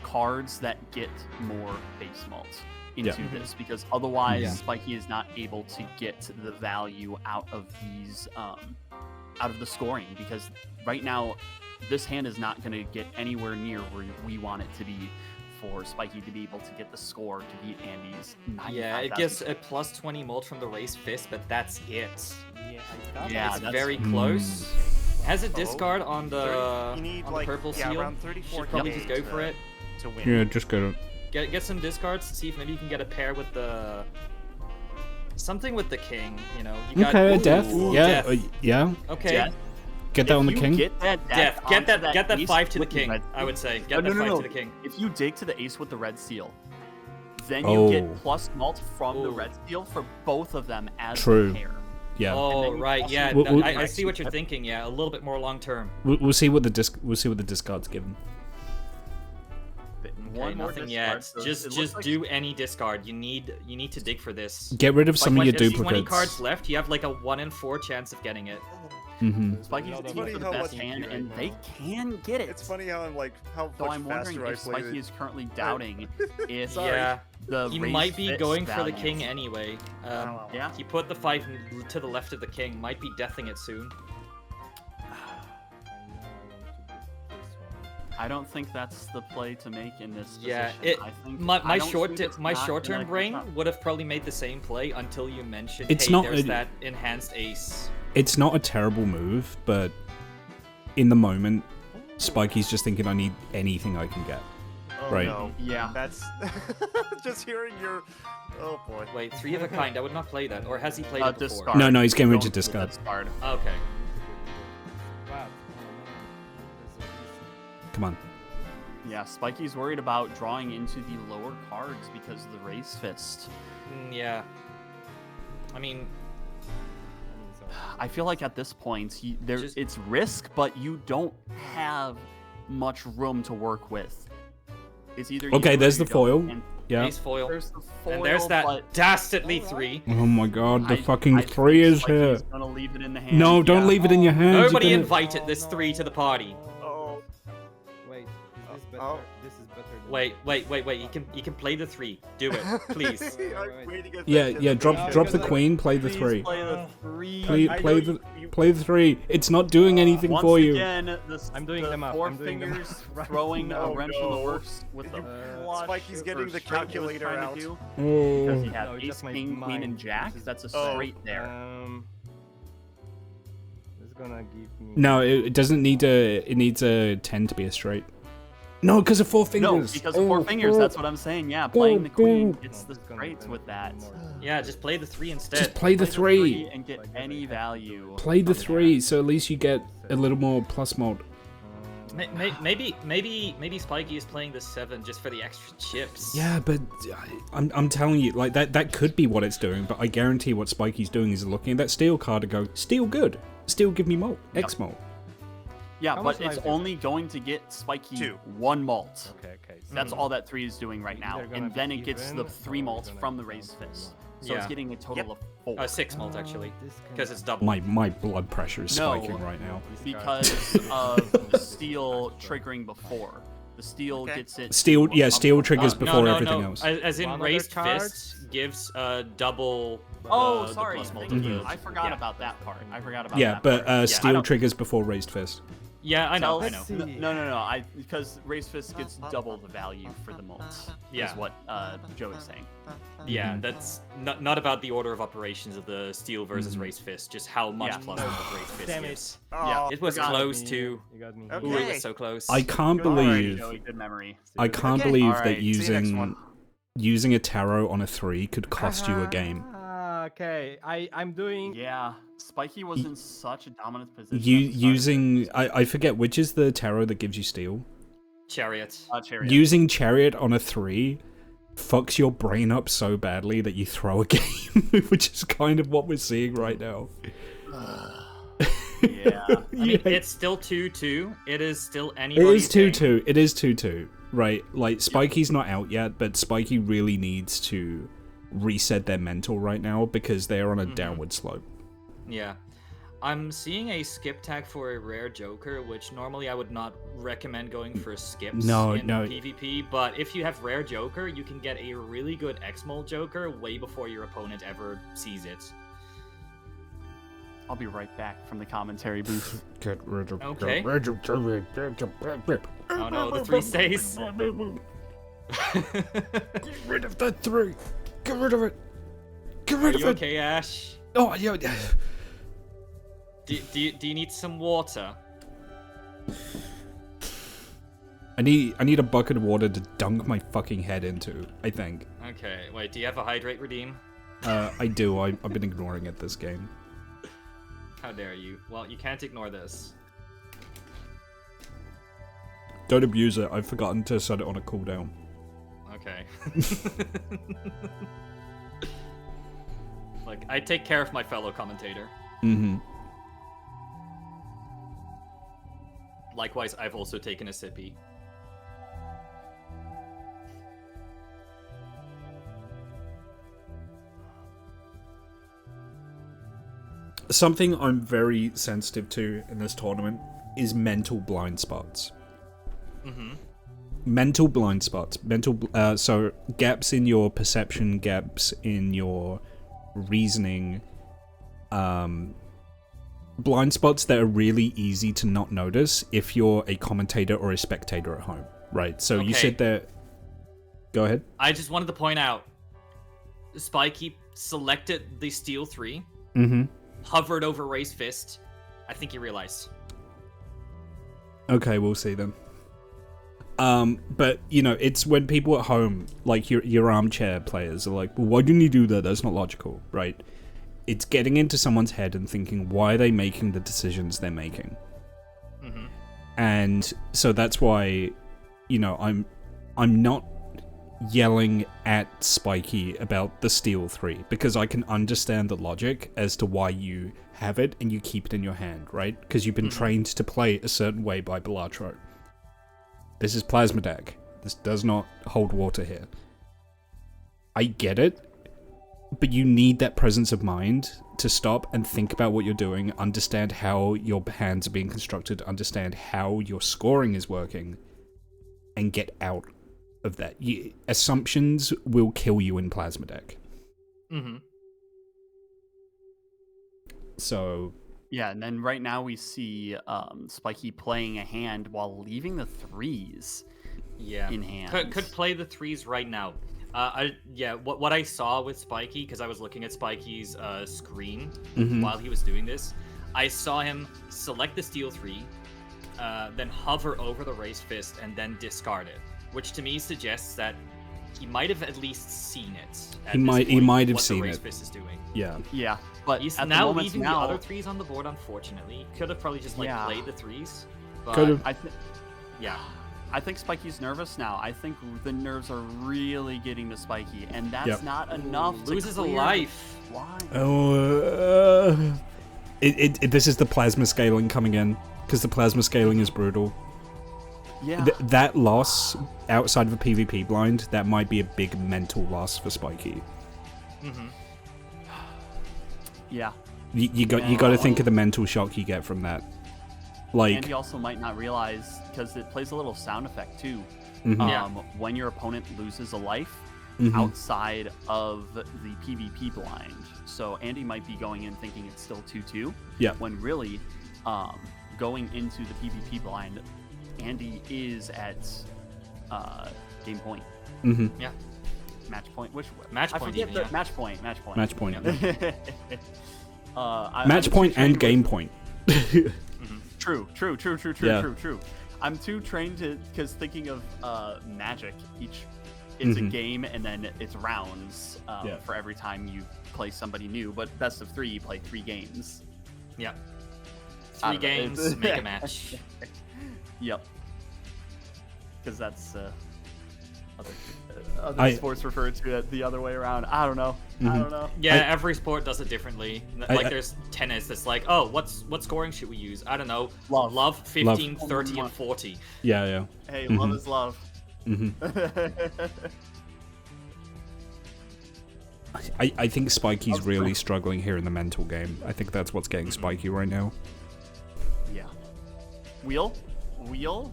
cards that get more base mults into Mm-hmm. this, because otherwise Yeah. Spiky is not able to get the value out of these out of the scoring, because right now this hand is not going to get anywhere near where we want it to be for Spiky to be able to get the score to beat Andy's 95,000. Yeah, it gets a plus 20 molt from the race fist, but that's it. Yeah, I thought Yeah, It's that's- very Mm. close. Has a discard on the, 30 you need on like the purple yeah, seal. around 34 Should probably just go for it. to win. Yeah, just go. Get some discards. See if maybe you can get a pair with the something with the king. You know, you got Okay, Ooh, death. Yeah, death. yeah. Okay, Death. Get that If on the you king. Get that death. onto Get that ace 5 to the with king. red I would say seal. get No, that no, 5 no. to the king. If you dig to the ace with the red seal, then you Oh. get plus mult from the Ooh. red seal for both of them as True. a pair. Yeah. Oh then you right, also- yeah. We'll- we'll- I see what you're thinking. Yeah, a little bit more long term. We'll see what the discards give him. One Okay, more nothing discard, yet. so it Just looks like- do any discard. You need to dig for this. Get rid of some of your there's 20 duplicates. cards left. You have like a 1 in 4 chance of getting it. Mm-hmm. Spiky's It's looking funny for the how best much hand, right and now. they can get it. It's funny how I'm like how So much I'm wondering faster I if play Spiky this. is currently doubting if Sorry. Yeah, the he raise might be fits going for the values. king anyway. Wow. Yeah. He put the 5 to the left of the king. Might be deathing it soon. I don't think that's the play to make in this Yeah, position. I think My I don't short think it's my not short term gonna brain catch up. would have probably made the same play until you mentioned, It's hey, not there's a- that enhanced ace. It's not a terrible move, but in the moment, Spiky's just thinking, I need anything I can get. Oh, Right. No. Yeah. That's just hearing your. Oh boy. Wait, 3 of a kind. I would not play that. Or has he played it before? Discard. No, no, he's getting ready to Going for the discard. discard. Okay. Wow. Come on. Yeah, Spiky's worried about drawing into the lower cards because of the raise fist. Yeah. I mean, I feel like at this point, Just- it's risk, but you don't have much room to work with. It's either you Okay, do or there's you the foil. don't, and Yeah. Ace foil. There's the foil, And there's that but dastardly 3. Oh my god, the I fucking think 3 is Spiky's here. gonna leave it in the hand. No, don't yeah. leave it in your hands. you're Nobody gonna- invited this 3 to the party. Oh, Wait, is this better? Oh. This is better. Than Wait. You can play the 3. Do it, please. I'm waiting at Yeah, that yeah. shit. Drop Yeah, the because, queen. Play the Please 3. play the 3. Play, I play know the you- play the 3. It's not doing anything Once for you. again, I'm doing the them up, four I'm doing them up fingers right throwing now. a wrench in the No. works with the flush. Spiky's or getting the straight he was calculator trying to out. do, because he Oh. had No, ace, just my king, queen, and mind. jack. This is- That's a Oh. straight there. It's gonna give me. No, it doesn't need a. It needs a 10 to be a straight. No, because of 4 No, fingers. because of four Oh, fingers. oh. That's what I'm saying. Yeah, playing the queen gets No, the this is gonna straights be with that. more. Yeah, just play the 3 instead. Just play the 3. and get any value. Play the from 3, so at least you get a little more plus mod. Maybe Spiky is playing the 7 just for the extra chips. Yeah, but I'm telling you, like that could be what it's doing. But I guarantee what Spiky's doing is looking at that steel card and go, steel good, steel give me malt, X malt. Yeah, How but much it's life is only going to get Spiky 2. 1 malt. Okay. So That's all that 3 is doing right now. Either gonna And then be it gets even, the or 3 it's malts gonna from be the raised more. fist. So it's Yeah. getting a total Yep. of 4. 6 malt actually, This because can- it's double. My blood pressure is No. spiking right now. Because of the steel triggering before. The steel Okay. gets it. Steel, yeah, steel Uh, triggers No, before no, everything no. else. As in One other raised card? fists gives double. Oh, the sorry. plus Thank multi- you. Mhm. I forgot Yeah. about that part. I forgot about Yeah, that but part. steel don't- triggers before raised fist. Yeah, I know. Tell- see. No. Because raised fist gets double the value for the malts. Yeah. Is what Joe is saying. Yeah, that's not about the order of operations of the steel versus Mhm. raised fist, just how much Yeah. plus of raised fist Damn it. gives. Oh, It was forgot. close to. You got me. Okay. Ooh, it was so close. I can't Good. Alright, believe Joey, good memory. I can't Okay. believe Alright, that see you next one. using a tarot on a 3 could cost you a game. Okay, I'm doing. Yeah, Spiky was in such a dominant position. You at the start of using this. I forget which is the tarot that gives you steel. Chariot. Chariot. Using chariot on a 3 fucks your brain up so badly that you throw a game, which is kind of what we're seeing right now. Yeah. I mean, Yeah. it's still 2-2. It is still It anybody. is 2-2. It is 2-2. Right, like Spiky's not out yet, but Spiky really needs to reset their mental right now because they're on a downward slope. Yeah. I'm seeing a skip tag for a rare Joker, which normally I would not recommend going for skips No, in no. PvP, but if you have rare Joker, you can get a really good X-Mold Joker way before your opponent ever sees it. I'll be right back from the commentary booth. Get rid of Okay. get rid of- Oh no, the 3 stays. Get rid of that 3. Get rid of it. Get Are rid of you it. okay, Ash? Oh, yeah. Do you need some water? I need a bucket of water to dunk my fucking head into, I think. Okay, wait, do you have a Hydrate Redeem? I do. I've been ignoring it this game. How dare you? Well, you can't ignore this. Don't abuse it. I've forgotten to set it on a cooldown. Okay. Like, I take care of my fellow commentator. Mm-hmm. Likewise, I've also taken a sippy. Something I'm very sensitive to in this tournament is mental blind spots. Mm-hmm. Mental blind spots. So gaps in your perception, gaps in your reasoning, blind spots that are really easy to not notice if you're a commentator or a spectator at home, right? So you Okay. sit there. Go ahead. I just wanted to point out, Spiky selected the Steel 3, Mm-hmm. hovered over Raised Fist. I think he realized. Okay, we'll see then. But you know, it's when people at home, like your armchair players, are like, "Well, why didn't you do that? That's not logical, right?" It's getting into someone's head and thinking, "Why are they making the decisions they're making?" Mm-hmm. And so that's why, you know, I'm not yelling at Spiky about the Steel 3 because I can understand the logic as to why you have it and you keep it in your hand, right? Because you've been trained to play a certain way by Balatro. This is Plasma deck. This does not hold water here. I get it, but you need that presence of mind to stop and think about what you're doing, understand how your hands are being constructed, understand how your scoring is working, and get out of that. Assumptions will kill you in Plasma Deck. Mm-hmm. So... Yeah, and then right now we see Spiky playing a hand while leaving the threes in hand. Could play the threes right now. What I saw with Spiky, because I was looking at Spiky's screen while he was doing this, I saw him select the steel 3, then hover over the raised fist, and then discard it, which to me suggests that he might have at least seen it. He might have seen what the raised it. fist is doing. Yeah, but He's at now the moment leaving the other 3s on the board, unfortunately. Could have probably just played the 3s. But Could have. I think Spiky's nervous now. I think the nerves are really getting to Spiky, and that's not enough to loses a clear life. Why? Oh, this is the plasma scaling coming in, because the plasma scaling is brutal. Yeah. That loss outside of a PvP blind, that might be a big mental loss for Spiky. Mm-hmm. Yeah. You got to think of the mental shock you get from that. Like, and he also might not realize, because it plays a little sound effect too. When your opponent loses a life outside of the PvP blind. So Andy might be going in thinking it's still 2-2. Yeah. When really, going into the PvP blind, Andy is at game point. Yeah. Match point. Which match I point? forget Even, the yeah. match point. Match point. match point. Match Point and game point. True. Yeah. I'm too trained to, because thinking of Magic, it's a game and then it's rounds for every time you play somebody new. But best of 3, you play 3 games. Yep. 3 games, make a match. Yep. Because that's other sports refer to it the other way around. I don't know. Yeah, every sport does it differently. Like there's tennis that's like, oh, what scoring should we use? I don't know. Love 15, 30, and 40. Yeah. Hey, love is love. I think Spiky's really struggling here in the mental game. I think that's what's getting Spiky right now. Yeah. Wheel? Wheel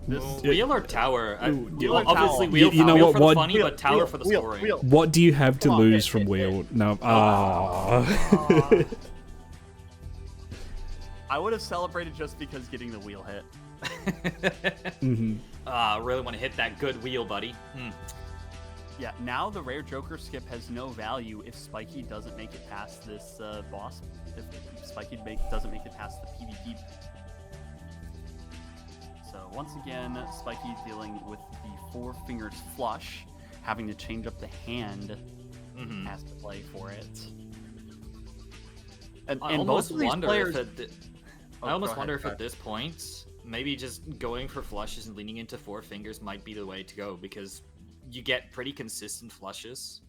or tower? Obviously, tower. wheel. You know wheel what? for the funny, but tower for the scoring. What do you have to lose from Wheel? No. I would have celebrated just because getting the wheel hit. Really want to hit that good wheel, buddy. Yeah, now the rare Joker skip has no value if Spiky doesn't make it past this boss. If Spiky doesn't make it past the PvP. So once again, Spiky dealing with the 4 fingers flush, having to change up the hand has to play for it. I almost wonder if at this point, maybe just going for flushes and leaning into 4 fingers might be the way to go, because you get pretty consistent flushes.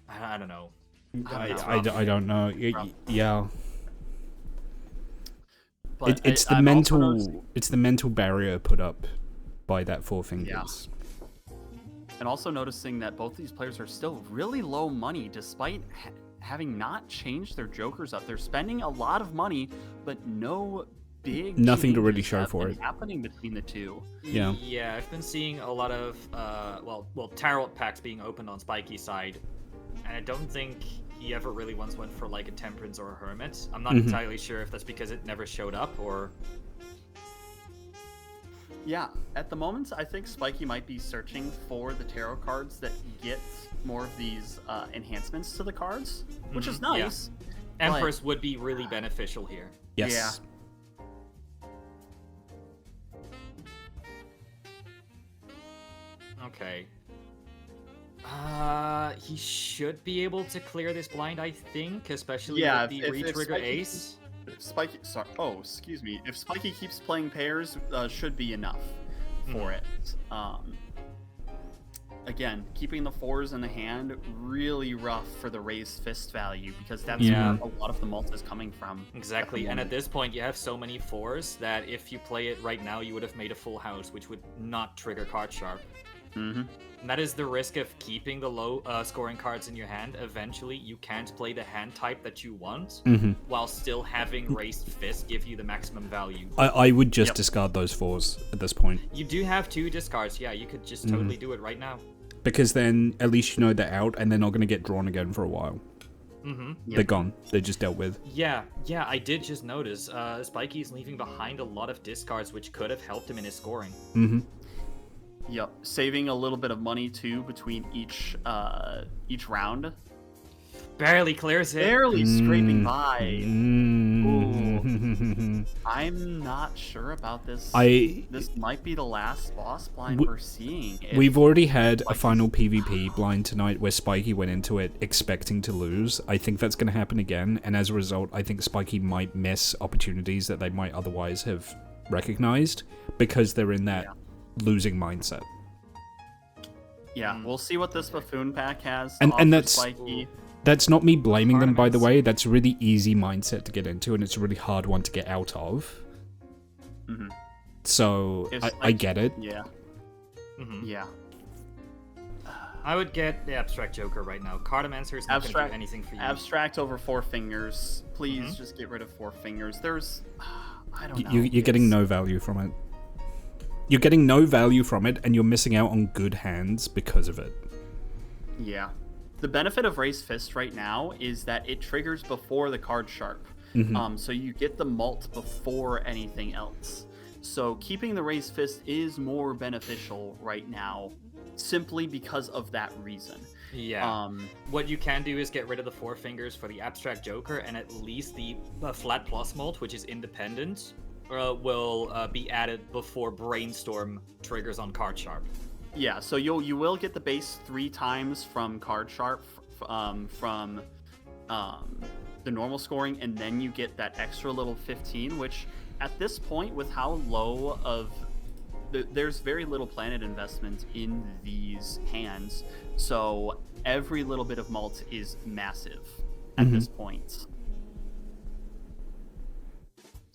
I don't know. I don't know. Yeah. But It's the mental barrier put up by that 4 fingers. And also noticing that both these players are still really low money despite having not changed their jokers up. They're spending a lot of money, but nothing to really show for it happening between the two. Yeah. Yeah, I've been seeing a lot of tarot packs being opened on Spiky's side, and I don't think he ever really once went for like a Temperance or a Hermit. I'm not entirely sure if that's because it never showed up or... Yeah, at the moment, I think Spiky might be searching for the tarot cards that get more of these enhancements to the cards, which is nice. Yeah. Empress would be really beneficial here. Yes. Yeah. Okay. He should be able to clear this blind, I think, especially with the re-trigger ace. If Spiky keeps playing pairs, should be enough for it. Again, keeping the 4s in the hand, really rough for the raised fist value, because that's where a lot of the mult is coming from. Exactly, and at this point, you have so many 4s that if you play it right now, you would have made a full house, which would not trigger card sharp. Mm-hmm. And that is the risk of keeping the low scoring cards in your hand. Eventually, you can't play the hand type that you want while still having Raised Fist give you the maximum value. I would just discard those 4s at this point. You do have 2 discards. Yeah, you could just totally do it right now. Because then at least you know they're out and they're not going to get drawn again for a while. They're gone. They're just dealt with. Yeah, I did just notice Spiky is leaving behind a lot of discards, which could have helped him in his scoring. Yep, saving a little bit of money too between each round. Barely clears it. Barely scraping by. Ooh. I'm not sure about this. This might be the last boss blind we're seeing. We've already had a final PvP blind tonight where Spiky went into it expecting to lose. I think that's going to happen again, and as a result, I think Spiky might miss opportunities that they might otherwise have recognized because they're in that losing mindset. Yeah, we'll see what this buffoon pack has. And that's Spiky. That's not me blaming them, by the way. That's a really easy mindset to get into, and it's a really hard one to get out of. So I get it. Yeah. Yeah. I would get the Abstract Joker right now. Cartomancer is not going to do anything for you. Abstract over 4 fingers. Please just get rid of 4 fingers. There's... I don't know. You're getting no value from it. You're getting no value from it, and you're missing out on good hands because of it. Yeah. The benefit of Raised Fist right now is that it triggers before the card sharp. So you get the mult before anything else. So keeping the Raised Fist is more beneficial right now, simply because of that reason. Yeah. What you can do is get rid of the 4 fingers for the Abstract Joker, and at least the Flat Plus mult, which is independent, will be added before Brainstorm triggers on card sharp. Yeah, so you will get the base 3 times from card sharp from the normal scoring, and then you get that extra little 15, which at this point, with how low of there's very little planet investment in these hands, so every little bit of mult is massive at this point.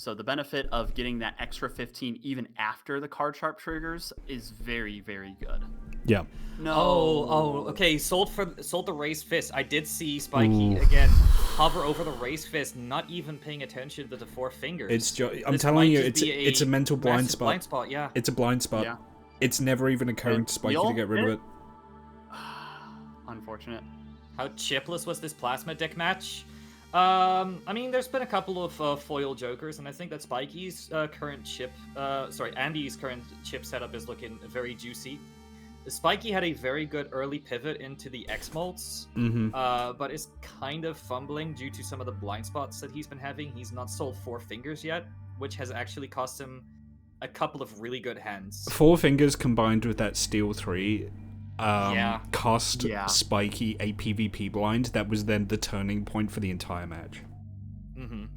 So the benefit of getting that extra 15 even after the card sharp triggers is very, very good. Yeah. No. Oh, okay. Sold the Raised Fist. I did see Spiky again hover over the Raised Fist, not even paying attention to the 4 fingers. I'm telling you, it's a mental blind spot. Blind spot, yeah. It's a blind spot. Yeah. It's never even occurring to Spiky to get rid of it. Unfortunate. How chipless was this plasma deck match? I mean, there's been a couple of foil jokers, and I think that Spiky's Andy's current chip setup is looking very juicy. Spiky had a very good early pivot into the X-Molts, but is kind of fumbling due to some of the blind spots that he's been having. He's not sold 4 fingers yet, which has actually cost him a couple of really good hands. 4 fingers combined with that Steel 3 cost Spiky a PvP blind that was then the turning point for the entire match.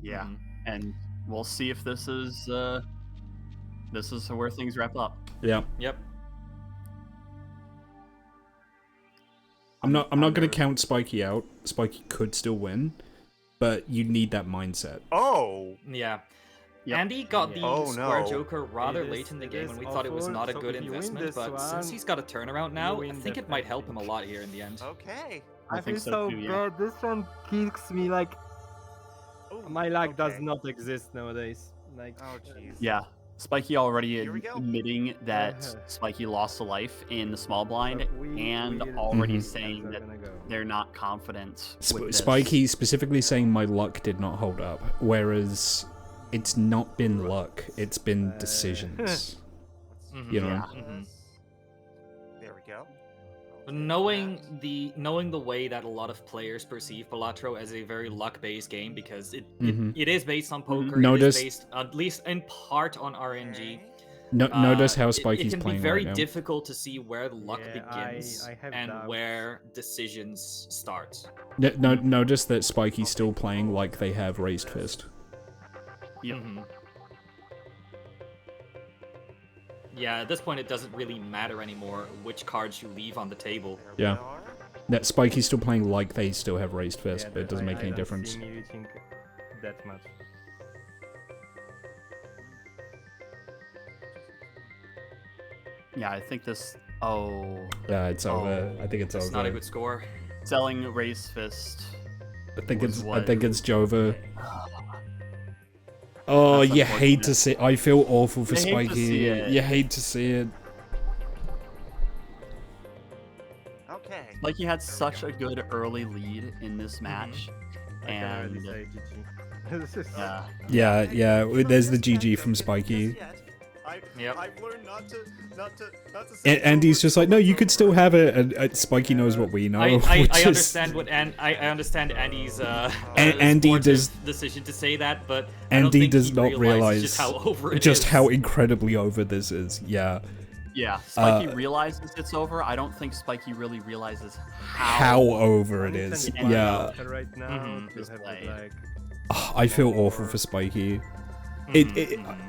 Yeah, and we'll see if this is where things wrap up. Yeah. Yep. I'm not going to count Spiky out. Spiky could still win, but you need that mindset. Oh. Yeah. Yep. Andy got the Square Joker rather It is- late in the it game, is and we thought it was awful. not a So good if you win investment, this but since one, he's got a turnaround now, I win think the it might help him a FFP. lot here in the end. Okay. I I think feel so so too, yeah. bad. This one kicks me like Ooh, my luck does okay. not exist nowadays. Like, Oh jeez. Yeah, Spiky already Here we go. admitting that Spiky lost a life in the small blind, and already saying that they're not confident with this. Spiky specifically saying my luck did not hold up, whereas it's not been luck, it's been decisions. You know? Yeah. There we go. Knowing the way that a lot of players perceive Balatro as a very luck-based game, because it is based on poker, Notice- it is based at least in part on RNG. Notice how It Spiky's can be playing very right now. difficult to see where the luck Yeah, begins I have and doubts. where decisions start. Notice that Spiky's still playing like they have Raised Fist. Yep. Yeah, at this point it doesn't really matter anymore which cards you leave on the table. Yeah. That Spiky's still playing like they still have Raised Fist, yeah, but it doesn't make I any don't difference. see me reaching that much. Yeah, I think this Oh, It's over. I think it's That's over. not a good score. selling Race Fist. I think was it's what- Jova. Oh, That's you hate unfortunate. to see. I feel awful for You hate to Spiky. see it. You hate to see it. Okay. Like he had such a good early lead in this match, I can already and say GG. This is Yeah. There's the GG from Spiky. Yep. I've learned not to Andy's just like, no, you could still have it. And Spiky knows what we know. I which is- understand I understand Andy's Andy sportive does- decision to say that, but I don't Andy think does he not realize just how over it just is. how incredibly over this is. Yeah. yeah, Spiky realizes it's over. I don't think Spiky really realizes How over it is. Anything Yeah. right now Mhm. to have it, like I feel awful for Spiky.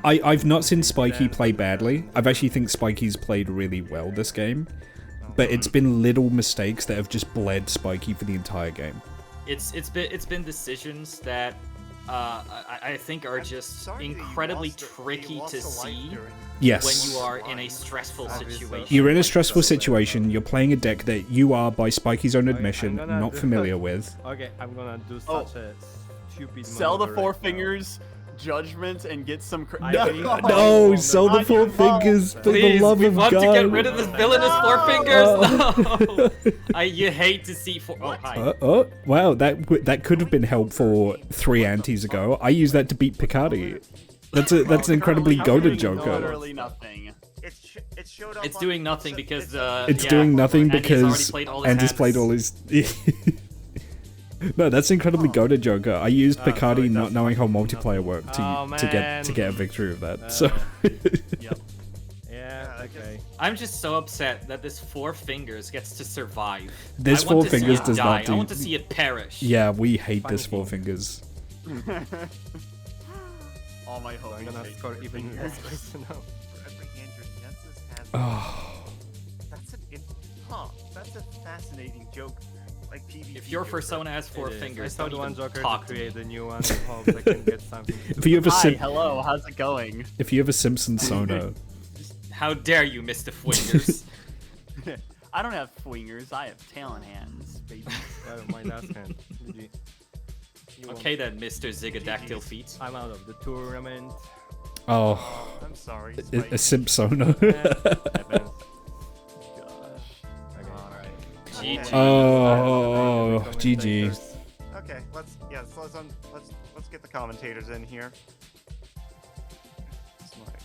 I've not seen Spiky play badly. I've actually think Spiky's played really well this game. But it's been little mistakes that have just bled Spiky for the entire game. It's been decisions that I think are just incredibly tricky to see Yes. when you are in a stressful situation. You're in a stressful situation, you're playing a deck that you are, by Spiky's own admission, I'm gonna not do- familiar with. okay, I'm gonna do Oh. such a stupid sell the maneuver four right now. fingers judgment and get some. No, sell the I four can- fingers, for the Please, love we of want God. to get rid of this villainous four fingers. No, you hate to see four. Oh, hi. Wow, that could have been helpful 3 antes ago. I used that to beat Picardi. That's an incredibly goaded Joker. Literally nothing. It showed up It's on- doing nothing because It's yeah, doing nothing Andy's already because played all his Andy's hands. played all his. No, that's incredibly goaded Joker. I used sorry, Picardi not that's knowing how fucking multiplayer worked to Oh, get a victory of that. So Yep. Yeah, okay. I'm just so upset that this four fingers gets to survive. This I four want to see fingers it does die. not I do. want to see it perish. Yeah, we hate this Funny four fingers. All my So hope. I'm gonna score even less points now. For every hand your senses has. Oh, That's a fascinating joke. Like PvP. If your joke. persona has four It is. fingers, I saw don't the one even Joker talk to to me. create a new one. I hope I can get something. if you have a Hi, hello. How's it going? if you have a Simpson Sona, How dare you, Mr. Fingers? I don't have swingers. I have talent hands, baby. Oh, my last hand. GG. You won. Okay then, Mr. Zigadactyl Feet. I'm out of the tournament. oh, I'm sorry. a Spike. Simp Sona. Happens. Alright. GG. Oh, GG. Okay, let's get the commentators in here.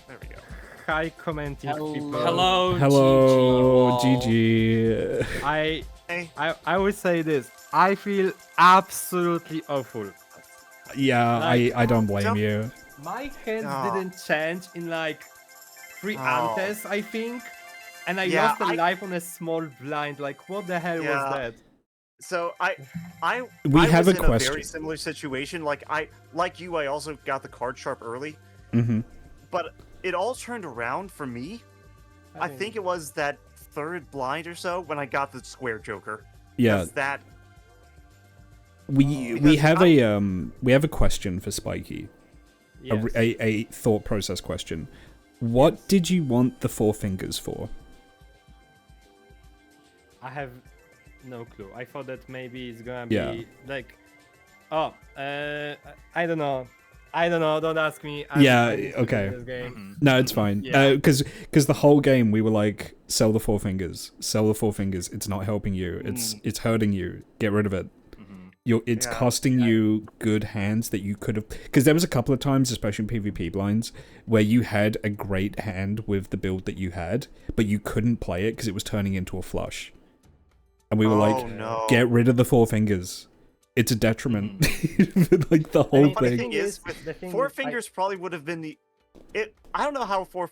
There we go. Hi, commenting people. Hello, Hello, GG. GG. Hey, I would say this. I feel absolutely awful. Yeah, Like- I don't blame Jump- you. My hands Oh. didn't change in like 3 Oh. antes, I think. And I Yeah, lost a I- life on a small blind. Like, what the hell Yeah. was that? so We I have was a in question. a very similar situation. Like I also got the card sharp early, hmm but it all turned around for me. I think it was that third blind or so when I got the square Joker. Yeah, 'Cause that we because have a question for Spiky. yes. A thought process question. What did you want the four fingers for? I have no clue. I thought that maybe it's gonna be Yeah. like, oh, I don't know. Don't ask me. I'm Yeah, used to okay. this game. No, it's fine. Yeah. Because the whole game we were like, sell the four fingers, sell the four fingers. It's not helping you. It's hurting you. Get rid of it. It's Yeah. costing you good hands that you could have. Because there was a couple of times, especially in PvP blinds, where you had a great hand with the build that you had, but you couldn't play it because it was turning into a flush. And we were like, no. get rid of the four fingers. It's a detriment. Like the whole Funny thing. thing is, the thing Four is, fingers probably would have been the. I don't know how four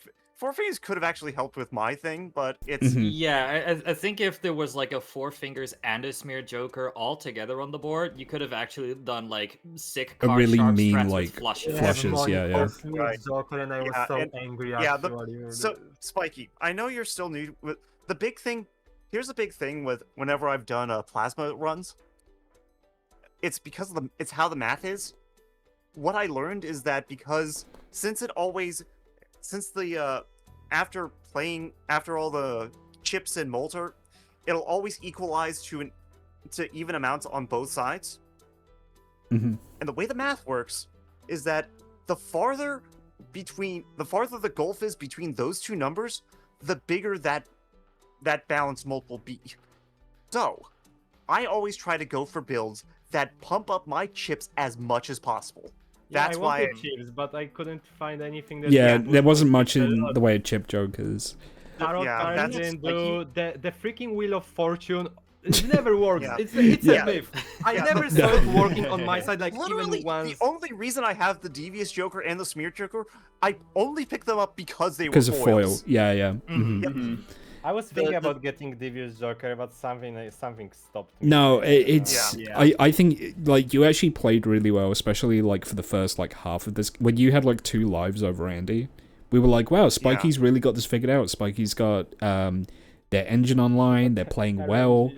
fingers could have actually helped with my thing, but it's. Mhm. Yeah, I think if there was like a four fingers and a smear Joker all together on the board, you could have actually done like sick A card really sharp mean, strats with like, flushes. flushes, yeah. Right. Joker, and I was Yeah, so and- angry. yeah, Actually. So Spiky, I know you're still new. With the big thing, here's the big thing with whenever I've done plasma runs. It's because of it's how the math is. What I learned is that since the after all the chips and molter, it'll always equalize to even amounts on both sides. Mm-hmm. And the way the math works is that the farther the gulf is between those two numbers, the bigger that balance mult will be. So, I always try to go for builds that pump up my chips as much as possible. Yeah, That's I why. wanted chips, but I couldn't find anything that. Yeah, would there wasn't put much it in a the way of chip jokers. Tarot Yeah, cards that's- didn't do the freaking Wheel of Fortune. It never works. Yeah. It's Yeah. a myth. I Yeah. never saw it working on my side, like Literally, even once. the only reason I have the Devious Joker and the Smear Joker, I only picked them up because they were Because of foil. foils. Yeah, yeah. Mhm. Yep. Mhm. I was thinking about getting Devious Joker, but something stopped me. No, it's Yeah. I think like you actually played really well, especially like for the first like half of this when you had like 2 lives over Andy. We were like, wow, Spikey's really got this figured out. Spikey's got their engine online, they're playing well.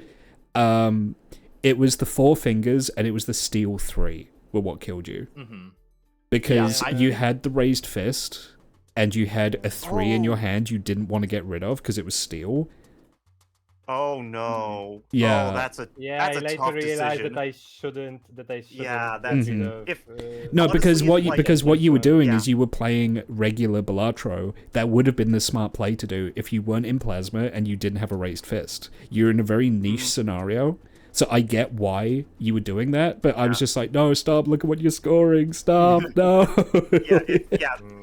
It was the 4 fingers and it was the steel 3 were what killed you. Mm-hmm. Because Yeah, you had the raised fist and you had a 3 in your Oh. hand you didn't want to get rid of because it was steel. Oh no. Yeah. Oh, that's a Yeah, that's I a later tough realized decision. that I shouldn't. Yeah, get that's- rid Mhm. of, If- No, Honestly, because it's what you like- because what you were doing Yeah. is you were playing regular Balatro. That would have been the smart play to do if you weren't in plasma and you didn't have a raised fist. You're in a very niche scenario. So I get why you were doing that, but I was Yeah. just like, no, stop! Look at what you're scoring! Stop! No!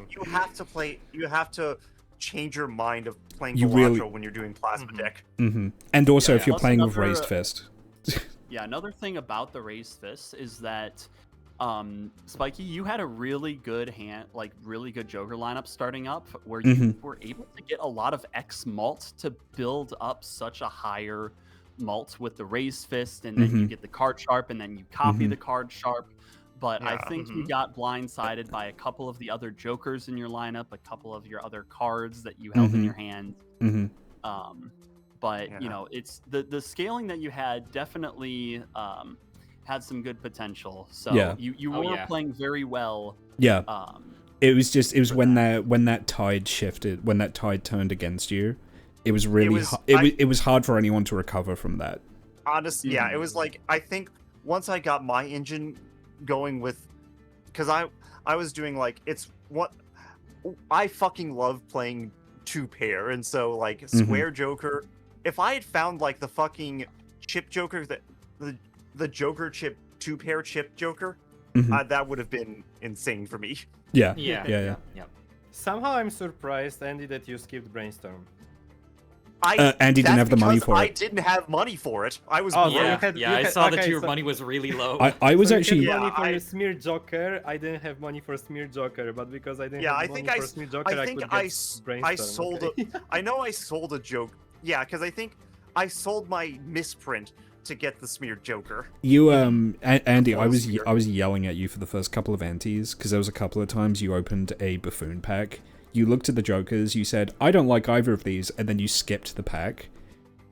You have to play. You have to change your mind of playing You Balatro really- when you're doing plasma deck. hmm And also, Yeah, if you're plus playing with another- raised fist, Yeah, another thing about the raised fists is that, Spiky, you had a really good really good Joker lineup starting up, where you were able to get a lot of X malt to build up such a higher malt with the raised fist, and then you get the card sharp, and then you copy the card sharp. But I Yeah. think you got blindsided by a couple of the other Jokers in your lineup, a couple of your other cards that you held in your hand. hmm But Yeah. you know, it's the scaling that you had definitely had some good potential. So Yeah. you Oh, were yeah. playing very well. yeah, it was for when that tide shifted, when that tide turned against you. It was really was- it was hard for anyone to recover from that. Honestly, yeah, it was like I think once I got my engine going with, because I was doing like it's what I fucking love playing 2-pair, and so like Square Joker. If I had found like the fucking chip Joker that the Joker chip 2-pair chip Joker, that would have been insane for me. Yeah, Yeah. yeah. Somehow I'm surprised, Andy, that you skipped Brainstorm. Andy didn't that's have the money because for I it. didn't have money for it. I was Oh, broke. so you Yeah, had- yeah, you I had- saw that okay, your so- money was really low. I was So you actually had money Yeah, for I- your Smear Joker. I didn't have money for Smear Joker, but because I didn't Yeah, have I money think for I- Smear Joker, I think could I get s- Brainstorm. I sold okay? I know I sold a joke. Yeah, because I think I sold my misprint to get the smeared Joker. You Andy, I was Atmosphere. I was yelling at you for the first couple of antes because there was a couple of times you opened a buffoon pack. You looked at the Jokers, you said, I don't like either of these, and then you skipped the pack.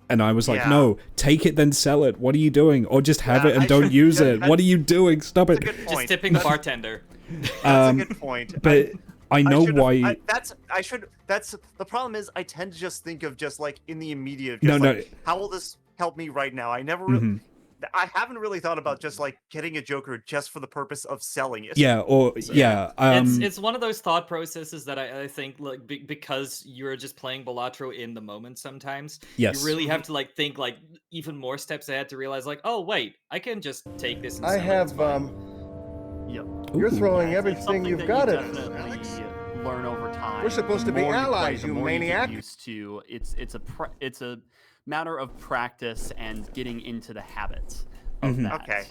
And I was like, Yeah. no, take it, then sell it. What are you doing? Or just have Yeah, it and I don't should- use yeah, it. What are you doing? Stop That's a it. good Just point. tipping the bartender. That's a good point. But I know should've- why. That's the problem is I tend to just think of just like in the immediate. No, Just no. like, how will this help me right now? Mhm. I haven't really thought about just like getting a Joker just for the purpose of selling it. Yeah, or yeah. It's one of those thought processes that I think like because you're just playing Balatro in the moment sometimes. Yes. You really have to like think like even more steps ahead to realize like, oh wait, I can just take this and I sell it, it's have fine. Yep. You're Ooh. throwing It's everything something you've that got you at us, definitely Alex. learn over time. We're supposed to The be more you play, allies, the you more get maniac. used to it's a matter of practice and getting into the habit of Mhm. that. Okay.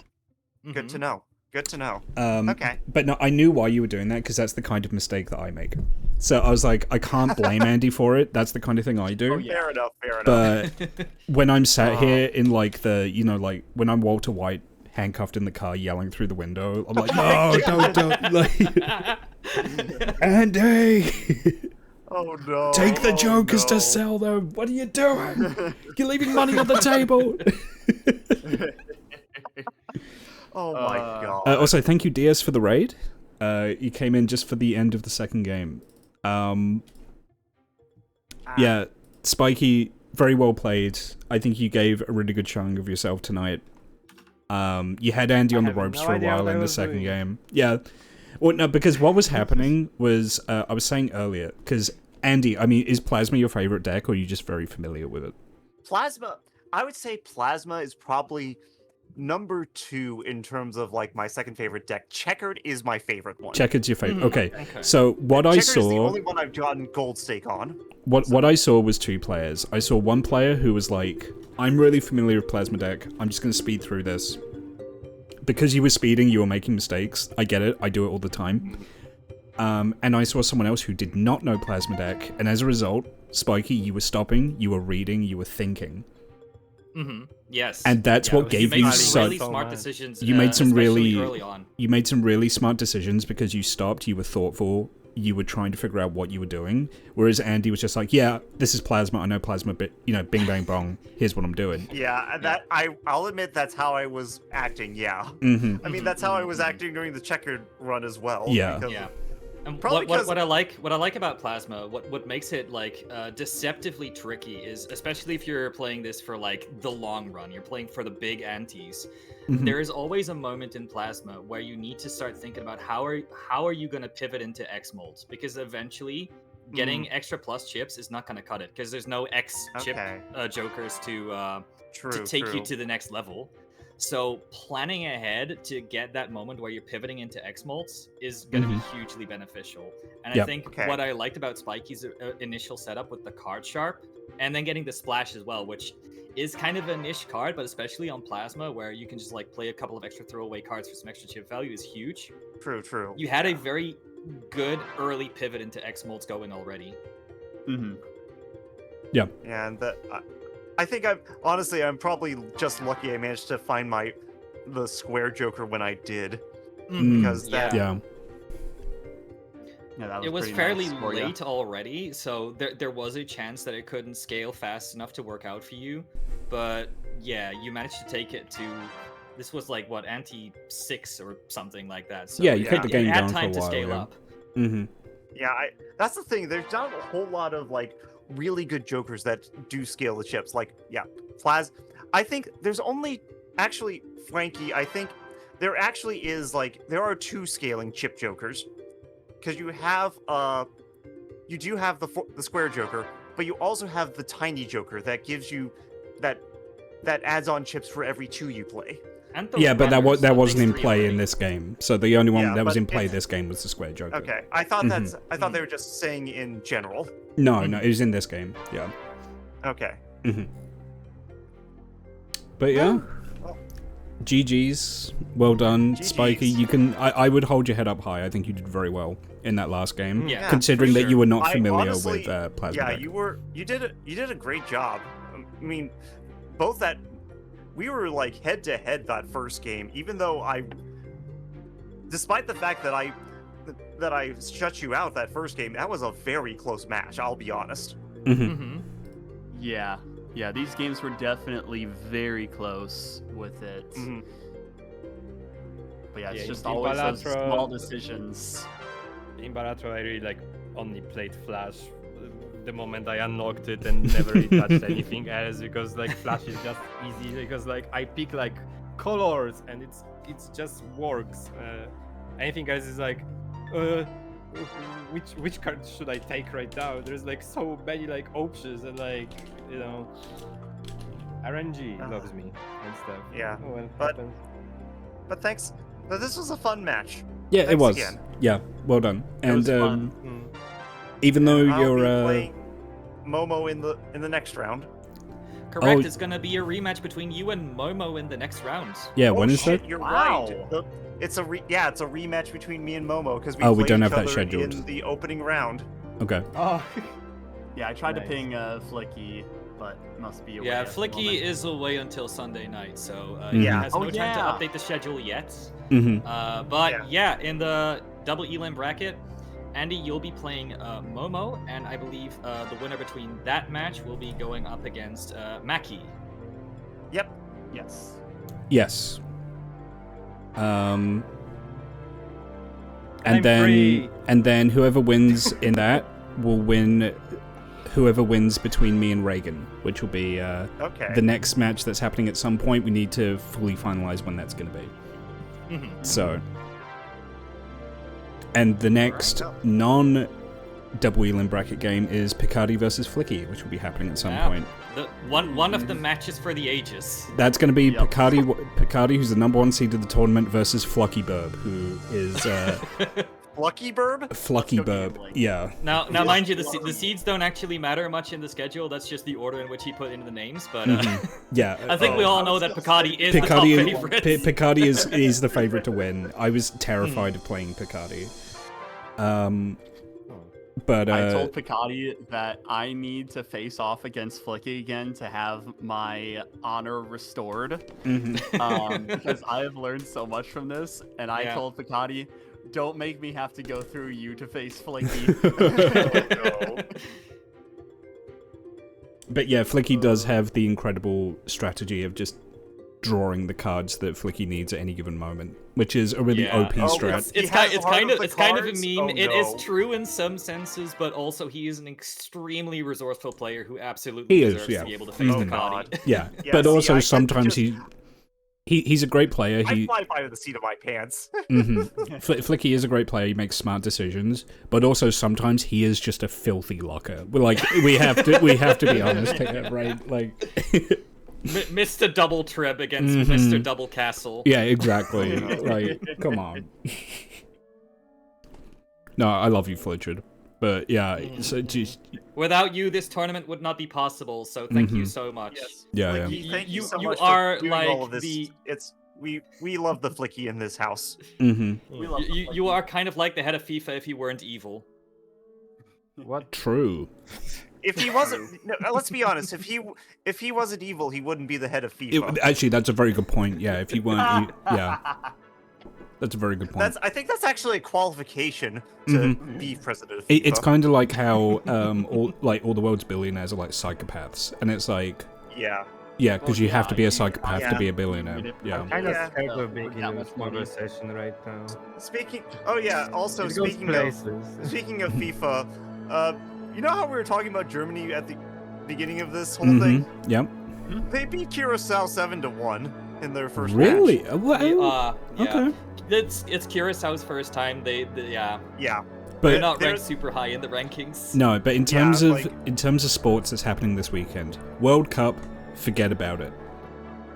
Good to know. Good to know. Um, Okay. But no, I knew why you were doing that because that's the kind of mistake that I make. So I was like, I can't blame Andy for it. That's the kind of thing I do. Oh, yeah. Fair enough. Fair enough. But when I'm sat here in like the, like when I'm Walter White handcuffed in the car yelling through the window, I'm like, no, don't, like, Andy, Oh no. take the Oh, Jokers no. to sell them. What are you doing? You're leaving money on the table. Oh my god. Also, thank you, DS, for the raid. You came in just for the end of the second game. Yeah, Spiky, very well played. I think you gave a really good showing of yourself tonight. You had Andy on the ropes for a while in the second game. Yeah. Well, no, because what was happening was, I was saying earlier, because Andy, I mean, is Plasma your favorite deck, or are you just very familiar with it? Plasma, I would say Plasma is probably number 2 in terms of like my second favorite deck. Checkered is my favorite one. Checkered's your favorite. Okay. Okay. So what I Checkered saw, is the only one I've gotten gold stake on. what I saw was 2 players. I saw one player who was like, I'm really familiar with Plasma deck. I'm just going to speed through this. Because you were speeding, you were making mistakes. I get it. I do it all the time. And I saw someone else who did not know Plasma deck, and as a result, Spiky, you were stopping, you were reading, you were thinking. Yes. And that's what gave made you some really such. smart decisions. You made some especially really early on. You made some really smart decisions because you stopped, you were thoughtful, you were trying to figure out what you were doing. Whereas Andy was just like, yeah, this is Plasma, I know Plasma, but bing bang bong, here's what I'm doing. Yeah, that I'll admit that's how I was acting. Yeah. I mean, that's how I was acting during the checkered run as well. Yeah. because- Yeah. And Probably what I like about Plasma, what makes it like deceptively tricky is, especially if you're playing this for like the long run, you're playing for the big antes. There is always a moment in Plasma where you need to start thinking about how are you going to pivot into X molds, because eventually getting extra plus chips is not going to cut it, because there's no X chip jokers to take you to the next level. So planning ahead to get that moment where you're pivoting into X molds is going to be hugely beneficial. And I think what I liked about Spiky's initial setup with the card sharp, and then getting the splash as well, which is kind of a niche card, but especially on Plasma, where you can just like play a couple of extra throwaway cards for some extra chip value, is huge. True. You had a very good early pivot into X molds going already. Yeah. And I think I'm probably just lucky I managed to find the square joker when I did. Because that Yeah. Yeah, that was It was pretty fairly nice for ya. late already, so there was a chance that it couldn't scale fast enough to work out for you. But yeah, you managed to take it to. This was like what, ante 6 or something like that. So Yeah, you kept the game it had going for a time to while, scale yeah. up. Yeah, that's the thing. There's not a whole lot of like really good jokers that do scale the chips. Like, yeah, I think there's only actually Frankie. I think there actually is there are 2 scaling chip jokers, because you do have the square joker, but you also have the tiny joker that gives you that adds on chips for every 2 you play. And the Yeah, but runners, that so wasn't in thanks play for in this game. So the only one Yeah, that was but in play it's- this game was the square joker. Okay, I thought I thought they were just saying in general. No, it was in this game. Yeah. Okay. But yeah. Well. GG's. Well done, GG's. Spiky. You can. I would hold your head up high. I think you did very well in that last game. Yeah, considering for that you were not I familiar honestly- with Plasma Yeah, deck. you did a great job. I mean, both that we were like head to head that first game, even though despite the fact that I shut you out that first game, that was a very close match, I'll be honest. Yeah, these games were definitely very close with it. But yeah, it's Yeah, just in always those Balatro- small decisions. In Balatro, I really only played Flash the moment I unlocked it and never really touched anything else, because Flash is just easy, because I pick colors and it's just works. Anything else is which card should I take right now? There's so many options, and RNG loves me and stuff. Yeah, Oh, well, but- happens. But thanks. But this was a fun match. Yeah, it Thanks was. again. Yeah, well done. It And was fun. even though I'll you're be playing Momo in the next round. Correct. Oh. It's gonna be a rematch between you and Momo in the next round. yeah, Oh, when is shit, that? You're Wow. right. It's a rematch between me and Momo, because we Oh, we played don't each have that other scheduled. in the opening round. Okay. Oh, Yeah, I tried Nice. to ping Flicky, but must be away. Yeah, at the Flicky moment. is away until Sunday night, so Mhm. he Yeah. has Oh, no time to yeah. update the schedule yet. Mm-hmm. Yeah, in the double elim bracket, Andy, you'll be playing Momo, and I believe the winner between that match will be going up against Maki. Yep. Yes. Yes. I'm And then free. and then whoever wins in that will win whoever wins between me and Reagan, which will be Okay. the next match that's happening at some point. We need to fully finalize when that's going to be. So, and the next non-double Elam bracket game is Picardi versus Flicky, which will be happening at some point. One of the matches for the ages. That's going to be Picardi, who's the number 1 seed of the tournament, versus Flucky Burb, who is Lucky Burb? Flucky Burb. Yeah. Now, mind you, the seeds don't actually matter much in the schedule. That's just the order in which he put into the names. But Yeah. I think we all know that Picardi is the top favorite. Picardi is the favorite to win. I was terrified of playing Picardi. But I told Picardi that I need to face off against Flicky again to have my honor restored. Because I have learned so much from this, and I told Picardi, don't make me have to go through you to face Flicky. But yeah, Flicky does have the incredible strategy of just drawing the cards that Flicky needs at any given moment, which is a really OP strat. It's kind of a meme. It is true in some senses, but also he is an extremely resourceful player who absolutely deserves to be able to face Picardi. Yeah, but also sometimes he's a great player. I fly by the seat of my pants. Flicky is a great player. He makes smart decisions, but also sometimes he is just a filthy locker. We have to be honest here, right? Like. Mr. Double Trib against Mr. Double Castle. Yeah, exactly. Like, come on. No, I love you, Fletcher. But yeah, so just... Without you, this tournament would not be possible. So thank you so much. Yes. Yeah, Flicky, thank you so you much are for doing like all of this. We love the Flicky in this house. You are kind of like the head of FIFA if you weren't evil. What? True. If he wasn't, no, let's be honest. If he wasn't evil, he wouldn't be the head of FIFA. Actually, that's a very good point. Yeah, if he weren't, yeah, that's a very good point. I think that's actually a qualification to be president of FIFA. It's kind of like how all the world's billionaires are like psychopaths, and it's like yeah, because you have to be a psychopath to be a billionaire. Yeah, I'm kind of scared of being in this conversation right now. Speaking of FIFA, you know how we were talking about Germany at the beginning of this whole thing? Yep. They beat Curacao 7-1 in their first really? match. Okay. It's Curaçao's first time. Yeah. But They're not ranked super high in the rankings. No, but in terms of sports that's happening this weekend, World Cup, forget about it.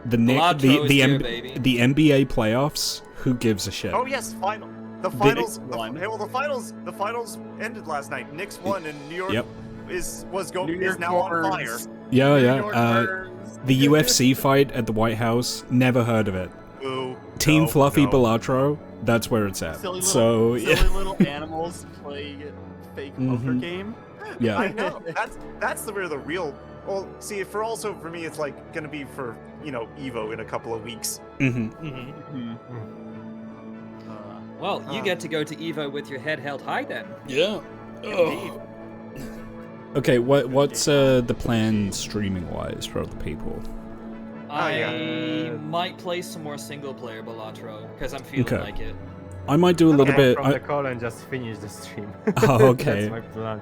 The NBA playoffs, who gives a shit? Oh yes, the finals ended last night. Knicks won, and New York is now on fire. Yeah. The UFC fight at the White House, never heard of it. Ooh, Team Fluffy Balatro, that's where it's at. Silly little animals playing a fake poker game. Yeah. I know. That's where the real. Well, see, for me, it's like gonna be for Evo in a couple of weeks. Well, you get to go to Evo with your head held high then. Yeah. Okay, what's the plan streaming-wise for other people? I might play some more single-player Balatro, because I'm feeling like it. I might do a little bit... From the call and just finish the stream. Oh, okay. That's my plan.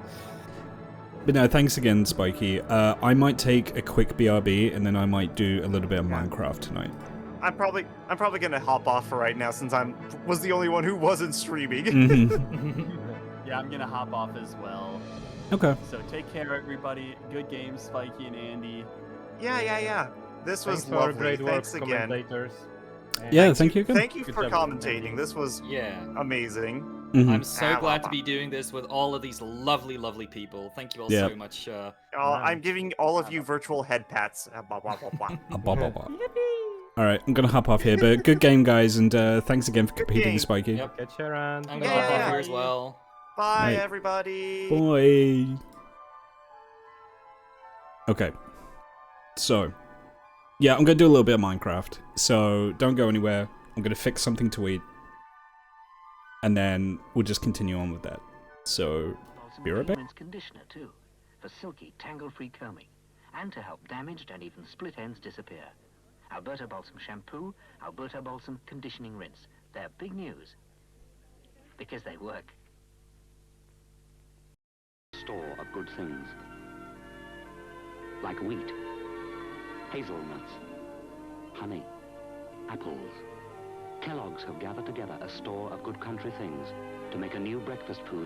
But no, thanks again, Spiky. I might take a quick BRB, and then I might do a little bit of Minecraft tonight. I'm probably gonna hop off for right now since was the only one who wasn't streaming. Yeah, I'm gonna hop off as well. Okay. So take care, everybody. Good game, Spiky and Andy. Yeah. This was Thanks for lovely. great work, Thanks again. commentators. Yeah, thank you again. Thank you for commentating. This was amazing. I'm so glad to be doing this with all of these lovely, lovely people. Thank you all so much. I'm giving all of you virtual head pats. Alright, I'm gonna hop off here, but good game, guys, and thanks again for competing, Spiky. Yep. Catch you around. I'm gonna hop off here as well. Bye, everybody. Bye. Okay. So, yeah, I'm gonna do a little bit of Minecraft. So, don't go anywhere. I'm gonna fix something to eat. And then we'll just continue on with that. So, be right back. Conditioner too, for silky, tangle-free combing, and to help damaged and even split ends disappear. Alberta Balsam Shampoo, Alberta Balsam Conditioning Rinse. They're big news. Because they work. Store of good things. like wheat, hazelnuts, honey, apples. Kellogg's have gathered together a store of good country things to make a new breakfast food